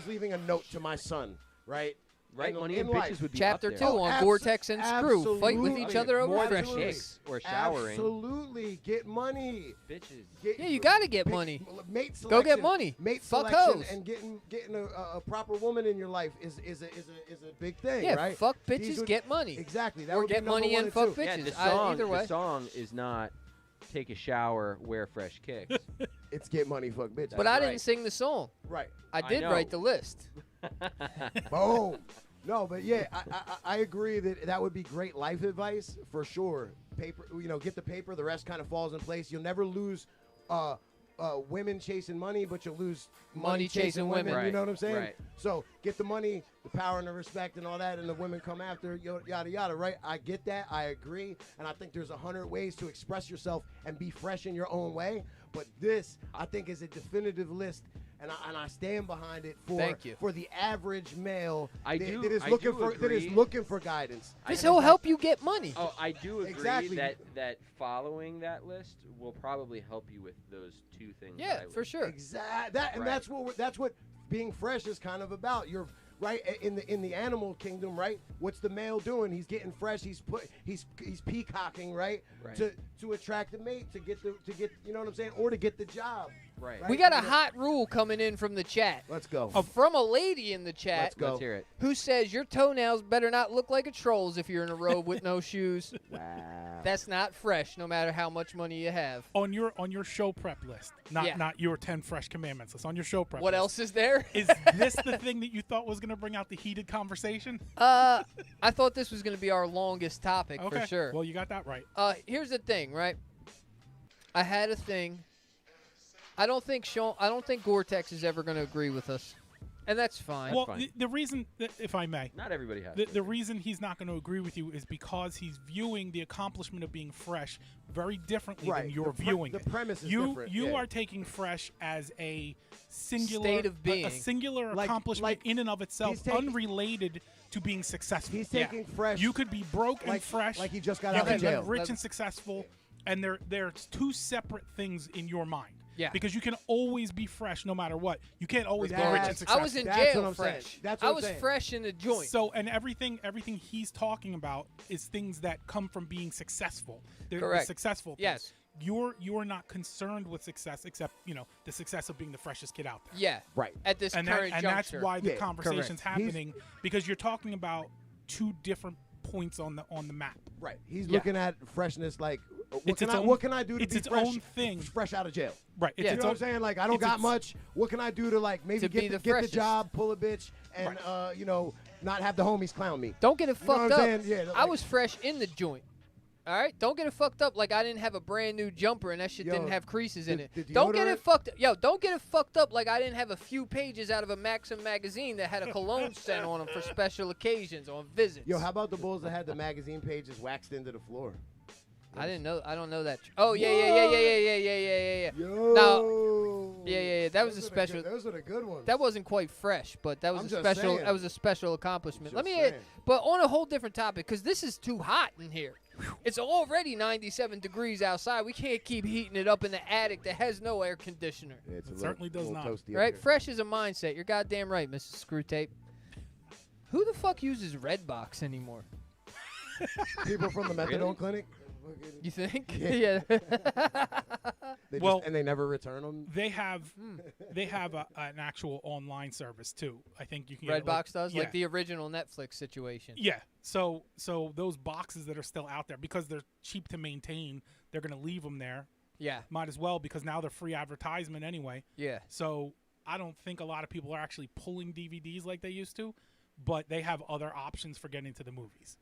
leaving a note to my son, right? Right, money in and life. bitches would be Chapter up 2 there. on Gore-Tex and Screw. Fight with absolutely. each other over More than Absolutely. freshness. chicks or showering. Absolutely, get money. Bitches. Yeah, you gotta get money. Mate Go get selection- money. Mate Fuck selection hoes. and getting a proper woman in your life is a big thing, Yeah, right? fuck These bitches, would- get money. Exactly. That Or would be get number money one and fuck two. Yeah, bitches. the Either way. song is not take a shower, wear fresh kicks. It's get money, fuck bitches. But I right. didn't sing the song. right. I I did know. write the list. Boom. No, but yeah, I agree that would be great life advice for sure. Paper, get the paper. The rest kind of falls in place. You'll never lose women chasing money, but you'll lose money chasing women. women. You know what I'm saying? Right. So get the money, the power, and the respect, and all that, and the women come after. Yada yada. Right? I get that. I agree, and I think there's 100 ways to express yourself and be fresh in your own way. But this, I think, is a definitive list. And I stand behind it Thank you. for the average male I that do- is I looking do for that is agree. looking for guidance. This will help you get money. Oh, I do agree Exactly. that following that list will probably help you with those two things. Yeah, for sure. Exactly. And Right. that's what being fresh is kind of about. You're right in the animal kingdom, right? What's the male doing? He's getting fresh. He's peacocking, right? Right. To attract a mate, to get you know what I'm saying, or to get the job. Right. We got a hot rule coming in from the chat. Let's go. From a lady in the chat Let's go. Let's hear it. who says your toenails better not look like a troll's if you're in a robe with no shoes. Wow. That's not fresh, no matter how much money you have. On your show prep list, not Yeah. not your 10 fresh commandments list. On your show prep. What list. else is there? Is this the thing that you thought was going to bring out the heated conversation? I thought this was going to be our longest topic Okay, for sure. Well, you got that right. Here's the thing, right? I had a thing. I don't think Gore-Tex is ever going to agree with us, and that's fine. Well, fine. the reason, that, if I may, Not everybody has. the reason he's not going to agree with you is because he's viewing the accomplishment of being fresh very differently Right. than you're The viewing the it. premise is you different. you yeah. are taking fresh as a singular State of a being. singular Like- accomplishment like in and of itself, he's taking- unrelated to being successful. He's Yeah. taking fresh. You could be broke like and fresh. like he just got you out can of be jail. rich and successful, and they're two separate things in your mind. Yeah. Because you can always be fresh no matter what. You can't always be That's- rich and I successful. was in That's jail what I'm saying. fresh. That's I what I'm was saying. fresh in the joint. So, and everything he's talking about is things that come from being successful. They're Correct. successful things. Yes. You're not concerned with success except, the success of being the freshest kid out there. Yeah. Right. At this And current that's juncture. why the Yeah, conversation's correct. He's- happening, because you're talking about two different points on the map. Right. He's Yeah. looking at freshness like what It's can its I own- what can I do to it's be its fresh, own thing. fresh out of jail? Right. It's Yeah. You its know own, what I'm saying? Like I don't it's got its- much. What can I do to like maybe To be the get the freshest. job, pull a bitch, and not have the homies clown me? Don't get it You know fucked what up. I'm saying? Yeah, I like- was fresh in the joint. All right? Don't get it fucked up like I didn't have a brand new jumper and that shit Yo, didn't have creases in the- it. the Don't get deodorant- it fucked up. Yo, don't get it fucked up like I didn't have a few pages out of a Maxim magazine that had a cologne scent on them for special occasions on visits. Yo, how about the Bulls that had the magazine pages waxed into the floor? I didn't know. I don't know that. Oh yeah. Yo. Yeah. That was Those a are the special. good- those are the good ones. That wasn't quite fresh, but that was I'm a just special. saying. That was a special accomplishment. Let Just me. saying. But on a whole different topic, because this is too hot in here. It's already 97 degrees outside. We can't keep heating it up in the attic that has no air conditioner. Yeah, it's a It little- certainly does little not. toasty up Right? here. Fresh is a mindset. You're goddamn right, Mrs. Screwtape. Who the fuck uses Redbox anymore? People from the methadone Really? clinic. Fucking- You think? Yeah. Yeah. And they never return them. They have an actual online service too. I think you can get it, like- Redbox does, yeah. like the original Netflix situation. Yeah. So those boxes that are still out there, because they're cheap to maintain, they're going to leave them there. Yeah. Might as well, because now they're free advertisement anyway. Yeah. So I don't think a lot of people are actually pulling DVDs like they used to, but they have other options for getting to the movies.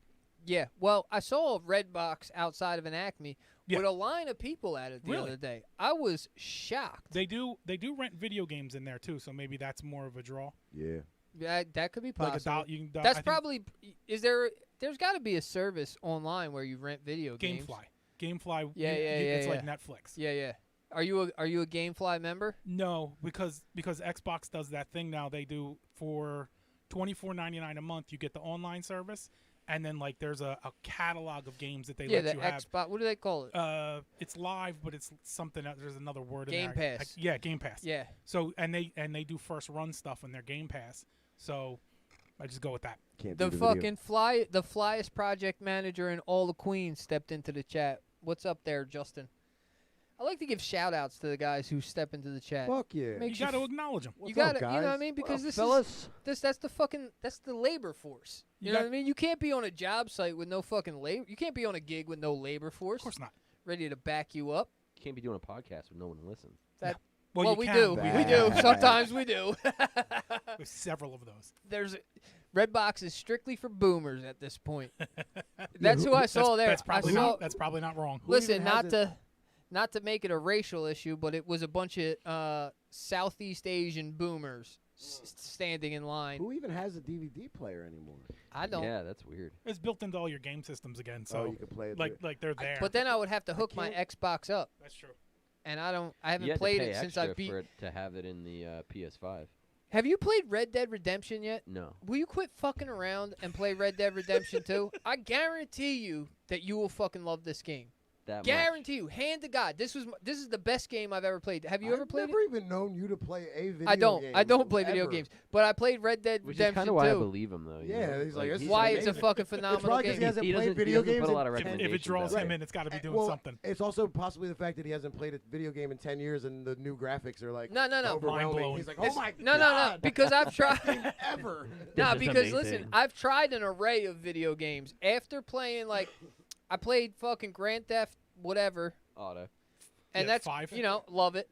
Yeah. Well, I saw a Redbox outside of an Acme Yeah. with a line of people at it the Really? other day. I was shocked. They do rent video games in there too, so maybe that's more of a draw. Yeah. That could be Like possible. you can, I That's think probably. There's got to be a service online where you rent video games. GameFly. Yeah, It's yeah, like yeah. Netflix. Yeah, yeah. Are you a GameFly member? No, because Xbox does that thing now. They do for $24.99 a month. You get the online service, and then like there's a catalog of games that they Yeah, let the you have. Xbox. What do they call it? It's live, but it's something. There's another word Game in there. Pass. Yeah, Game Pass. Yeah. So and they do first run stuff on their Game Pass. So I just go with that. Can't The do the video. fucking the flyest project manager in all the Queens stepped into the chat. What's up there, Justin? I like to give shout outs to the guys who step into the chat. Fuck yeah. Make- You got to acknowledge them. What's you got up, to, you know what I guys? mean? What Because up, that's the labor force. You know what I mean? You can't be on a job site with no fucking labor. You can't be on a gig with no labor force. Of course not. Ready to back you up. You can't be doing a podcast with no one to listen. Well, you we can. do. We do. Sometimes we do. There's several of those. There's Redbox is strictly for boomers at this point. That's who I saw there. That's probably I saw, not. That's probably not wrong. Listen, even not has to not to make it a racial issue, but it was a bunch of Southeast Asian boomers standing in line. Who even has a DVD player anymore? I don't. Yeah, that's weird. It's built into all your game systems again, so you can play it. like they're there. But then I would have to hook my Xbox up, that's true. and I You haven't had to played pay it since extra I beat. for it to have it in the PS5. Have you played Red Dead Redemption yet? No. Will you quit fucking around and play Red Dead Redemption 2? I guarantee you that you will fucking love this game. That much. Guarantee you, hand to God. This is the best game I've ever played. Have you ever played I've never even known you to play a video it? game. I don't play video ever. games, but I played Red Dead Which is Redemption kind of why I 2. believe him, though. you Yeah, know? he's like, this is Why it's a amazing. fucking It's phenomenal probably 'cause game. he hasn't He played doesn't- video he doesn't games. put a lot of If it recommendations draws out him there. in, it's got to be doing Well, something. It's also possibly the fact that he hasn't played a video game in 10 years and the new graphics are like No. overwhelming. Mind-blowing. He's like, It's- oh my No, god. because I've tried. ever. No, This is because amazing. listen, I've tried an array of video games. After playing, like, I played fucking Grand Theft whatever, Auto. and Yeah, that's 5. love it.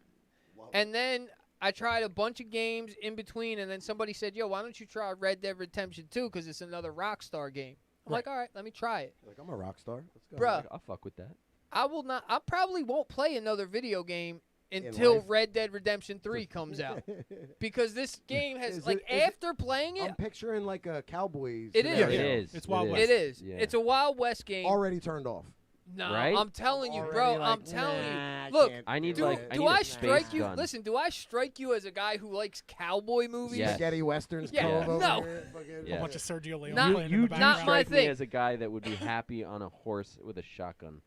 Love And then I tried a bunch of games in between, and then somebody said, "Yo, why don't you try Red Dead Redemption 2? Because it's another Rockstar game." I'm Right. like, "All right, let me try it." Like, I'm a rock star. Let's go. Bruh. I'll fuck with that. I will not. I probably won't play another video game until life? Red Dead Redemption 3 comes out, because this game has Is like it- after playing it, I'm picturing like a Cowboys. It is. scenario. Yeah, It is. It's Wild West. it is. Yeah. It's a Wild West game. Already turned off. No, Right? I'm telling you, Already bro. like, I'm telling nah, you. Look, can't I need, do like, it. I do need a I space strike you? gun. Listen, do I strike you as a guy who likes cowboy movies? Yeah. Spaghetti westerns. Yeah, Cove over no. here, fucking- Yeah. A bunch of Sergio Leone Not- playing You in the do not background. my strike me thing. as a guy that would be happy on a horse with a shotgun,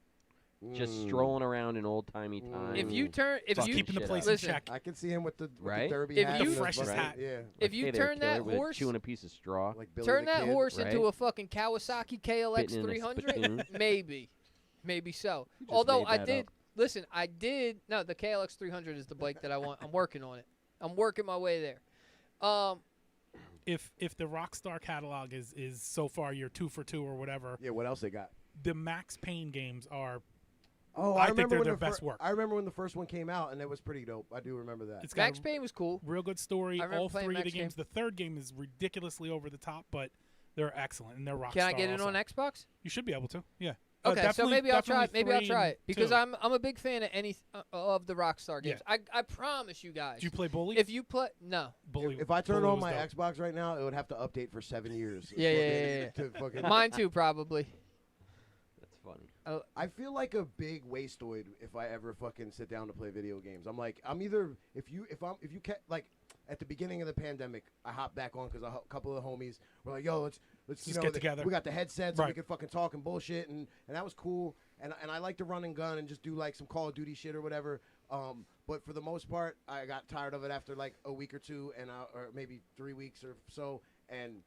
just Mm. strolling around in old timey Mm. times. If you turn, if Just you keeping the shit place Listen, in check. I can see him with the Right? derby If hat. you- and the Freshest fucking- hat. Yeah. if you Hey there, turn that killer, with a horse, chewing a piece of straw, Like Billy turn the that Kid. horse into right? a fucking Kawasaki KLX Spitting in a 300, spittoon. maybe so. You just Although made I that did, up. listen, I did. No, the KLX 300 is the bike that I want. I'm working on it. I'm working my way there. If the Rockstar catalog is so far you're 2 for 2 or whatever, Yeah, what else they got? the Max Payne games are. Oh, I think remember they're when their the best work. I remember when the first one came out, and it was pretty dope. I do remember that. It's got Max a Payne was cool. real good story. I remember All playing 3 of the Max Payne. games. The third game is ridiculously over the top, but they're excellent and they're Rockstar. Can I get it also. on Xbox? You should be able to. Yeah. Okay, so definitely- maybe I'll try it. definitely Maybe I'll 3 try and it because 2. I'm a big fan of any of the Rockstar games. Yeah. I promise you guys. Do you play Bully? If you play, no. Bully. If I turn Bully on was my dope. Xbox right now, it would have to update for 7 years. Yeah. To fucking Mine too, probably. That's funny. I feel like a big wastoid if I ever fucking sit down to play video games. I'm like, I'm either if you like at the beginning of the pandemic, I hopped back on because a couple of the homies were like, "Yo, let's Just get together." We got the headsets, and we Right. could fucking talk and bullshit, and that was cool. And I like to run and gun and just do like some Call of Duty shit or whatever. But for the most part, I got tired of it after like a week or two, and or maybe 3 weeks or so, and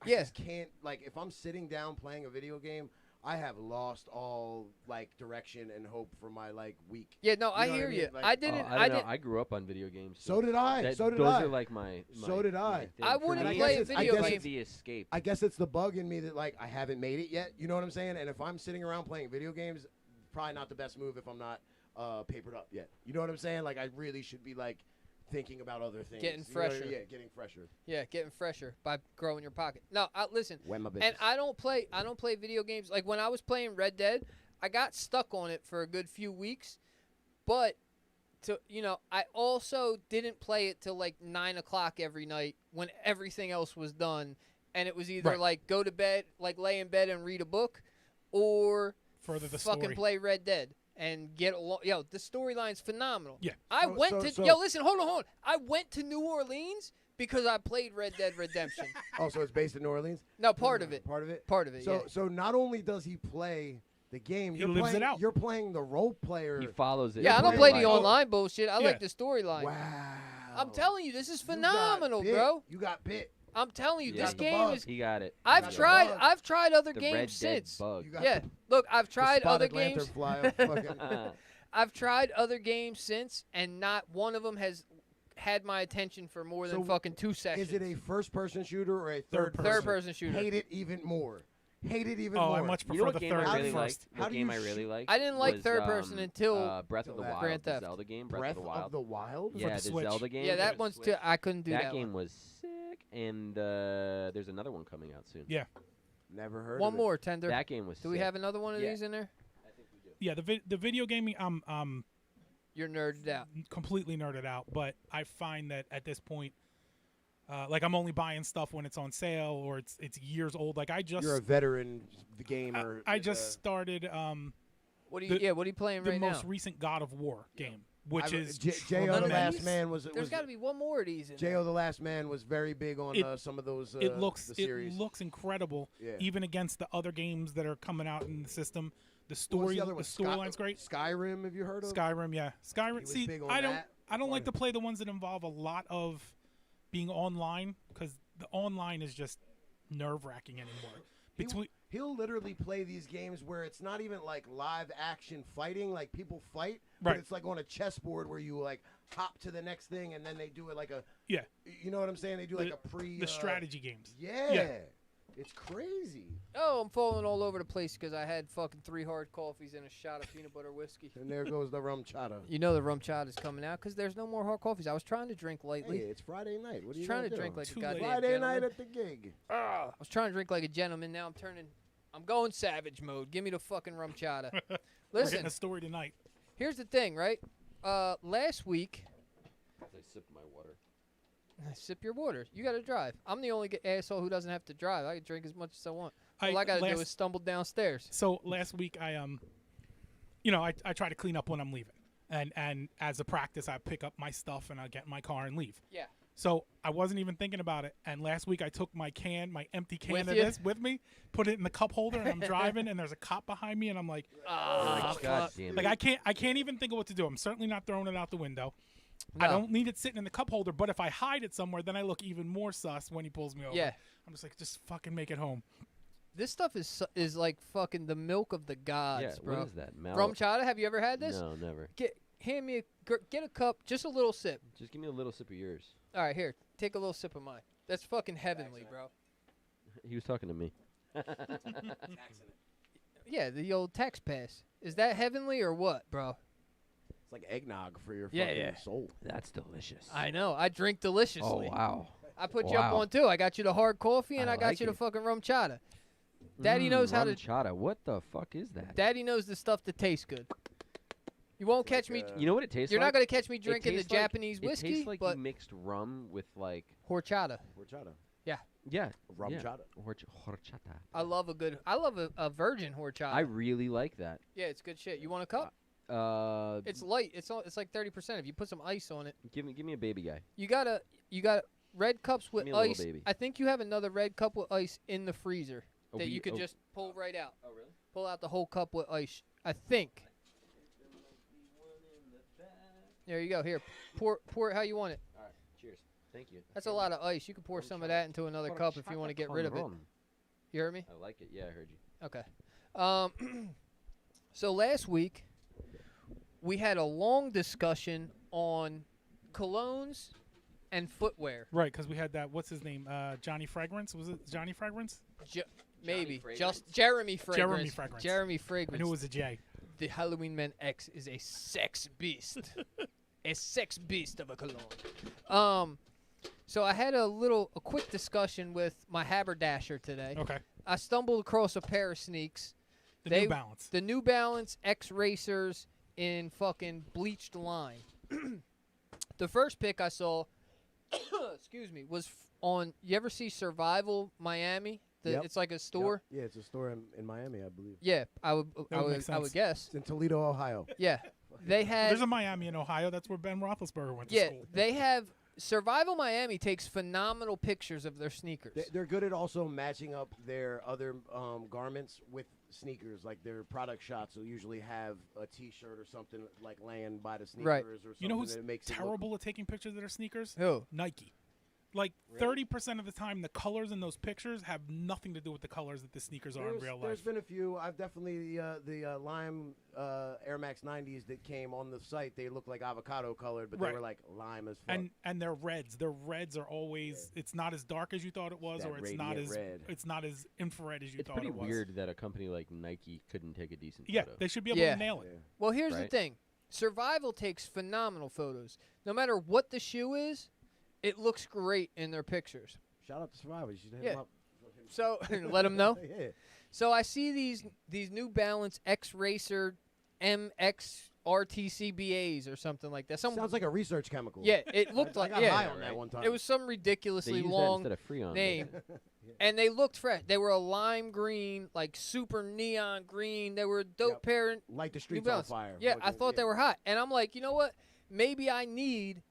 I Yeah. just can't, like, if I'm sitting down playing a video game, I have lost all like direction and hope for my like week. Yeah, no, I know what hear I mean? you. Like- I didn't. I don't know. I grew up on video games. So did I. That- So did those I. are like my So did I. my thing. I For wouldn't me, play it's video like games. the escape. I guess it's the bug in me that like I haven't made it yet. You know what I'm saying? And if I'm sitting around playing video games, probably not the best move if I'm not papered up yet. You know what I'm saying? Like I really should be like thinking about other things. Getting You know what I mean? fresher. Yeah, getting fresher. Yeah, getting fresher by growing your pocket. No, listen. When my And bitches. I don't play video games. Like when I was playing Red Dead, I got stuck on it for a good few weeks. But I also didn't play it till like 9 o'clock every night when everything else was done, and it was either Right. like go to bed, like lay in bed and read a book, or Further the fucking story. play Red Dead and get along. Yo, the storyline's phenomenal. Yeah. I So- went so- to so- yo. Listen, hold on. I went to New Orleans because I played Red Dead Redemption. Oh, so it's based in New Orleans? No, part of it. Part of it? Part of it. So yeah. so not only does he play the game, He you're lives playing, it out. You're playing the role player. He follows it. Yeah, I in don't real play the life. online bullshit. I Yeah. like the storyline. Wow. I'm telling you, this is You got phenomenal, bit. bro. You got bit. I'm telling you, Yeah. this Got the game bug. is. He got it. I've got the tried. bug. I've tried other The games Red Dead since. bug. You got Yeah, the, look, I've the tried other spotted lantern games. fly off fucking- I've tried other games since, and not one of them has had my attention for more than So fucking 2 seconds. Is it a first-person shooter or a Third third-person? third-person shooter? Hate it even more. Hate it even Oh, more. I much You know prefer what the game third I one really first. liked? How What do game you I sh- really liked? I didn't like was, third person until Breath of the Grand Wild, Theft. the Zelda game. Breath, Breath of the Wild. of the Wild? For Yeah, the the Switch. Zelda game. yeah, for that the one's Switch. too. I couldn't do that. That game one. was sick, and there's another one coming out soon. Yeah. Never heard One of more tender. That game was. Do we sick. have another one of Yeah. these in there? I think we do. Yeah, the video gaming, I'm You're nerded out. completely nerded out, but I find that at this point, like I'm only buying stuff when it's on sale or it's years old. Like I it. just You're a veteran, the gamer. I just started What are you? The- What are you playing the right most now? recent God of War game, which is J.O. the tremendous. Last Man was. There's got to be one more of these in J.O. the Last Man was very big on It- some of those. it looks the series. incredible, Yeah. even against the other games that are coming out in the system. The What was story, the other the one? storyline's great. Skyrim, have you heard of? Skyrim, yeah, He Skyrim. was See, big on I don't that. like to play the ones that involve a lot of being online because the online is just nerve-wracking anymore. Between He'll literally play these games where it's not even like live action fighting, like people fight, Right. but it's like on a chessboard where you like hop to the next thing and then they do it like a. yeah, You know what I'm saying? They do like a pre. the strategy games. Yeah. It's crazy. Oh, I'm falling all over the place because I had fucking 3 hard coffees and a shot of peanut butter whiskey. And there goes the rum chata. You know the rum chata is coming out because there's no more hard coffees. I was trying to drink lightly. Hey, it's Friday night. What are you trying gonna to do? drink like a Too goddamn late. Friday gentleman. night at the gig. I was trying to drink like a gentleman. Now I'm going savage mode. Give me the fucking rum chata. We're getting Listen, a story tonight. here's the thing, right? Last week, I sip my water. sip your water. You got to drive. I'm the only asshole who doesn't have to drive. I can drink as much as I want. All I got to do is stumble downstairs. So last week I I try to clean up when I'm leaving, and as a practice I pick up my stuff and I get in my car and leave. Yeah. So I wasn't even thinking about it, and last week I took my empty can With of you? this with me, put it in the cup holder, and I'm driving, and there's a cop behind me, and I'm like, God damn it. like I can't even think of what to do. I'm certainly not throwing it out the window. No. I don't need it sitting in the cup holder, but if I hide it somewhere, then I look even more sus when he pulls me over. Yeah. I'm just like, just fucking make it home. This stuff is like fucking the milk of the gods, Yeah, bro. what is that? Rum chata, have you ever had this? No, never. Hand me get a cup, just a little sip. Just give me a little sip of yours. All right, here, take a little sip of mine. That's fucking heavenly, bro. He was talking to me. Yeah, the old tax pass. Is that heavenly or what, bro? It's like eggnog for your Yeah, fucking yeah. soul. That's delicious. I know. I drink deliciously. Oh wow. I put you up Wow. on two. I got you the hard coffee and I I got like you the it. fucking rum chata. Daddy knows how rum to. chata. What the fuck is that? Daddy knows the stuff that tastes good. You won't catch me. You know what it tastes You're like? not gonna catch me It drinking the tastes like- Japanese It whiskey, tastes like but you mixed rum with like horchata. Horchata. yeah Rum yeah. chata. Horchata. I love a virgin horchata. I really like that. Yeah, it's good shit. You want a cup? It's light. It's like 30%. If you put some ice on it, give me a baby guy. you got red cups with me a little ice. baby. I think you have another red cup with ice in the freezer that you could oh. just pull right out. Oh really? Pull out the whole cup with ice. I think. There you go. Here, pour it how you want it. All right. Cheers. Thank you. That's a lot of ice. You can pour some of that into another cup if you want to get rid of it. You heard me? I like it. Yeah, I heard you. Okay. So last week we had a long discussion on colognes and footwear. Right, because we had that. What's his name? Johnny Fragrance. Was it Johnny Fragrance? Maybe Fragrance? just Jeremy Fragrance. Jeremy Fragrance. Jeremy I Fragrance. knew it was a J. The Halloween Man X is a sex beast. A sex beast of a cologne. So I had a quick discussion with my haberdasher today. Okay. I stumbled across a pair of sneaks. The New Balance. The New Balance X Racers in fucking bleached lime. The first pick I saw, excuse me, was on. You ever see Survival Miami? Yep. It's like a store. Yep. Yeah, it's a store in Miami, I believe. Yeah, I would make I would sense. guess. It's in Toledo, Ohio. Yeah, they had. There's a Miami in Ohio. That's where Ben Roethlisberger went to Yeah, school. they have. Survival Miami takes phenomenal pictures of their sneakers. They're good at also matching up their other garments with sneakers. Like their product shots will usually have a T-shirt or something like laying by the sneakers Right. or something. You know who's that makes it look- terrible at taking pictures of their sneakers? Who? Nike. Like 30% of the time, the colors in those pictures have nothing to do with the colors that the sneakers are in real There's life. been a few. I've definitely the lime Air Max 90s that came on the site. They look like avocado colored, but Right. they were like lime as fuck. And their reds. Their reds are always. It's not as dark as you thought it was, That or it's not radiant as. red. It's not as infrared as you It's thought pretty it was. weird that a company like Nike couldn't take a decent Yeah, photo. they should be able Yeah. to nail it. Yeah. Well, here's the Right. thing. Survival takes phenomenal photos. No matter what the shoe is, it looks great in their pictures. Shout out to Survivor. You should hit Yeah. him up. So let them know. Yeah. So I see these New Balance X Racer MX RTCBAs or something like that. Sounds like a research chemical. Yeah, it looked I like got high yeah. on that one time. It was some They ridiculously use that long instead of Freon. name. And they looked fresh. They were a lime green, like super neon green. They were a dope Yep. pair. And Light the New streets on Balance. fire. Yeah, I Looking- thought they were hot. And I'm like, you know what? Maybe I need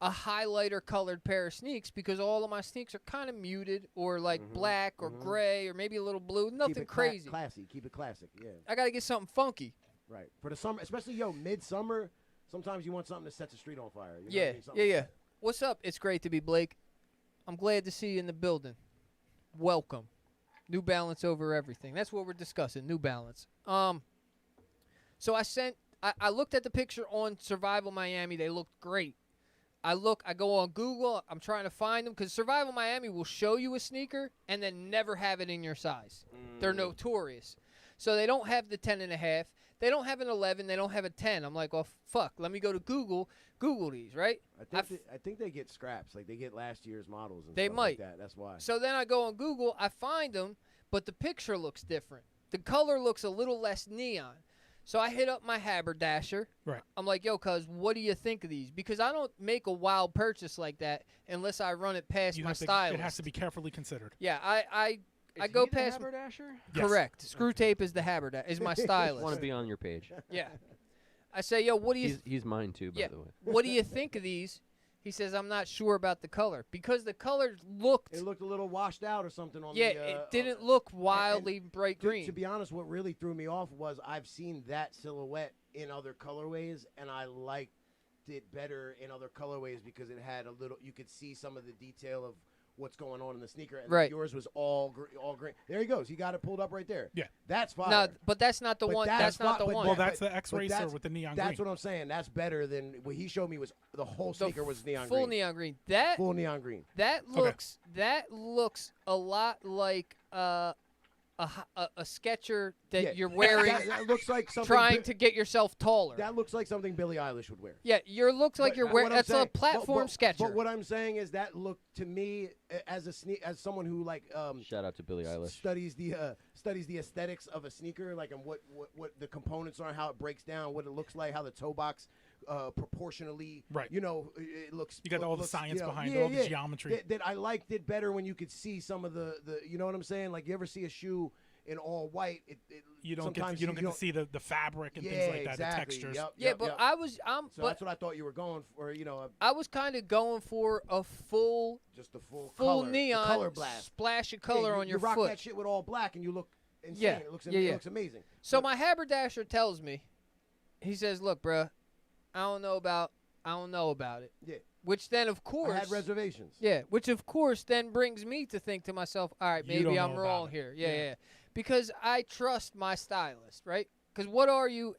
a highlighter colored pair of sneaks because all of my sneaks are kind of muted or like Mhm, black or mhm. gray or maybe a little blue. Keep Nothing it crazy. classy. Keep it classic. Yeah. I got to get something funky. Right. For the summer, especially midsummer, sometimes you want something that sets the street on fire. You know what I Yeah, mean? yeah, Something- yeah. What's up? It's great to be Blake. I'm glad to see you in the building. Welcome. New Balance over everything. That's what we're discussing. New Balance. So I looked at the picture on Survival Miami. They looked great. I go on Google. I'm trying to find them because Survival Miami will show you a sneaker and then never have it in your size. They're notorious. So they don't have the 10.5. They don't have an 11. They don't have a 10. I'm like, well, fuck. Let me go to Google these, right? I think they get scraps. Like they get last year's models. And They stuff might. Like that. That's why. So then I go on Google. I find them, but the picture looks different. The color looks a little less neon. So I hit up my haberdasher. Right. I'm like, yo, cuz, what do you think of these? Because I don't make a wild purchase like that unless I run it past You my have to, stylist. it has to be carefully considered. Yeah, I Is go he the past. haberdasher? Yes. Correct. Screw tape is the haberdasher. Is my I stylist. want to be on your page. Yeah. I say, yo, what do you He's mine too, by Yeah. the way. what do you think of these? He says, I'm not sure about the color because the color looked. It looked a little washed out or something on Yeah, the. it didn't look wildly bright To- green. To be honest, what really threw me off was I've seen that silhouette in other colorways, and I liked it better in other colorways because it had a little. You could see some of the detail of what's going on in the sneaker, and Right. yours was all green. There he goes. He got it pulled up right there. Yeah. That's fine. No, but that's not the But one. that's That's not the fi- but one. Well, that- that's the X but Racer that's- with the neon That's green. what I'm saying. That's better than what he showed me. Was the whole The sneaker was neon full green. neon green. That Full neon green. that looks a lot like a Sketcher that Yeah. you're wearing, That looks like something. trying to get yourself taller. That looks like something Billie Eilish would wear. Yeah, looks like But you're what wearing. I'm That's saying- a platform Sketcher. But what I'm saying is that look to me as as someone who like Shout out to Billie Eilish. studies the aesthetics of a sneaker, like and what the components are, how it breaks down, what it looks like, how the toe box proportionally, Right. You know, it looks. You got all the looks, science you know, behind yeah, it, all the yeah. geometry. That I liked it better when you could see some of the you know what I'm saying? Like you ever see a shoe in all white? You don't get sometimes to, you don't get to see the fabric and yeah, things like that, exactly. the textures. Yep, yeah, yep, but yep. I'm So but that's what I thought you were going for. You know, I was kind of going for a full just the full color, neon the color blast. splash of Yeah, color you, on your you rock foot. that shit with all black, and you look insane. Yeah, It looks, yeah, yeah. It looks amazing. So But- my haberdasher tells me, he says, "Look, bruh, I don't know about it." Yeah. Which then, of course, I had reservations. yeah. Which of course then brings me to think to myself, all right, You maybe don't I'm know wrong about it. here. Yeah, Yeah. yeah. because I trust my stylist, right? Because what are you?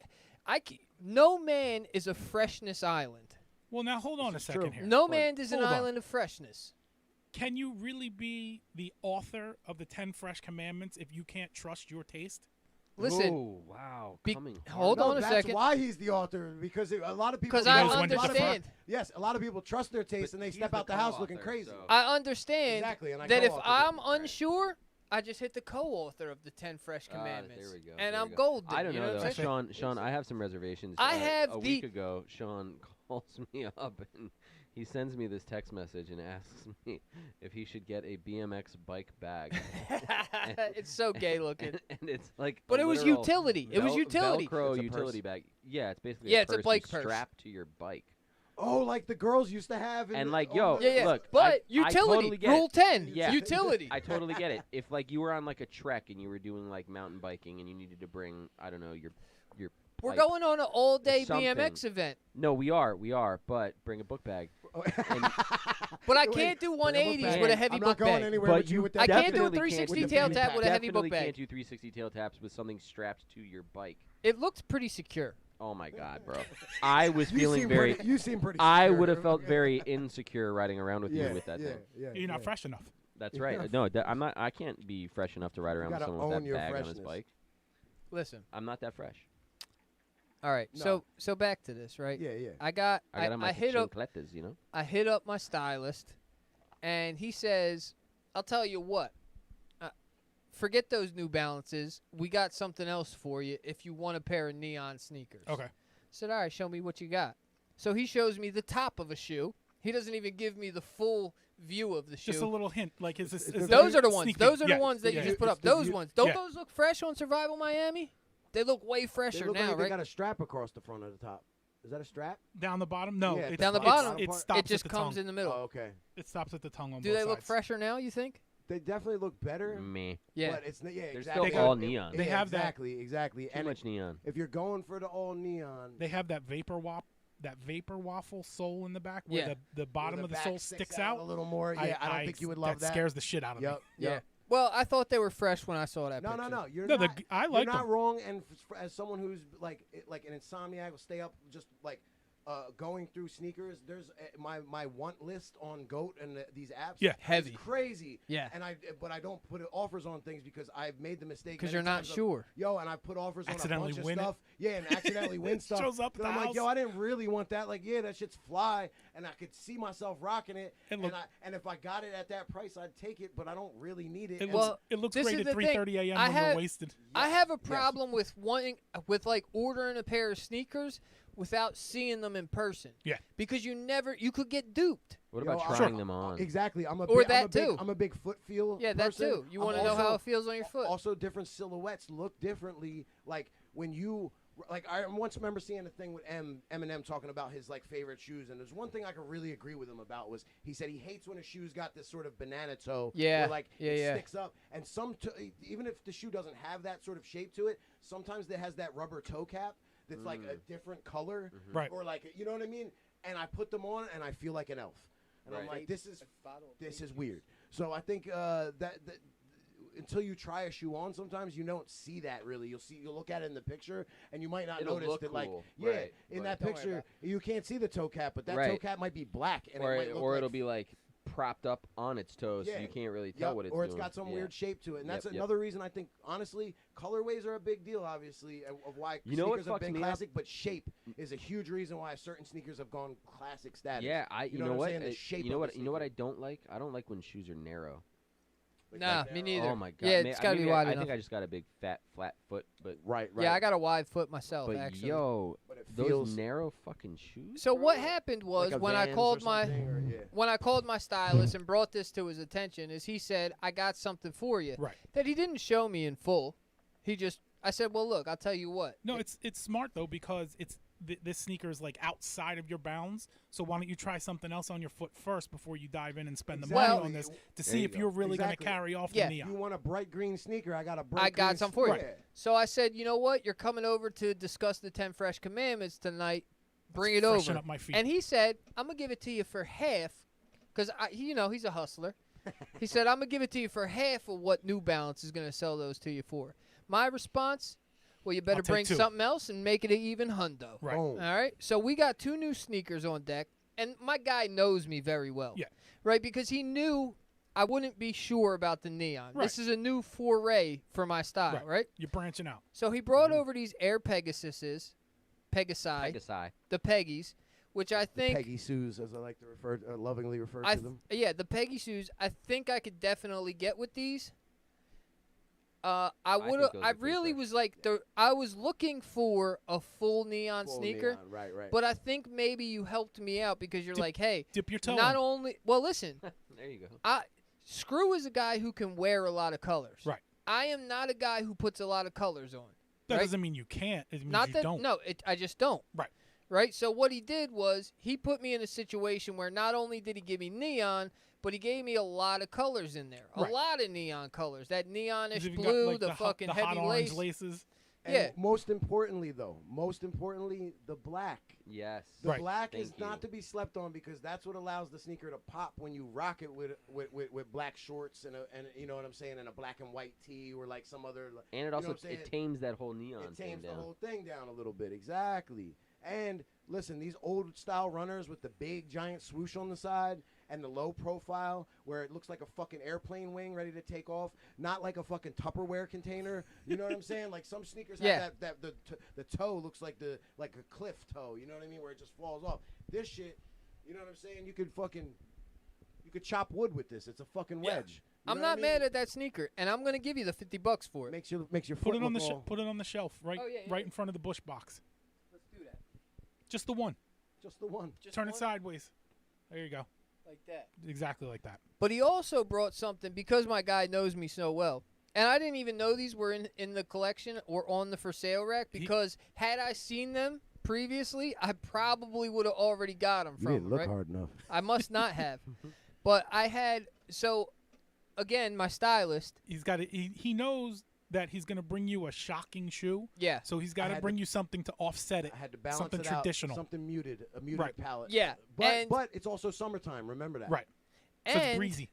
No man is a freshness island. Well, now hold on a second true. here. No man is an hold on. island of freshness. Can you really be the author of the 10 Fresh Commandments if you can't trust your taste? Listen, Ooh, wow. Coming hold hard. on a that's second. why he's the author, because a lot of people. Because I knows when to defer. understand. Yes, a lot of people trust their taste But and they he's step the out the house looking co-author, crazy. so- I understand Exactly, and I that if co-authored it. I'm unsure, I just hit the co-author of the 10 Fresh Ah, Commandments. there we go. And there I'm we go. golden. I don't you know, what though. I'm saying? Sean, I have some reservations. I have a week ago, Sean calls me up and he sends me this text message and asks me if he should get a BMX bike bag. It's so gay looking. And it's like But a it was literal utility. It was utility. Velcro It's a utility purse. bag. Yeah, it's basically Yeah, a it's a purse bike you purse. strap to your bike. Oh, like the girls used to have. And like, on yo, the- Yeah. look, But I utility. totally get Rule it. 10. Yeah. Utility. I totally get it. If like you were on like a trek and you were doing like mountain biking and you needed to bring, I don't know, your We're bike. going on an all-day Something. BMX event. No, we are, but bring a book bag. And, But I Wait, can't do bring a book 180s bag. with a heavy I'm book not going bag. anywhere But with you you with that. I can't do a definitely 360 with tail the tap with a heavy book definitely bag. can't do 360 tail taps with something strapped to your bike. It looked pretty secure. Oh my god, bro! I was You feeling seem very. pretty- You seem pretty. I secure. would have felt very insecure riding around with Yeah, you with that yeah, thing. yeah, You're not yeah. fresh enough. That's Yeah. right. No, I'm not. I can't be fresh enough to ride around with gotta someone with own that your bag on his freshness. bike. Listen. I'm not that fresh. All right. No. So back to this, right? Yeah, yeah. I got on my I hit up chancletas, you know. I hit up my stylist, and he says, "I'll tell you what. Forget those New Balances. We got something else for you if you want a pair of neon sneakers." Okay. I said, "All right, show me what you got." So he shows me the top of a shoe. He doesn't even give me the full view of the shoe. Just a little hint. Like, is this? Is Those there are the ones. sneaking? Those are Yeah, the ones that yeah. you just put It's up. the Those view- ones. Don't yeah. those look fresh on Survival Miami? They look way They fresher look now, like they right? got a strap across the front of the top. Is that a strap? Down the bottom? No. Yeah, it's, Down the it's- bottom, It part. stops It just at the comes tongue. in the middle. Oh, okay. It stops at the tongue on Do both they look sides. fresher now, you think? They definitely look better. Me. Yeah. But it's yeah, They're exactly. still all neon. They have that- exactly. Too And much neon. if you're going for the all neon, They have that vapor waffle sole in the back where Yeah. the bottom where of the back sole sticks a out. little more. Yeah, I don't think you would love that. That scares the shit out of me. Yep. Yeah. Yep. Well, I thought they were fresh when I saw that No, picture. no, no. You're No, not. I like you're not them. wrong. And as someone who's like an insomniac, will stay up just like going through sneakers. There's my want list on GOAT and these apps. Yeah. Heavy. It's crazy. Yeah. But I don't put offers on things because I've made the mistake. Because many you're not times of, sure. Yo, and I put offers on a Accidentally bunch of win it. stuff. Yeah, and accidentally win stuff. Shows up at Then the I'm like, house. yo, I didn't really want that. Like, yeah, that shit's fly, and I could see myself rocking it. And look- And if I got it at that price, I'd take it. But I don't really need it. It And looks, Well, it looks this great is at the thing. 3:30 a.m. I when have- we're wasted. I have a Yes. problem with like ordering a pair of sneakers without seeing them in person. Yeah. Because you could get duped. What Yo, about I'm- trying them on? Exactly. I'm a Or big, that I'm a big, too. I'm a big foot feel. Yeah, that person. too. You I'm want to know how also- it feels on your foot. Also, different silhouettes look differently. Like when you, like I once remember seeing a thing with Eminem talking about his like favorite shoes, and there's one thing I could really agree with him about was he said he hates when a shoe's got this sort of banana toe. Yeah, Where, like yeah, it yeah. sticks up, and even if the shoe doesn't have that sort of shape to it, sometimes it has that rubber toe cap that's like a different color, Right. or like you know what I mean. And I put them on, and I feel like an elf. And I'm Right. like, this is weird. So I think that until you try a shoe on, sometimes you don't see that really. You'll look at it in the picture, and you might not It'll notice look that like cool, yeah, right, in but- that Don't worry picture about you can't see the toe cap, but that toe Right. cap might be black, and Or it might look or like, it'll be like propped up on its toes, Yeah. so you can't really tell yep, what it's or doing. it's got some Yeah. weird shape to it, and that's Yep, yep. another reason I think honestly colorways are a big deal. Obviously, of why You know what sneakers have fucks been me up? classic, but shape is a huge reason why certain sneakers have gone classic status. Yeah, You you know know what I'm what? saying? The shape You know of what? the You know what I sneaker. don't like? I don't like when shoes are narrow. Like Nah, that me narrow. neither. Oh my god. Yeah, it's gotta be maybe wide I enough. think I just got a big fat flat foot, but Right. Yeah, I got a wide foot myself, but actually. yo, But it those feels narrow fucking shoes. So what bro? happened was like a when I Vans called or my something, or- yeah. when I called my stylist and brought this to his attention, is he said, "I got something for you." Right. That he didn't show me in full. I said, "Well, look, I'll tell you what." No, it's smart though because this sneaker is like outside of your bounds. So why don't you try something else on your foot first before you dive in and spend the money Well, on this to there see you if go. you're really Exactly. going to carry off Yeah. the You neon. want a bright green sneaker? I got a bright. I got green some for you. yeah. So I said, "You know what? You're coming over to discuss the 10 Fresh Commandments tonight. Bring it Freshen over." up my feet. And he said, "I'm gonna give it to you for half, because he's a hustler." He said, I'm going to give it to you for half of what New Balance is going to sell those to you for. My response, well, you better I'll take bring 2. something else and make it an even hundo. Right. Boom. All right? So we got 2 new sneakers on deck, and my guy knows me very well. Yeah. Right? Because he knew I wouldn't be sure about the neon. Right. This is a new foray for my style, right? You're branching out. So he brought over these Air Pegasi, the Peggies, which I think Peggy Sue's, as I like to lovingly refer I to them. yeah, the Peggy Sue's. I think I could definitely get with these. I would have. those I are pretty really fresh. was like I was looking for a full neon Full sneaker, neon, right. but I think maybe you helped me out because you're like, hey, Dip your toe not in. only. Well, listen, There you go. Screw is a guy who can wear a lot of colors. Right. I am not a guy who puts a lot of colors on. That right? doesn't mean you can't. It means Not you that don't. no, I just don't. Right. Right? So what he did was he put me in a situation where not only did he give me neon, but he gave me a lot of colors in there. Right. A lot of neon colors. That neonish You've got, blue, like, the fucking hot heavy orange lace. laces. And Yeah. most importantly, the black. Yes. The Right. black Thank is you. not to be slept on because that's what allows the sneaker to pop when you rock it with black shorts and you know what I'm saying, and a black and white tee or like some other. And it know also what I'm saying? it tames that whole neon It thing tames the down. whole thing down a little bit, exactly. And listen, these old style runners with the big giant swoosh on the side and the low profile where it looks like a fucking airplane wing ready to take off, not like a fucking Tupperware container. You know what I'm saying? Like some sneakers Yeah. have the toe looks like a cliff toe. You know what I mean? Where it just falls off. This shit, you know what I'm saying? You could chop wood with this. It's a fucking Yeah. wedge. You I'm know what not I mad mean? at that sneaker, and I'm gonna give you the $50 for it. Makes your foot Put it on the look all- put it on the shelf, right, Oh, yeah, yeah. right in front of the bush box. Let's do that. Just the one. just the one. Just Turn it one sideways. There you go. like that. Exactly like that. But he also brought something because my guy knows me so well. And I didn't even know these were in the collection or on the for sale rack because had I seen them previously, I probably would have already got them You from didn't him, look right? hard enough. I must not have. But I had so again, my stylist, He knows that he's gonna bring you a shocking shoe, yeah. so he's got to had bring to- you something to offset it. I had to balance something it out, traditional. something muted, a muted Right. palette. Yeah, and- but it's also summertime. Remember that. Right. So it's And breezy.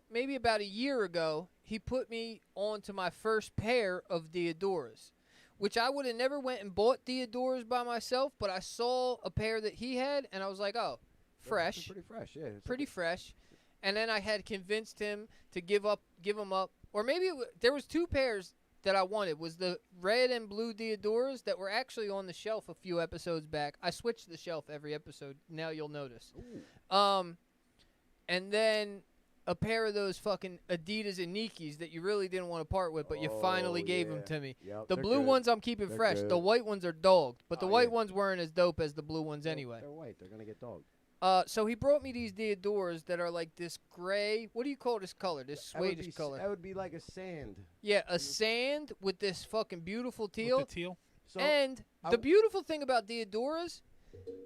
maybe about a year ago, he put me onto my first pair of Diodoras, which I would have never went and bought Diodoras by myself, but I saw a pair that he had, and I was like, oh, They're fresh, Pretty fresh. Yeah. It's pretty fresh. And then I had convinced him to give them up, or maybe there was 2 pairs that I wanted. Was the red and blue Diodoras that were actually on the shelf a few episodes back. I switched the shelf every episode. Now you'll notice. And then a pair of those fucking Adidas and Nikes that you really didn't want to part with, but you finally gave them to me. Yep, The they're blue good. ones I'm keeping They're fresh. The good. white ones are dogged, but the Oh, white yeah. ones weren't as dope as the blue ones anyway. They're white. They're gonna get dogged. So he brought me these Diodoras that are like this gray. What do you call this color? This That would Swedish be color. That would be like a sand. Yeah, a sand with this fucking beautiful teal. With the teal. So And I the w- beautiful thing about Diodoras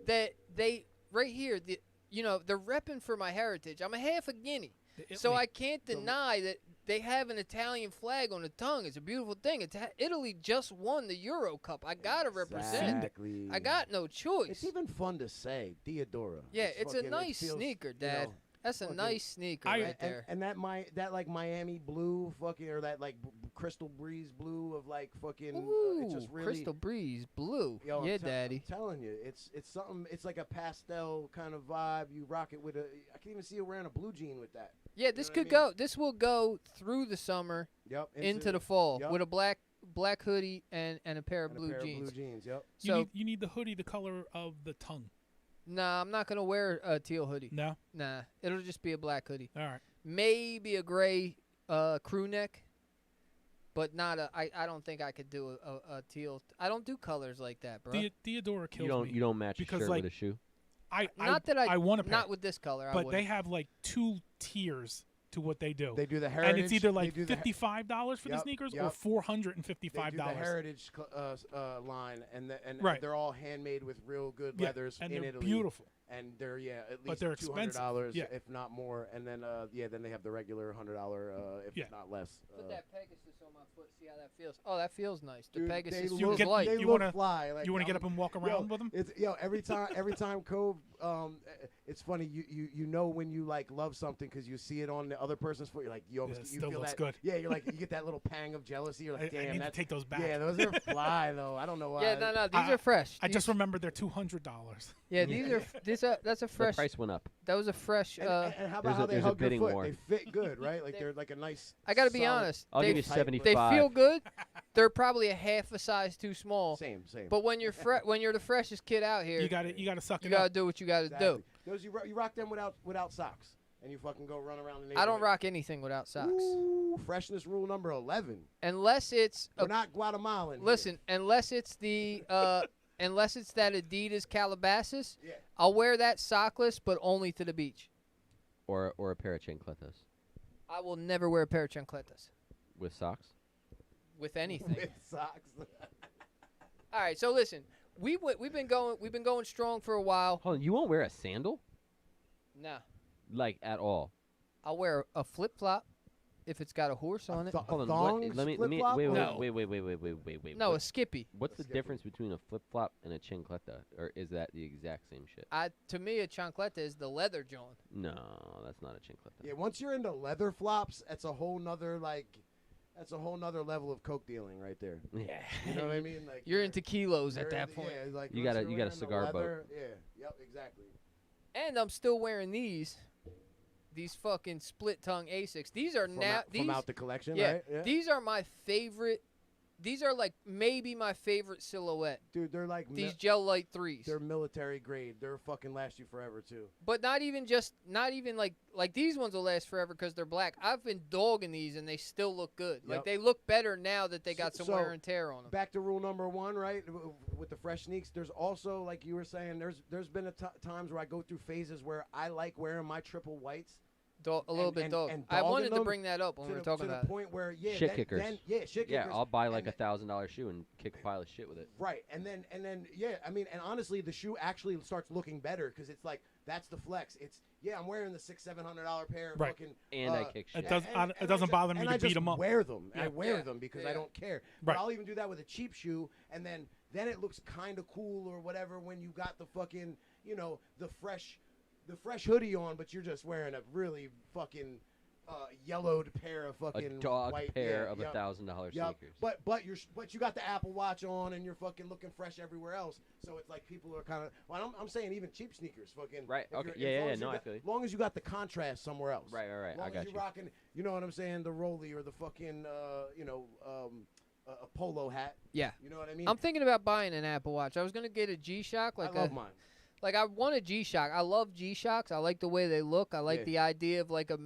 that they right here, they're repping for my heritage. I'm a half a Guinea, so I can't deny that they have an Italian flag on the tongue. It's a beautiful thing. Italy just won the Euro Cup. I gotta represent. Exactly. I got no choice. It's even fun to say, Diodora. Yeah, it's a fucking- it nice feels, sneaker, you Dad. know, That's a fucking- nice sneaker I- right there. And that like Miami blue fucking or that like crystal breeze blue of like fucking it's just Ooh, really Crystal Breeze blue. Yo, Yeah, I'm Daddy. telling you, it's something. It's like a pastel kind of vibe. You rock it with I can even see you wearing a blue jean with that. Yeah, this know what I could mean? go. This will go through the summer Yep. into the fall Yup. with a black hoodie and a pair of and a blue pair jeans. Of blue jeans. Yep. So you need the hoodie the color of the tongue. nah, I'm not gonna wear a teal hoodie. No. Nah, it'll just be a black hoodie. All right. Maybe a gray crew neck, but not a. I don't think I could do a teal. I don't do colors like that, bro. Theodora kills me. You don't match because, a shirt like, with a shoe. Not that I want a pair, not with this color. I but wouldn't. they have like 2 tiers to what they do. They do the heritage. and it's either they like do the $55 for the Yep, sneakers yep. or $455. They do the heritage line, and Right. they're all handmade with real good Yeah, leathers and in they're Italy. beautiful. and they're at But least they're $200, expensive. Yeah. if not more. And then then they have the regular $100, if Yeah. not less. Put that Pegasus on my foot. See how that feels. Oh, that feels nice. The Dude, Pegasus they feels look, light. They You look wanna- fly. Like, You want to get up and walk around with them? It's every time Cove. It's funny. You know when you like love something because you see it on the other person's foot. You're like you almost it you still feel looks that. good. Yeah, you're like you get that little pang of jealousy. You're like, I damn, need to that's take those back. Yeah, those are fly though. I don't know why. Yeah, no, these are fresh. I just These- remembered they're $200. Yeah, these are. That's a The fresh. price went up. That was a fresh. And how about There's how a- they there's a hug your bidding foot? war. They fit good, right? Like they're like a nice. I got to be solid- honest. I'll they, give you tight- 75. They feel good. They're probably a half a size too small. Same. But when you're when you're the freshest kid out here, You got to suck you it gotta up. do what you gotta Exactly. do. Those you rock them without socks, and you fucking go run around the neighborhood. I don't rock anything without socks, Ooh, freshness rule number 11. unless it's We're not Guatemalan. here. listen. Unless it's the unless it's that Adidas Calabasas, Yeah. I'll wear that sockless, but only to the beach. Or a pair of chancletas I will never wear a pair of chancletas with socks. with anything. With socks. All right, so listen, we've been going strong for a while. Hold on, you won't wear a sandal? Nah, Like, at all? I'll wear a flip flop if it's got a horse on it. Hold on, thong let me, flip-flop wait, or- No. wait. No, What- a skippy. What's the Skippy. difference between a flip-flop and a chancleta? Or is that the exact same shit? To me, a chancleta is the leather John. No, that's not a chancleta. Yeah, once you're into leather flops, that's a whole nother level of coke dealing right there. Yeah. You know what I mean? Like You're into kilos you're at that into- point. Yeah, like You once got a- you're you got a wearing the cigar boat. leather, Yeah. Yep. Exactly. And I'm still wearing these fucking split tongue Asics. These are now From out the collection, yeah, right? Yeah. these are my favorite. These are like maybe my favorite silhouette. Dude, they're like These Gel Light 3s. they're military grade. They're fucking last you forever too. But not even like these ones will last forever because they're black. I've been dogging these and they still look good. Like Yep. they look better now that they got some So- wear and tear on them. Back to rule number 1, right? With the fresh sneaks, there's also like you were saying. There's been times where I go through phases where I like wearing my triple whites. A little bit dog. and I wanted dogging to them bring that up when we were talking to about the it. point where Shit kickers. Shit Yeah, kickers. I'll buy like And $1,000 shoe and kick a pile of shit with it. Right, and then yeah, I mean, and honestly, the shoe actually starts looking better because it's like that's the flex. It's I'm wearing the $600-700 pair. Of Right. Fucking, And I kick shit. It does- it doesn't bother me and to I beat just 'em up. Wear them. Yeah. I wear Yeah. them because Yeah. I don't care. But Right. I'll even do that with a cheap shoe, and then it looks kind of cool or whatever when you got the fucking the fresh hoodie on, but you're just wearing a really fucking yellowed pair of A fucking dog white, pair yeah, of yep. $1,000 Yep. sneakers. But you got the Apple Watch on and you're fucking looking fresh everywhere else. So it's like people are kind of. Well, I'm saying even cheap sneakers, fucking. Right, if okay, you're- yeah, as long yeah, as you no, I got- feel you. As long as you got the contrast somewhere else. Right, As long I got as you. you're rocking, you know what I'm saying, the Rolly or the fucking, a polo hat. Yeah. You know what I mean? I'm thinking about buying an Apple Watch. I was gonna get a G-Shock, I love mine. like I want a G-Shock. I love G-Shocks. I like the way they look. I like Yeah. the idea of like a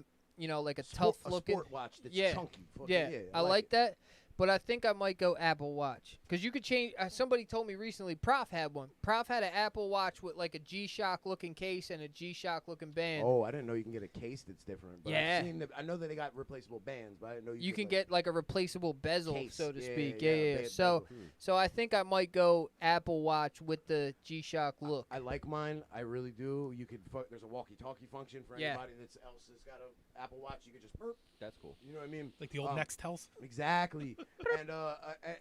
tough looking. A sport watch that's Yeah. chunky. Fucking, Yeah, I like that. But I think I might go Apple Watch because you could change. Somebody told me recently. Prof had one. Prof had an Apple Watch with like a G-Shock looking case and a G-Shock looking band. Oh, I didn't know you can get a case that's different. But Yeah. I know that they got replaceable bands, but I didn't know you could, can like, get like a replaceable bezel, case. so to Yeah, speak. yeah, Yeah. band So, bezel. so I think I might go Apple Watch with the G-Shock look. I like mine. I really do. You could. There's a walkie-talkie function for Yeah. anybody that's else has got an Apple Watch. You could just burp. That's cool. You know what I mean? Like the old Nextels. Exactly.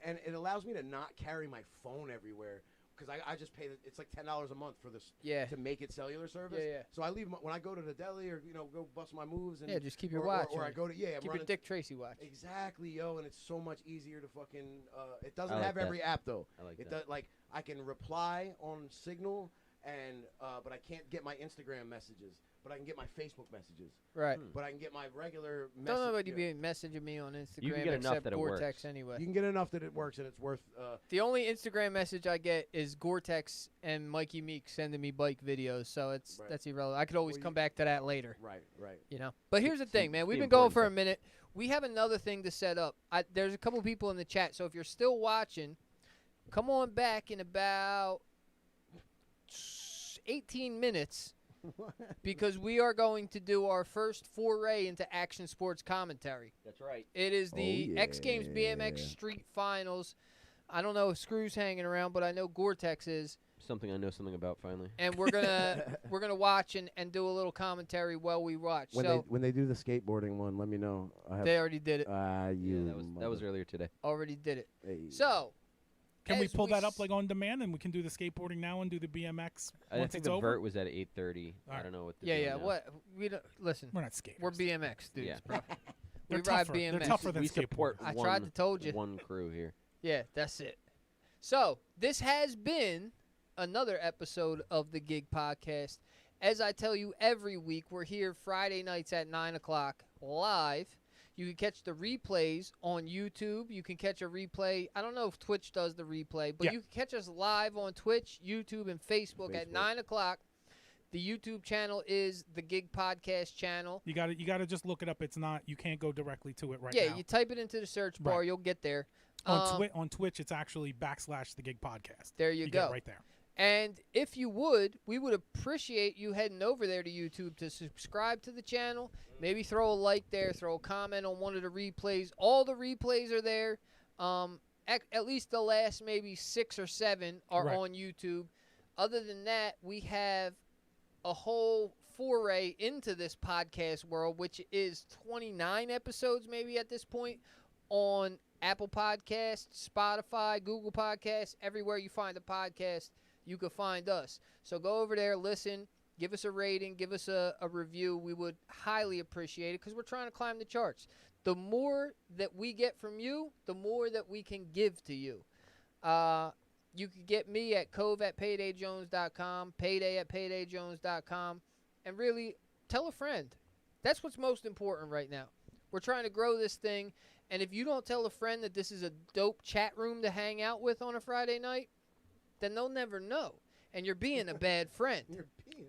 and it allows me to not carry my phone everywhere because I just pay. It's like $10 a month for this. Yeah. To make it cellular service. Yeah, yeah. So I leave when I go to the deli or go bust my moves and Yeah, just keep your or, watch Or on I it. go to I'm Keep your running Dick Tracy watch. Exactly, yo, and it's so much easier to fucking. It doesn't I like have that. every app though. I like It that. does like I can reply on Signal, and but I can't get my Instagram messages. But I can get my Facebook messages. Right. But I can get my regular. Don't nobody you be messaging me on Instagram You can get enough except that it Gore-Tex works. anyway. You can get enough that it works, and it's worth. The only Instagram message I get is Gore-Tex and Mikey Meek sending me bike videos, so Right. that's irrelevant. I could always Well, come back to that later, Right. But here's the thing, man. it's We've the been going important for a stuff. minute. We have another thing to set up. There's a couple people in the chat, so if you're still watching, come on back in about 18 minutes because we are going to do our first foray into action sports commentary. That's right. It is the Oh, X Games BMX yeah. Street Finals. I don't know if Screw's hanging around, but I know Gore-Tex is. something I know something about finally. And we're gonna watch and do a little commentary while we watch. When they do the skateboarding one, let me know. They already did it. Yeah, that was earlier today. Already did it. Hey. So. Can we pull that up like on demand, and we can do the skateboarding now and do the BMX I once think it's the over? vert was at 8:30. All I don't know what. Yeah. What we don't listen. We're not skaters. We're BMX dudes, Yeah. bro. They're We ride tougher. BMX. They're tougher than We support skateboarders. I one, tried to told you. one crew here. Yeah, that's it. So this has been another episode of the Gig Podcast. As I tell you every week, we're here Friday nights at 9:00 live. You can catch the replays on YouTube. You can catch a replay. I don't know if Twitch does the replay, but Yeah. you can catch us live on Twitch, YouTube, and Facebook at 9:00. The YouTube channel is the Gig Podcast channel. You got to just look it up. It's not. You can't go directly to it right Yeah, now. you type it into the search bar, Right. you'll get there. On Twitch, it's actually /TheGigPodcast. There you Get go. it right there. And if you would, we would appreciate you heading over there to YouTube to subscribe to the channel. Maybe throw a like there, throw a comment on one of the replays. All the replays are there. At least the last maybe 6 or 7 are Right. on YouTube. Other than that, we have a whole foray into this podcast world, which is 29 episodes maybe at this point on Apple Podcasts, Spotify, Google Podcasts, everywhere you find a podcast, you can find us. So go over there, listen, give us a rating, give us a review. We would highly appreciate it because we're trying to climb the charts. The more that we get from you, the more that we can give to you. You can get me at cove@paydayjones.com, payday@paydayjones.com, and really tell a friend. That's what's most important right now. We're trying to grow this thing, and if you don't tell a friend that this is a dope chat room to hang out with on a Friday night, then they'll never know, and you're being a bad friend.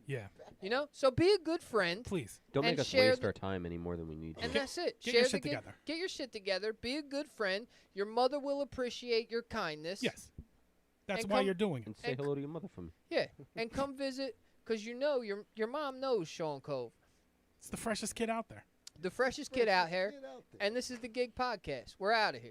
Yeah. You know? So be a good friend. Please. Don't And make us share waste the- our time any more than we need to. And that's it. Get Share your the shit gig- together. Get your shit together. Be a good friend. Your mother will appreciate your kindness. Yes. That's And why come- you're doing it. And say and- hello to your mother for me. Yeah. And come visit, because you know your mom knows Sean Cove. It's the freshest kid out there. The freshest kid out here. And this is the Gig Podcast. We're out of here.